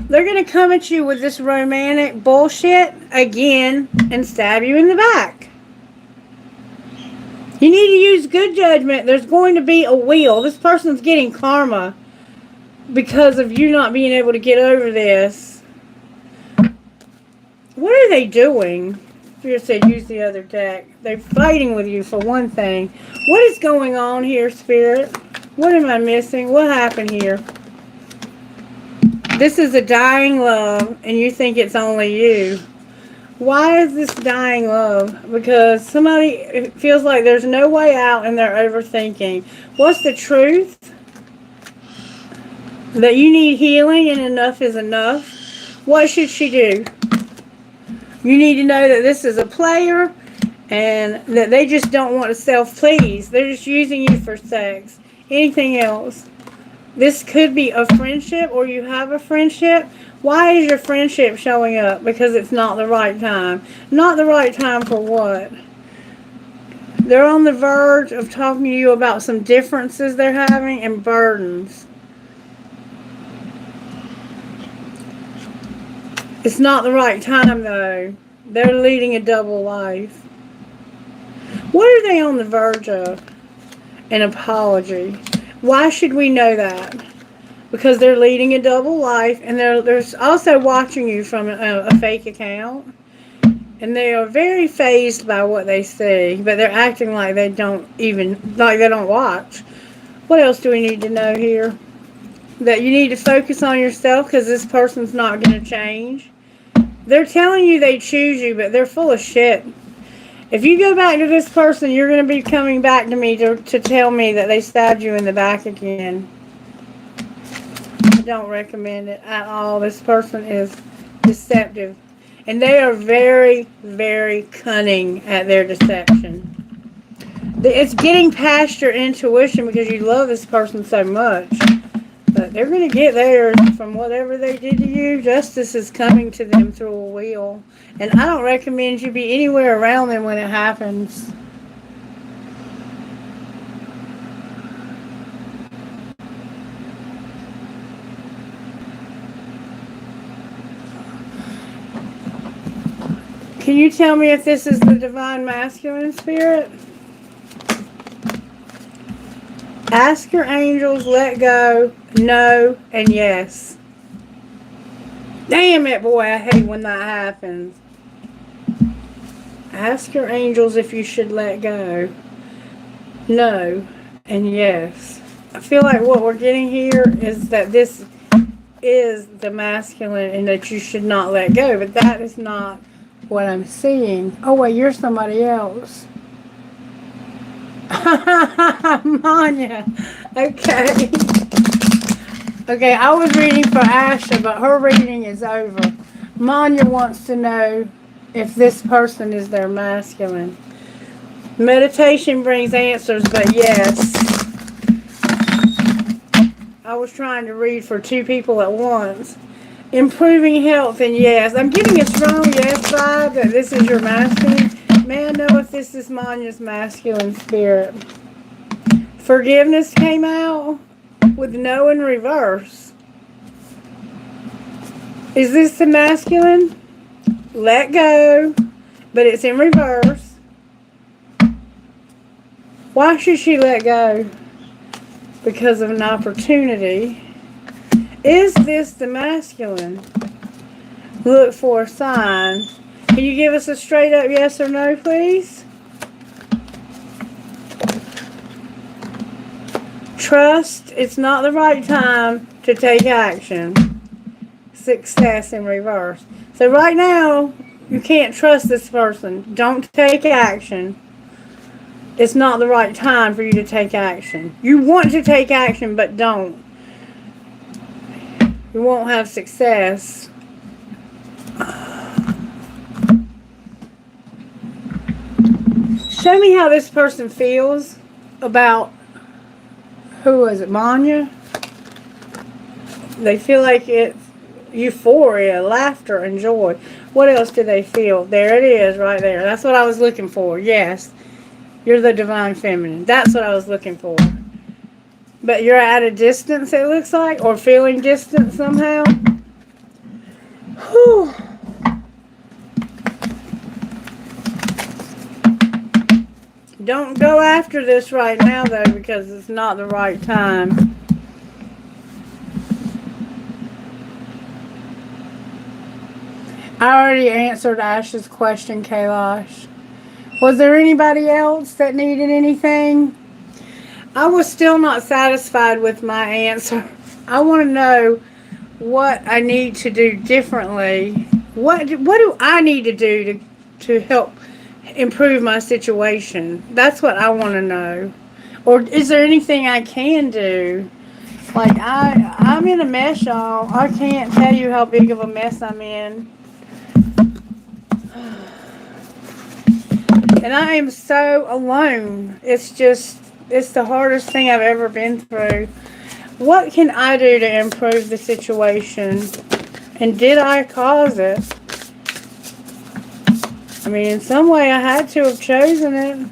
they're going to come at you with this romantic bullshit again and stab you in the back. You need to use good judgment. There's going to be a wheel. This person's getting karma because of you not being able to get over this. What are they doing? Spirit said use the other deck. They're fighting with you for one thing. What is going on here, Spirit? What am I missing? What happened here? This is a dying love, and you think it's only you. Why is this dying love? Because somebody feels like there's no way out and they're overthinking. What's the truth? That you need healing and enough is enough. What should she do? You need to know that this is a player and that they just don't want to self-please. They're just using you for sex. Anything else? This could be a friendship or you have a friendship. Why is your friendship showing up? Because it's not the right time. Not the right time for what? They're on the verge of talking to you about some differences they're having and burdens. It's not the right time though. They're leading a double life. What are they on the verge of? An apology. Why should we know that? Because they're leading a double life and they're also watching you from a fake account. And they are very fazed by what they see, but they're acting like they don't watch. What else do we need to know here? That you need to focus on yourself because this person's not going to change. They're telling you they choose you, but they're full of shit. If you go back to this person, you're going to be coming back to me to tell me that they stabbed you in the back again. I don't recommend it at all. This person is deceptive. And they are very, very cunning at their deception. It's getting past your intuition because you love this person so much. But they're going to get theirs from whatever they did to you. Justice is coming to them through a wheel. And I don't recommend you be anywhere around them when it happens. Can you tell me if this is the divine masculine spirit? Ask your angels, let go, no, and yes. Damn it, boy, I hate when that happens. Ask your angels if you should let go. No and yes. I feel like what we're getting here is that this is the masculine and that you should not let go, but that is not what I'm seeing. Oh wait, you're somebody else. Manya. Okay. Okay, I was reading for Asha, but her reading is over. Manya wants to know if this person is their masculine. Meditation brings answers, but yes. I was trying to read for two people at once. Improving health, and yes. I'm getting a strong yes vibe that this is your masculine. May I know if this is Manya's masculine spirit? Forgiveness came out with no in reverse. Is this the masculine? Let go, but it's in reverse. Why should she let go? Because of an opportunity. Is this the masculine? Look for a sign. Can you give us a straight up yes or no, please? Trust, it's not the right time to take action. Success in reverse. So right now, you can't trust this person. Don't take action. It's not the right time for you to take action. You want to take action, but don't. You won't have success. Show me how this person feels about, who is it, Manya? They feel like it's euphoria, laughter, and joy. What else do they feel? There it is, right there. That's what I was looking for. Yes. You're the divine feminine. That's what I was looking for. But you're at a distance, it looks like, or feeling distant somehow. Whew. Don't go after this right now, though, because it's not the right time. I already answered Ash's question, Kailash. Was there anybody else that needed anything? I was still not satisfied with my answer. I want to know what I need to do differently. What do I need to do to help improve my situation? That's what I want to know. Or is there anything I can do? Like, I'm in a mess, y'all. I can't tell you how big of a mess I'm in. And I am so alone. It's the hardest thing I've ever been through. What can I do to improve the situation? And did I cause it? I mean, in some way I had to have chosen it.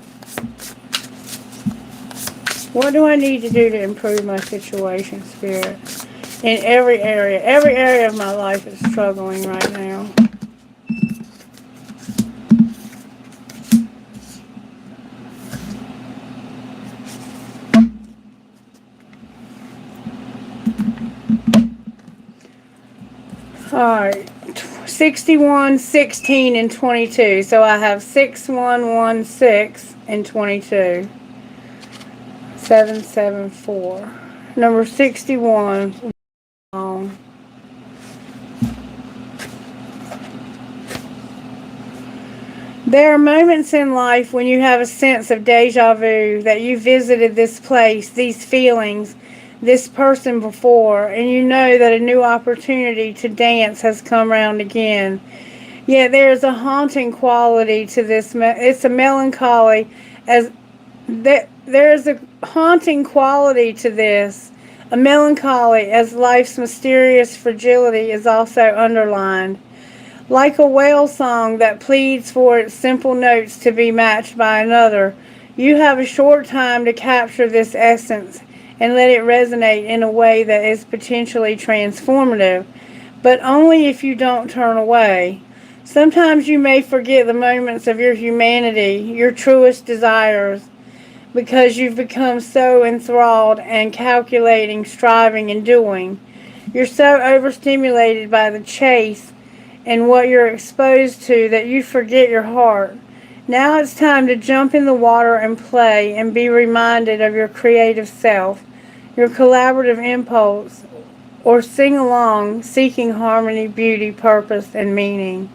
What do I need to do to improve my situation, Spirit? In every area. Every area of my life is struggling right now. Alright, 61, 16, and 22. So I have 6, 1, 1, 6, and 22. 7, 7, 4. Number 61. There are moments in life when you have a sense of deja vu, that you visited this place, these feelings, this person before, and you know that a new opportunity to dance has come round again. Yet there is a haunting quality to this. It's a melancholy, as there is a haunting quality to this. A melancholy, as life's mysterious fragility is also underlined. Like a whale song that pleads for its simple notes to be matched by another, you have a short time to capture this essence and let it resonate in a way that is potentially transformative, but only if you don't turn away. Sometimes you may forget the moments of your humanity, your truest desires, because you've become so enthralled and calculating, striving, and doing. You're so overstimulated by the chase and what you're exposed to that you forget your heart. Now it's time to jump in the water and play and be reminded of your creative self, your collaborative impulse, or sing along, seeking harmony, beauty, purpose, and meaning.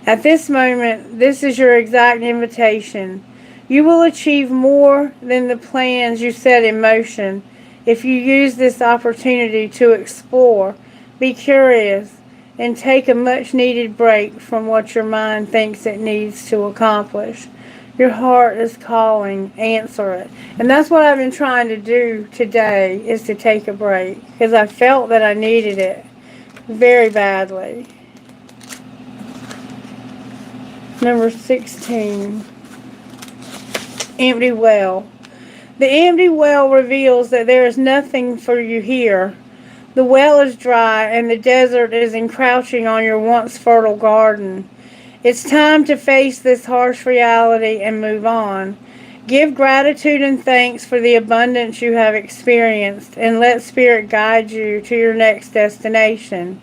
At this moment, this is your exact invitation. You will achieve more than the plans you set in motion if you use this opportunity to explore, be curious, and take a much needed break from what your mind thinks it needs to accomplish. Your heart is calling, answer it. And that's what I've been trying to do today, is to take a break, because I felt that I needed it very badly. Number 16, empty well. The empty well reveals that there is nothing for you here. The well is dry and the desert is encroaching on your once fertile garden. It's time to face this harsh reality and move on. Give gratitude and thanks for the abundance you have experienced, and let Spirit guide you to your next destination.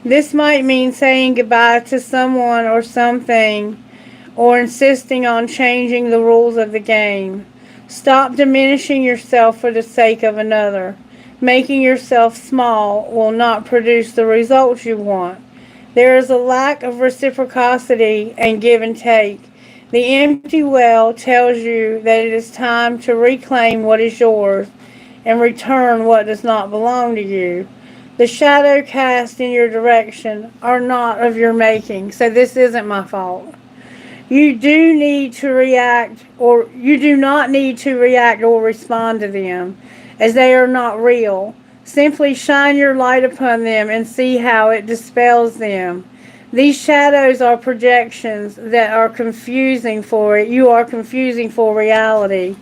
This might mean saying goodbye to someone or something, or insisting on changing the rules of the game. Stop diminishing yourself for the sake of another. Making yourself small will not produce the results you want. There is a lack of reciprocity and give and take. The empty well tells you that it is time to reclaim what is yours and return what does not belong to you. The shadow cast in your direction are not of your making, so this isn't my fault. You do not need to react or respond to them, as they are not real. Simply shine your light upon them and see how it dispels them. These shadows are projections that are confusing for it. You are confusing for reality.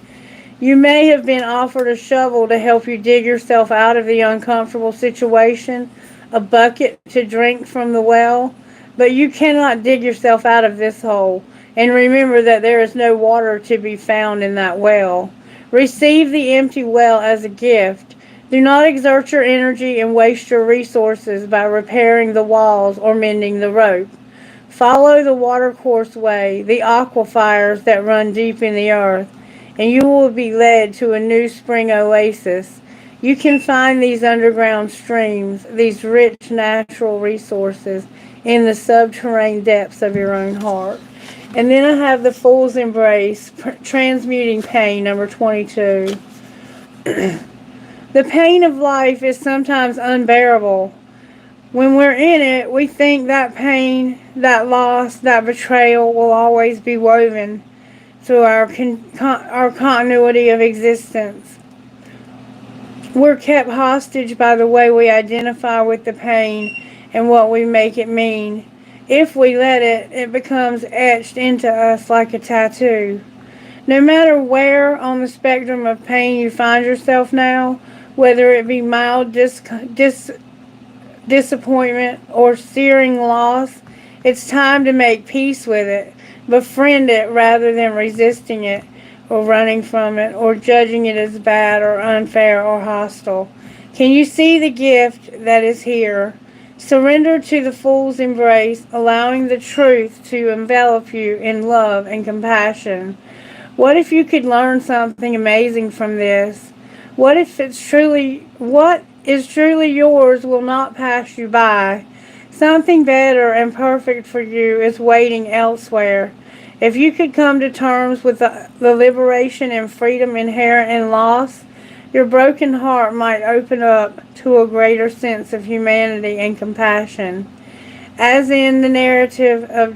You may have been offered a shovel to help you dig yourself out of the uncomfortable situation, a bucket to drink from the well, but you cannot dig yourself out of this hole. And remember that there is no water to be found in that well. Receive the empty well as a gift. Do not exert your energy and waste your resources by repairing the walls or mending the rope. Follow the watercourse way, the aquifers that run deep in the earth, and you will be led to a new spring oasis. You can find these underground streams, these rich natural resources, in the subterranean depths of your own heart. And then I have the Fool's Embrace, Transmuting Pain, number 22. The pain of life is sometimes unbearable. When we're in it, we think that pain, that loss, that betrayal will always be woven through our continuity of existence. We're kept hostage by the way we identify with the pain and what we make it mean. If we let it, it becomes etched into us like a tattoo. No matter where on the spectrum of pain you find yourself now, whether it be mild disappointment or searing loss, it's time to make peace with it. Befriend it rather than resisting it or running from it or judging it as bad or unfair or hostile. Can you see the gift that is here? Surrender to the Fool's Embrace, allowing the truth to envelop you in love and compassion. What if you could learn something amazing from this? What is truly yours will not pass you by. Something better and perfect for you is waiting elsewhere. If you could come to terms with the liberation and freedom inherent in loss, your broken heart might open up to a greater sense of humanity and compassion. As in the narrative of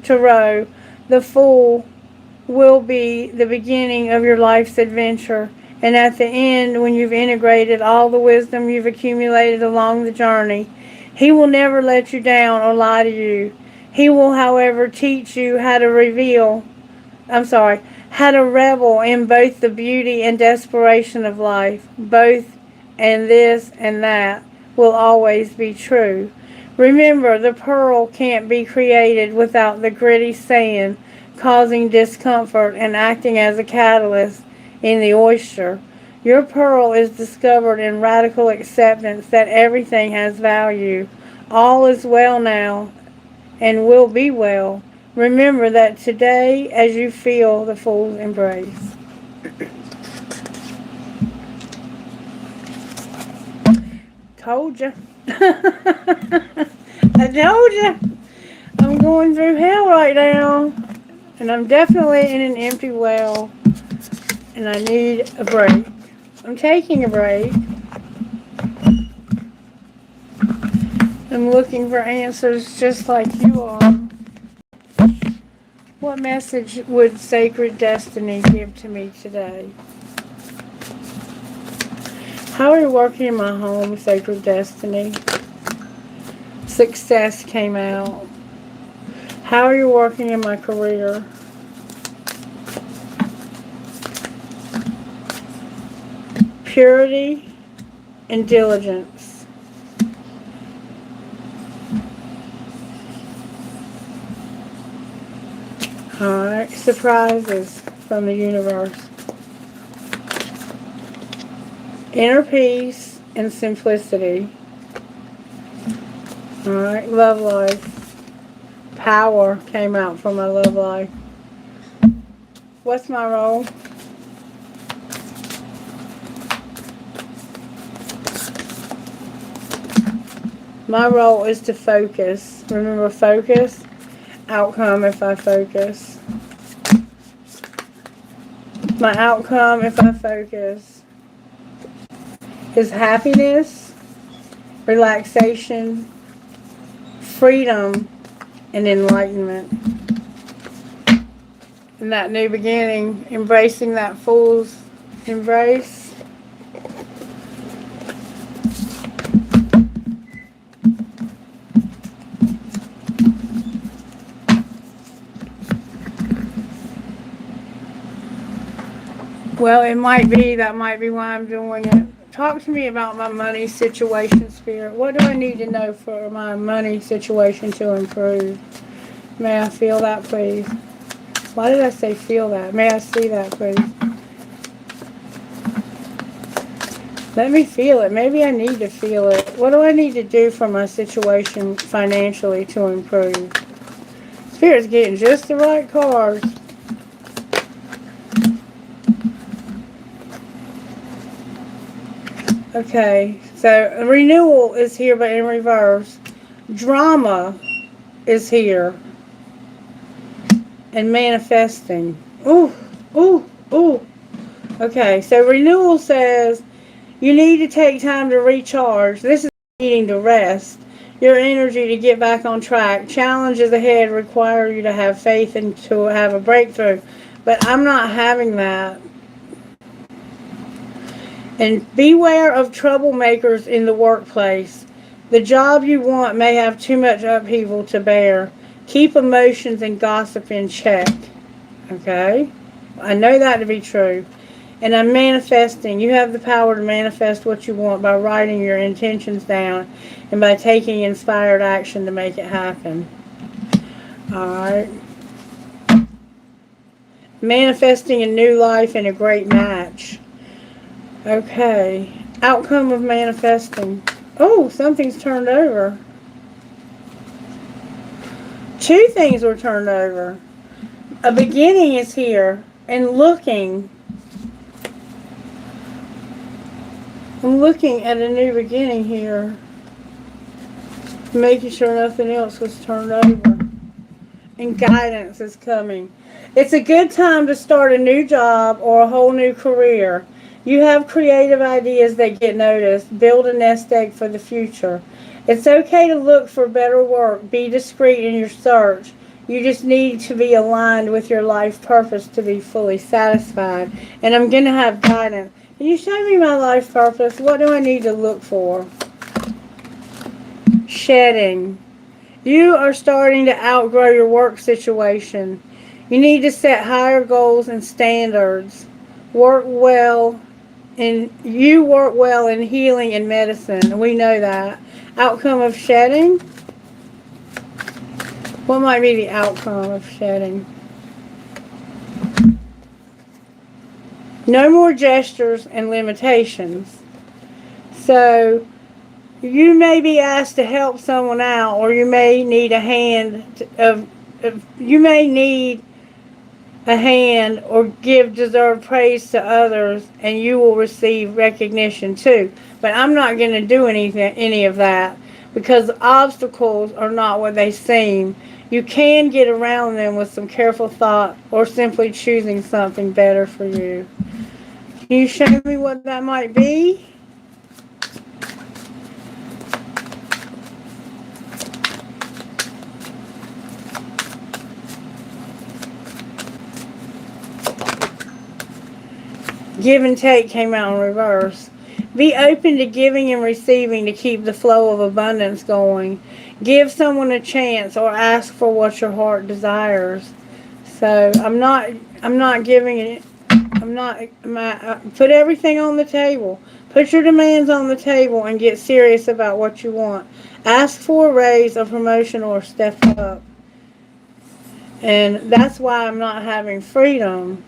Tarot, the Fool will be the beginning of your life's adventure, and at the end, when you've integrated all the wisdom you've accumulated along the journey, he will never let you down or lie to you. He will, however, teach you how to revel in both the beauty and desperation of life. Both and this and that will always be true. Remember, the pearl can't be created without the gritty sand causing discomfort and acting as a catalyst in the oyster. Your pearl is discovered in radical acceptance that everything has value. All is well now and will be well Remember that today as you feel the fool's embrace. Told ya. I told ya. I'm going through hell right now. And I'm definitely in an empty well. And I need a break. I'm taking a break. I'm looking for answers just like you are. What message would sacred destiny give to me today? How are you working in my home, sacred destiny? Success came out. How are you working in my career? Purity and diligence. Alright, surprises from the universe. Inner peace and simplicity. Alright, love life. Power came out from my love life. What's my role? My role is to focus. Remember, focus. Outcome if I focus. My outcome if I focus is happiness, relaxation, freedom, and enlightenment. In that new beginning, embracing that fool's embrace. Well, that might be why I'm doing it. Talk to me about my money situation, Spirit. What do I need to know for my money situation to improve? May I feel that, please? Why did I say feel that? May I see that, please? Let me feel it. Maybe I need to feel it. What do I need to do for my situation financially to improve? Spirit's getting just the right cards. Okay, so renewal is here but in reverse. Drama is here. And manifesting. Ooh, ooh, ooh. Okay, so renewal says you need to take time to recharge. This is needing to rest. Your energy to get back on track. Challenges ahead require you to have faith and to have a breakthrough. But I'm not having that. And beware of troublemakers in the workplace. The job you want may have too much upheaval to bear. Keep emotions and gossip in check. Okay? I know that to be true. And I'm manifesting. You have the power to manifest what you want by writing your intentions down and by taking inspired action to make it happen. Alright? Manifesting a new life and a great match. Okay. Outcome of manifesting. Oh, something's turned over. Two things were turned over. A beginning is here. And looking. I'm looking at a new beginning here. Making sure nothing else was turned over. And guidance is coming. It's a good time to start a new job or a whole new career. You have creative ideas that get noticed. Build a nest egg for the future. It's okay to look for better work. Be discreet in your search. You just need to be aligned with your life purpose to be fully satisfied. And I'm going to have guidance. Can you show me my life purpose? What do I need to look for? Shedding. You are starting to outgrow your work situation. You need to set higher goals and standards. Work well. And you work well in healing and medicine. We know that. Outcome of shedding. What might be the outcome of shedding? No more gestures and limitations. So, you may be asked to help someone out, or you may need a hand you may need a hand or give deserved praise to others, and you will receive recognition too. But I'm not going to do any of that, because obstacles are not what they seem. You can get around them with some careful thought or simply choosing something better for you. Can you show me what that might be? Give and take came out in reverse. Be open to giving and receiving to keep the flow of abundance going. Give someone a chance or ask for what your heart desires. So I'm not giving it. Put everything on the table. Put your demands on the table and get serious about what you want. Ask for a raise, a promotion, or step up. And that's why I'm not having freedom.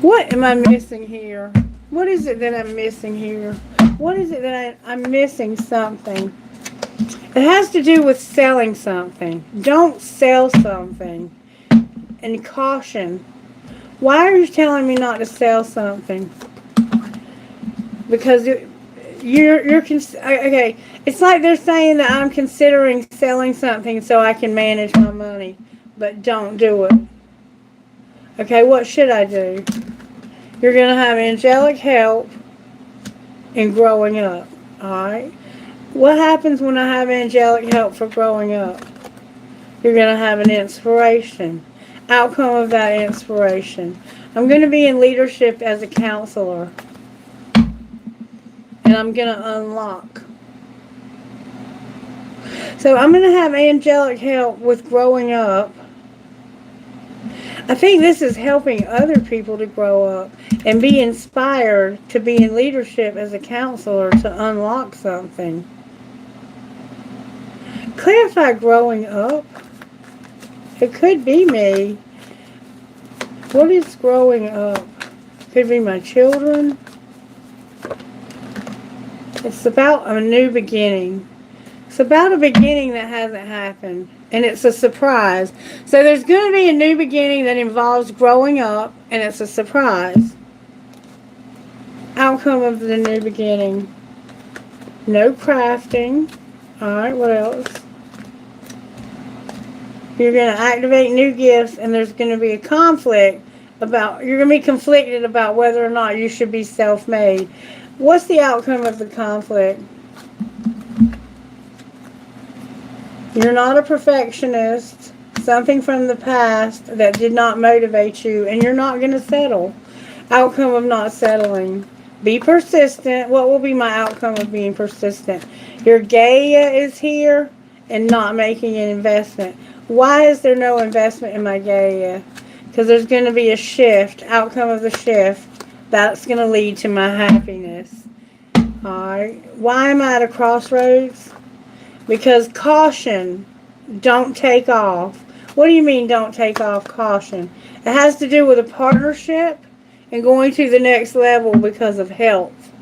What am I missing here? What is it that I'm missing here? What is it that I'm missing something? It has to do with selling something. Don't sell something. And caution. Why are you telling me not to sell something? Because okay. It's like they're saying that I'm considering selling something so I can manage my money. But don't do it. Okay, what should I do? You're going to have angelic help in growing up. Alright? What happens when I have angelic help for growing up? You're going to have an inspiration. Outcome of that inspiration. I'm going to be in leadership as a counselor. And I'm going to unlock. So I'm going to have angelic help with growing up. I think this is helping other people to grow up and be inspired to be in leadership as a counselor to unlock something. Clarify growing up. It could be me. What is growing up? Could be my children. It's about a new beginning. It's about a beginning that hasn't happened. And it's a surprise. So there's going to be a new beginning that involves growing up. And it's a surprise. Outcome of the new beginning. No crafting. Alright, what else? You're going to activate new gifts. And there's going to be a conflict about... You're going to be conflicted about whether or not you should be self-made. What's the outcome of the conflict? You're not a perfectionist. Something from the past that did not motivate you. And you're not going to settle. Outcome of not settling. Be persistent. What will be my outcome of being persistent? Your Gaia is here and not making an investment. Why is there no investment in my Gaia? Because there's going to be a shift. Outcome of the shift. That's going to lead to my happiness. Alright. Why am I at a crossroads? Because caution, don't take off. What do you mean don't take off? Caution. It has to do with a partnership and going to the next level because of health.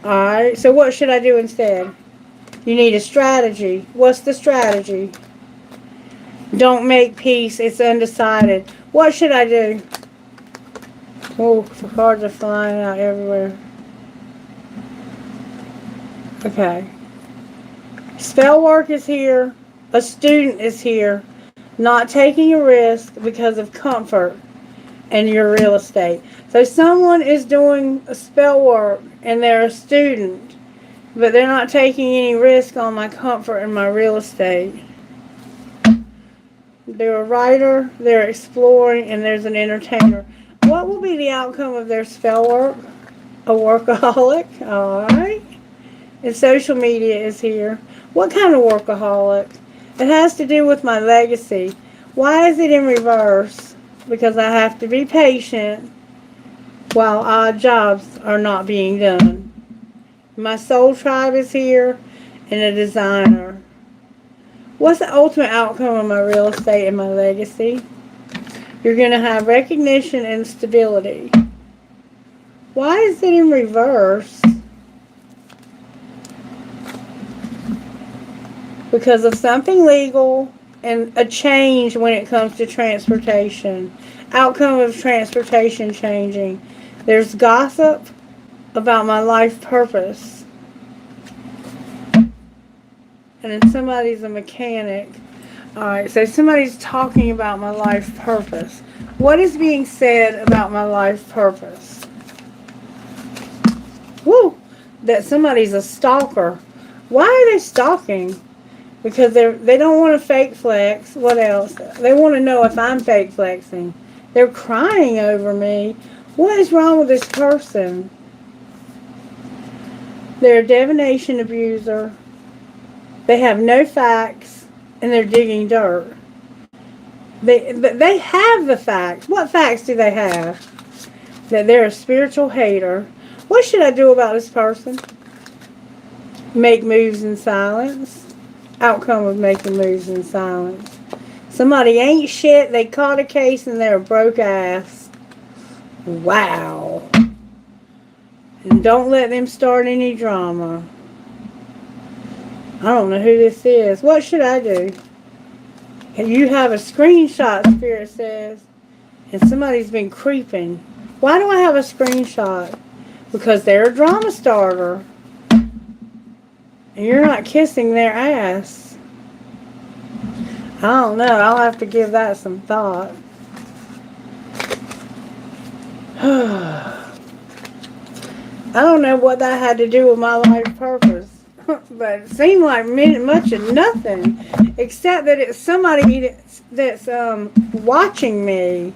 Alright, so what should I do instead? You need a strategy. What's the strategy? Don't make peace. It's undecided. What should I do? Oh, the cards are flying out everywhere. Okay. Spell work is here. A student is here. Not taking a risk because of comfort and your real estate. So someone is doing a spell work and they're a student, but they're not taking any risk on my comfort and my real estate. They're a writer, they're exploring, and there's an entertainer. What will be the outcome of their spell work? A workaholic. Alright. And social media is here. What kind of workaholic? It has to do with my legacy. Why is it in reverse? Because I have to be patient while odd jobs are not being done. My soul tribe is here and a designer. What's the ultimate outcome of my real estate and my legacy? You're going to have recognition and stability. Why is it in reverse? Because of something legal and a change when it comes to transportation. Outcome of transportation changing. There's gossip about my life purpose. And then somebody's a mechanic. Alright, so somebody's talking about my life purpose. What is being said about my life purpose? Woo! That somebody's a stalker. Why are they stalking? Because they don't want to fake flex. What else? They want to know if I'm fake flexing. They're crying over me. What is wrong with this person? They're a divination abuser. They have no facts, and they're digging dirt. They have the facts. What facts do they have? That they're a spiritual hater. What should I do about this person? Make moves in silence. Outcome of making moves in silence. Somebody ain't shit. They caught a case and they're a broke ass. Wow. And don't let them start any drama. I don't know who this is. What should I do? You have a screenshot, Spirit says. And somebody's been creeping. Why do I have a screenshot? Because they're a drama starter. And you're not kissing their ass. I don't know. I'll have to give that some thought. I don't know what that had to do with my life purpose. But it seemed like much of nothing. Except that it's somebody that's watching me.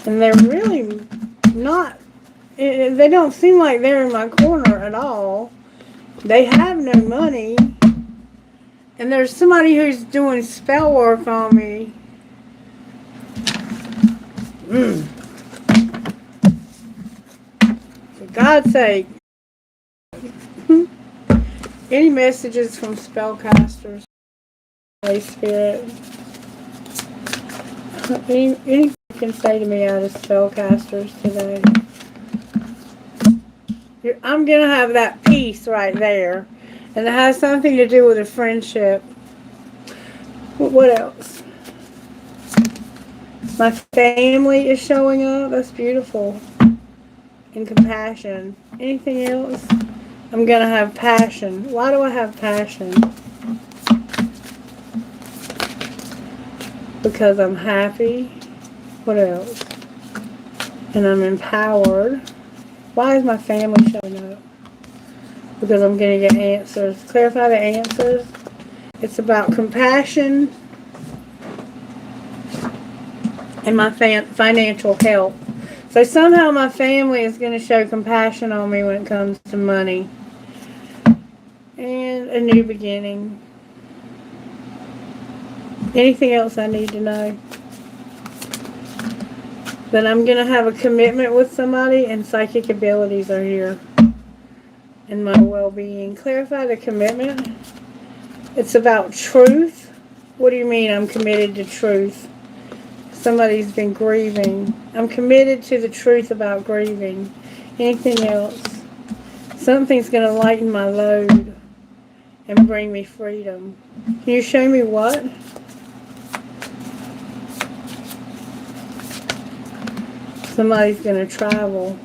And they're really not... They don't seem like they're in my corner at all. They have no money. And there's somebody who's doing spell work on me. For God's sake. Any messages from spellcasters? Holy Spirit. Anything you can say to me out of spellcasters today? I'm going to have that peace right there. And it has something to do with a friendship. What else? My family is showing up. That's beautiful. And compassion. Anything else? I'm going to have passion. Why do I have passion? Because I'm happy. What else? And I'm empowered. Why is my family showing up? Because I'm going to get answers. Clarify the answers. It's about compassion and my financial health. So somehow my family is going to show compassion on me when it comes to money. And a new beginning. Anything else I need to know? Then I'm going to have a commitment with somebody, and psychic abilities are here. And my well-being. Clarify the commitment. It's about truth. What do you mean I'm committed to truth? Somebody's been grieving. I'm committed to the truth about grieving. Anything else? Something's going to lighten my load and bring me freedom. Can you show me what? Somebody's going to travel.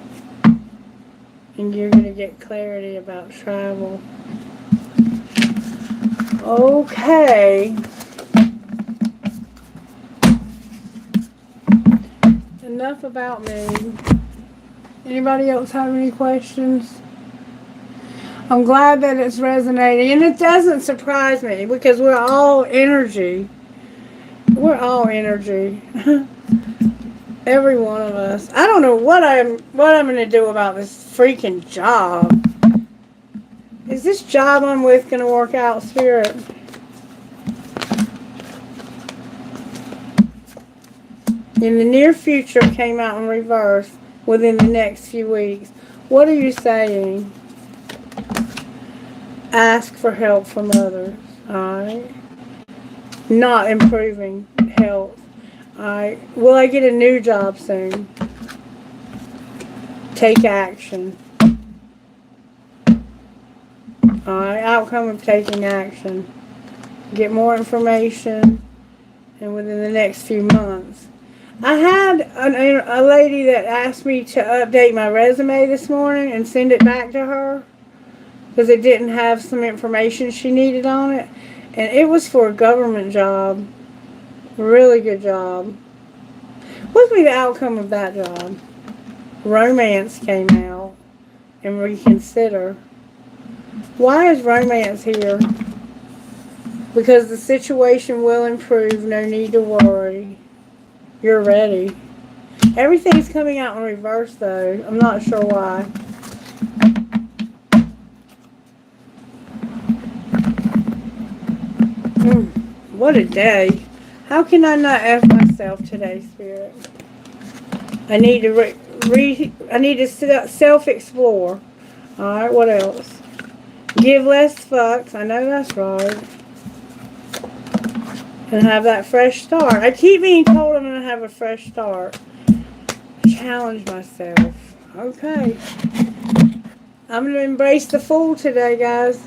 And you're going to get clarity about travel. Okay. Enough about me. Anybody else have any questions? I'm glad that it's resonating. And it doesn't surprise me because we're all energy. We're all energy. Every one of us. I don't know what I'm going to do about this freaking job. Is this job I'm with going to work out, Spirit? In the near future came out in reverse within the next few weeks. What are you saying? Ask for help from others. Alright? Not improving health. Alright. Will I get a new job soon? Take action. Alright. Outcome of taking action. Get more information. and within the next few months. I had a lady that asked me to update my resume this morning and send it back to her because it didn't have some information she needed on it. And it was for a government job. Really good job. What's be the outcome of that job? Romance came out and reconsider. Why is romance here? Because the situation will improve. No need to worry. You're ready. Everything's coming out in reverse, though. I'm not sure why. What a day. How can I not F myself today, Spirit? I need to self-explore. Alright, what else? Give less fucks. I know that's right. And have that fresh start. I keep being told I'm going to have a fresh start. Challenge myself. Okay. I'm going to embrace the fool today, guys.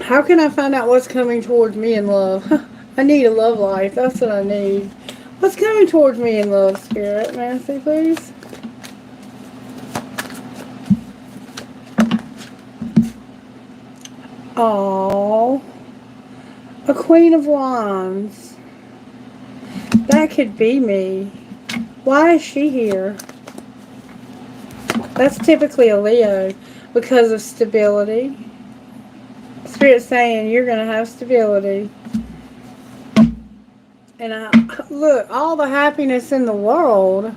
How can I find out what's coming towards me in love? I need a love life. That's what I need. What's coming towards me in love, Spirit? May I say, please? Oh, a Queen of Wands. That could be me. Why is she here? That's typically a Leo because of stability. Spirit's saying you're going to have stability. And look, all the happiness in the world.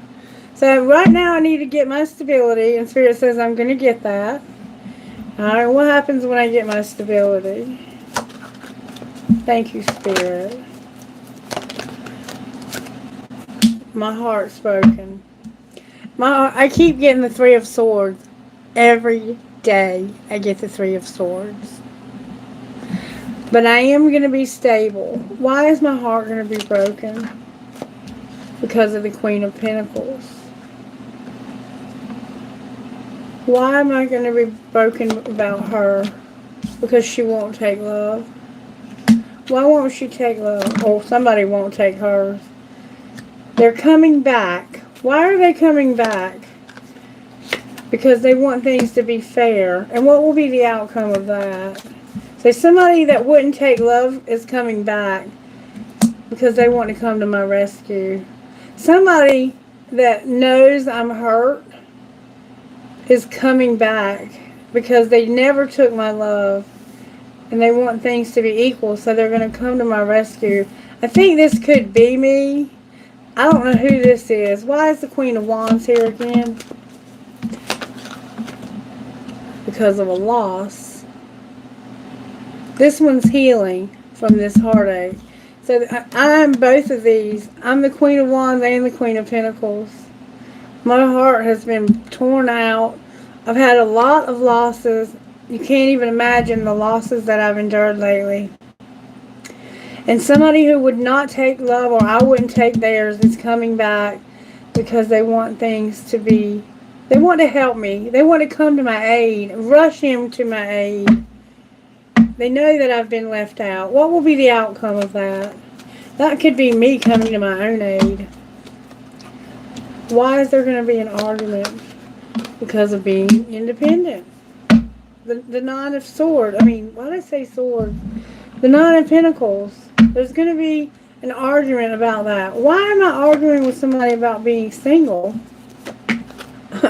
So right now I need to get my stability, and Spirit says I'm going to get that. Alright, what happens when I get my stability? Thank you, Spirit. My heart's broken. I keep getting the Three of Swords. Every day I get the Three of Swords. But I am going to be stable. Why is my heart going to be broken? Because of the Queen of Pentacles. Why am I going to be broken about her? Because she won't take love. Why won't she take love? Oh, somebody won't take hers. They're coming back. Why are they coming back? Because they want things to be fair. And what will be the outcome of that? So somebody that wouldn't take love is coming back because they want to come to my rescue. Somebody that knows I'm hurt is coming back because they never took my love and they want things to be equal, so they're going to come to my rescue. I think this could be me. I don't know who this is. Why is the Queen of Wands here again? Because of a loss. This one's healing from this heartache. So I'm both of these. I'm the Queen of Wands and the Queen of Pentacles. My heart has been torn out. I've had a lot of losses. You can't even imagine the losses that I've endured lately. And somebody who would not take love, or I wouldn't take theirs, is coming back because they want things to be, they want to help me. They want to come to my aid, rush him to my aid. They know that I've been left out. What will be the outcome of that? That could be me coming to my own aid. Why is there going to be an argument? Because of being independent. The Nine of Swords. I mean, why did I say sword? The Nine of Pentacles. There's going to be an argument about that. Why am I arguing with somebody about being single?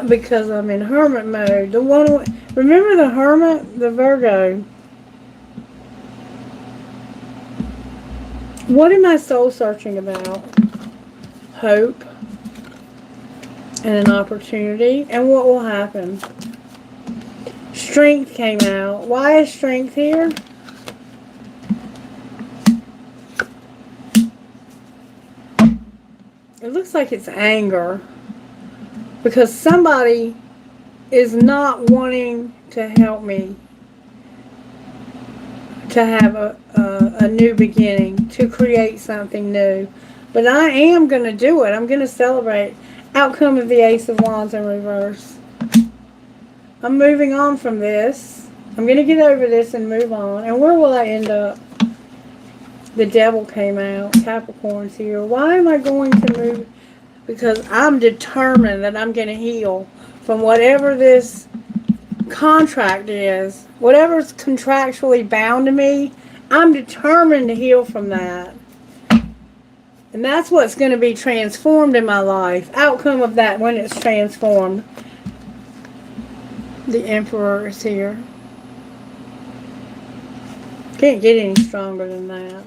Because I'm in hermit mode. Remember the hermit? The Virgo. What am I soul searching about? Hope. And an opportunity. And what will happen? Strength came out. Why is strength here? It looks like it's anger. Because somebody is not wanting to help me to have a new beginning, to create something new. But I am going to do it. I'm going to celebrate. Outcome of the Ace of Wands in reverse. I'm moving on from this. I'm going to get over this and move on. And where will I end up? The devil came out. Capricorn's here. Why am I going to move? Because I'm determined that I'm going to heal from whatever this contract is. Whatever's contractually bound to me, I'm determined to heal from that. And that's what's going to be transformed in my life. Outcome of that when it's transformed. The Emperor is here. Can't get any stronger than that.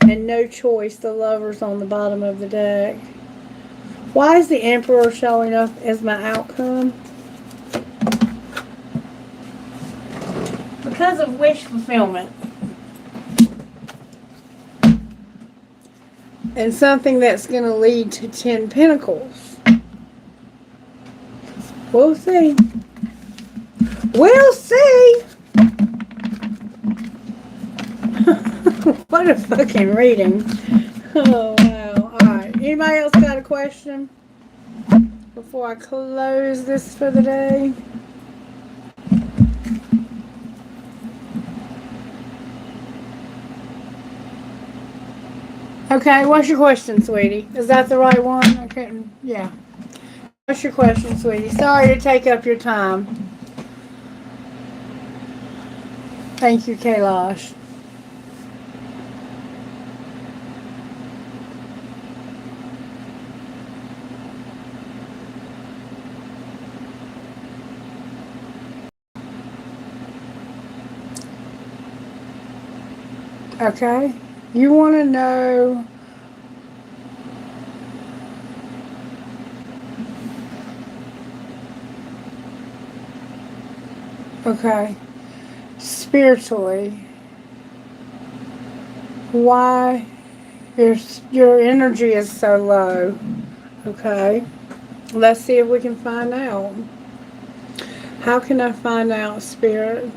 And no choice, the Lover's on the bottom of the deck. Why is the Emperor showing up as my outcome? Because of wish fulfillment. And something that's going to lead to 10 Pentacles. We'll see. We'll see. What a fucking reading. Oh, wow. Alright. Anybody else got a question? Before I close this for the day? Okay, what's your question, sweetie? Is that the right one? I couldn't. Yeah. What's your question, sweetie? Sorry to take up your time. Thank you, Kailash. Okay. You want to know... Okay. Spiritually, why your energy is so low. Okay. Let's see if we can find out. How can I find out, Spirit?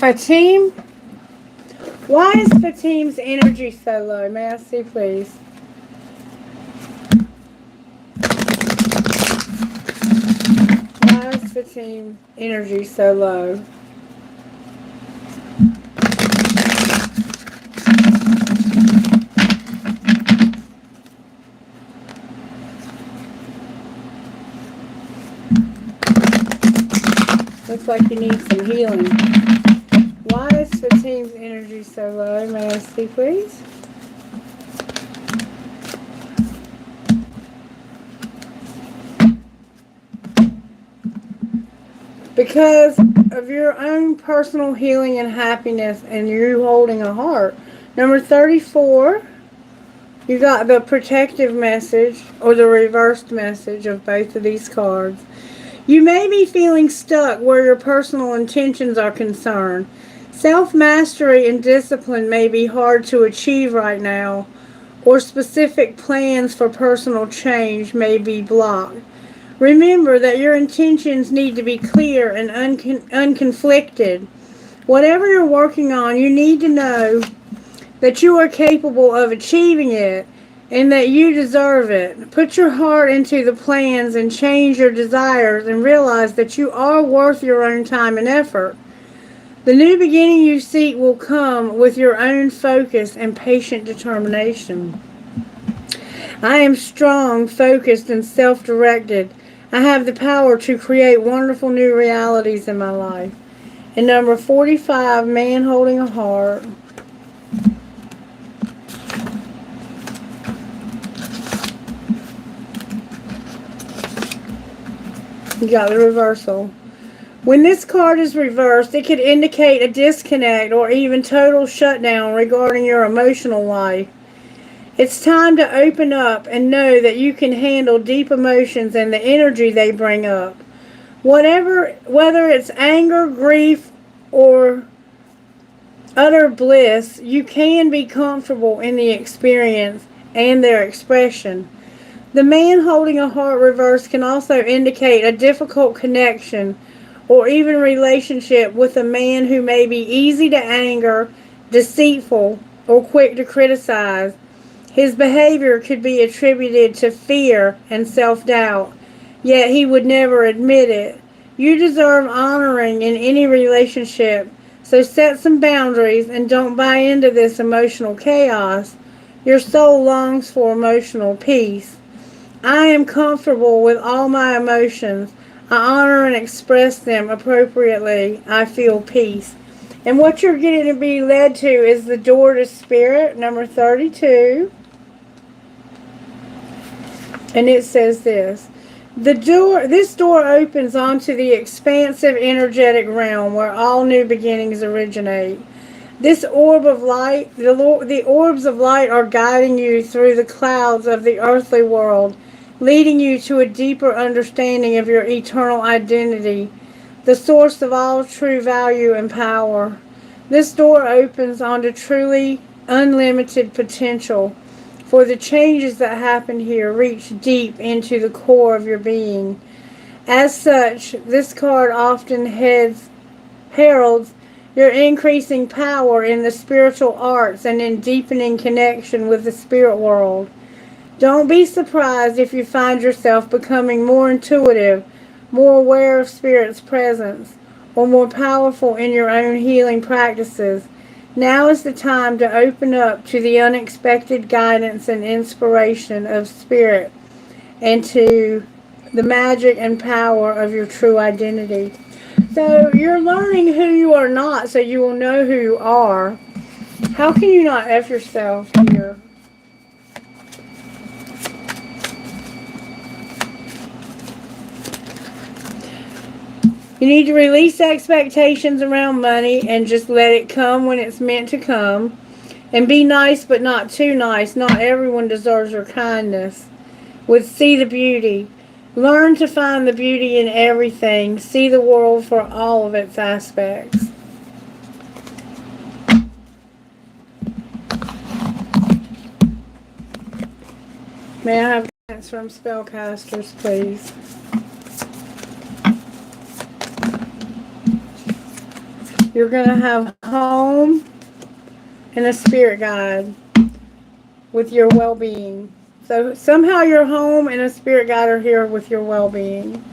Fatim? Why is Fatim's energy so low? May I see, please? Why is Fatim's energy so low? Looks like you need some healing. Why is Fatim's energy so low? May I see, please? Because of your own personal healing and happiness and you holding a heart. Number 34, you got the protective message or the reversed message of both of these cards. You may be feeling stuck where your personal intentions are concerned. Self-mastery and discipline may be hard to achieve right now, or specific plans for personal change may be blocked. Remember that your intentions need to be clear and unconflicted. Whatever you're working on, you need to know that you are capable of achieving it and that you deserve it. Put your heart into the plans and change your desires and realize that you are worth your own time and effort. The new beginning you seek will come with your own focus and patient determination. I am strong, focused, and self-directed. I have the power to create wonderful new realities in my life. And number 45, man holding a heart. You got the reversal. When this card is reversed, it could indicate a disconnect or even total shutdown regarding your emotional life. It's time to open up and know that you can handle deep emotions and the energy they bring up. Whether it's anger, grief, or utter bliss, you can be comfortable in the experience and their expression. The man holding a heart reverse can also indicate a difficult connection or even relationship with a man who may be easy to anger, deceitful, or quick to criticize. His behavior could be attributed to fear and self-doubt, yet he would never admit it. You deserve honoring in any relationship, so set some boundaries and don't buy into this emotional chaos. Your soul longs for emotional peace. I am comfortable with all my emotions. I honor and express them appropriately. I feel peace. And what you're getting to be led to is the door to spirit, number 32. And it says this. This door opens onto the expansive energetic realm where all new beginnings originate. This orb of light, the orbs of light are guiding you through the clouds of the earthly world, leading you to a deeper understanding of your eternal identity, the source of all true value and power. This door opens onto truly unlimited potential, for the changes that happen here reach deep into the core of your being. As such, this card often heralds your increasing power in the spiritual arts and in deepening connection with the spirit world. Don't be surprised if you find yourself becoming more intuitive, more aware of Spirit's presence, or more powerful in your own healing practices. Now is the time to open up to the unexpected guidance and inspiration of Spirit and to the magic and power of your true identity. So you're learning who you are not, so you will know who you are. How can you not F yourself here? You need to release expectations around money and just let it come when it's meant to come. And be nice, but not too nice. Not everyone deserves your kindness. See the beauty. Learn to find the beauty in everything. See the world for all of its aspects. May I have guidance from spellcasters, please? You're going to have home and a spirit guide with your well-being. So somehow your home and a spirit guide are here with your well-being.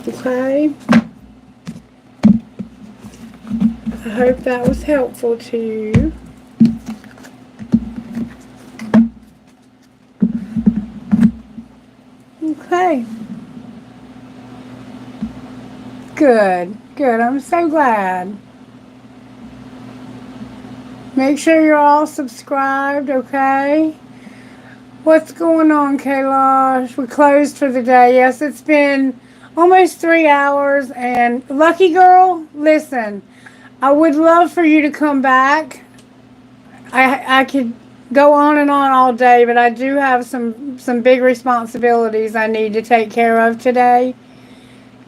Okay? I hope that was helpful to you. Okay. Good. Good. I'm so glad. Make sure you're all subscribed, okay? What's going on, Kailash? We closed for the day. Yes, it's been almost 3 hours. And Lucky Girl, listen, I would love for you to come back. I could go on and on all day, but I do have some big responsibilities I need to take care of today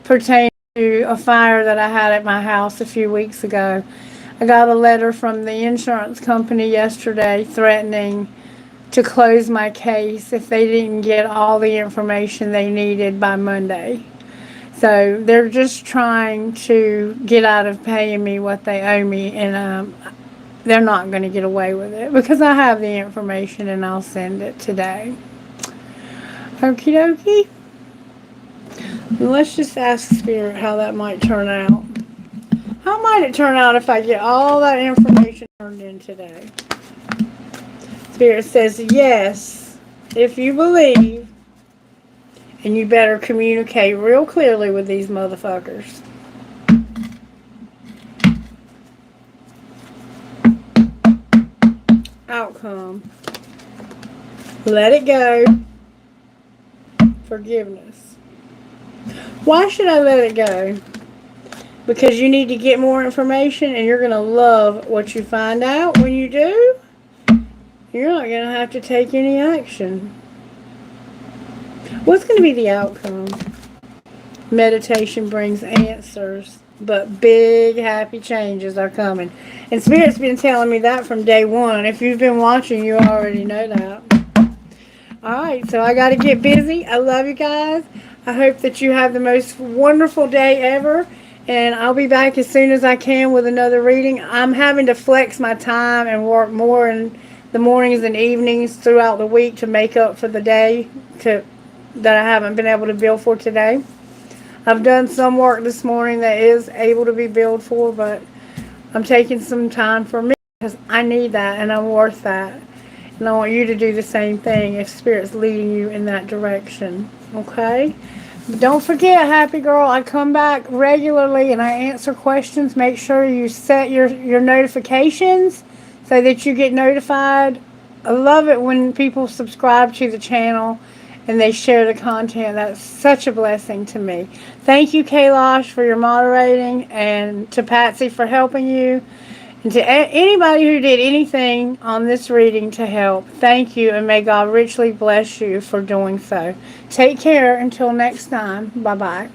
pertaining to a fire that I had at my house a few weeks ago. I got a letter from the insurance company yesterday threatening to close my case if they didn't get all the information they needed by Monday. So they're just trying to get out of paying me what they owe me, and they're not going to get away with it because I have the information and I'll send it today. Okie dokie. Let's just ask Spirit how that might turn out. How might it turn out if I get all that information turned in today? Spirit says yes, if you believe, and you better communicate real clearly with these motherfuckers. Outcome. Let it go. Forgiveness. Why should I let it go? Because you need to get more information, and you're going to love what you find out. When you do, you're not going to have to take any action. What's going to be the outcome? Meditation brings answers, but big happy changes are coming. And Spirit's been telling me that from day one. If you've been watching, you already know that. All right, so I got to get busy. I love you guys. I hope that you have the most wonderful day ever. And I'll be back as soon as I can with another reading. I'm having to flex my time and work more in the mornings and evenings throughout the week to make up for the day that I haven't been able to bill for today. I've done some work this morning that is able to be billed for, but I'm taking some time for me because I need that and I'm worth that. And I want you to do the same thing if Spirit's leading you in that direction. Okay? But don't forget, Happy Girl, I come back regularly and I answer questions. Make sure you set your notifications so that you get notified. I love it when people subscribe to the channel and they share the content. That's such a blessing to me. Thank you, Kailash, for your moderating, and to Patsy for helping you. And to anybody who did anything on this reading to help, thank you, and may God richly bless you for doing so. Take care until next time. Bye-bye.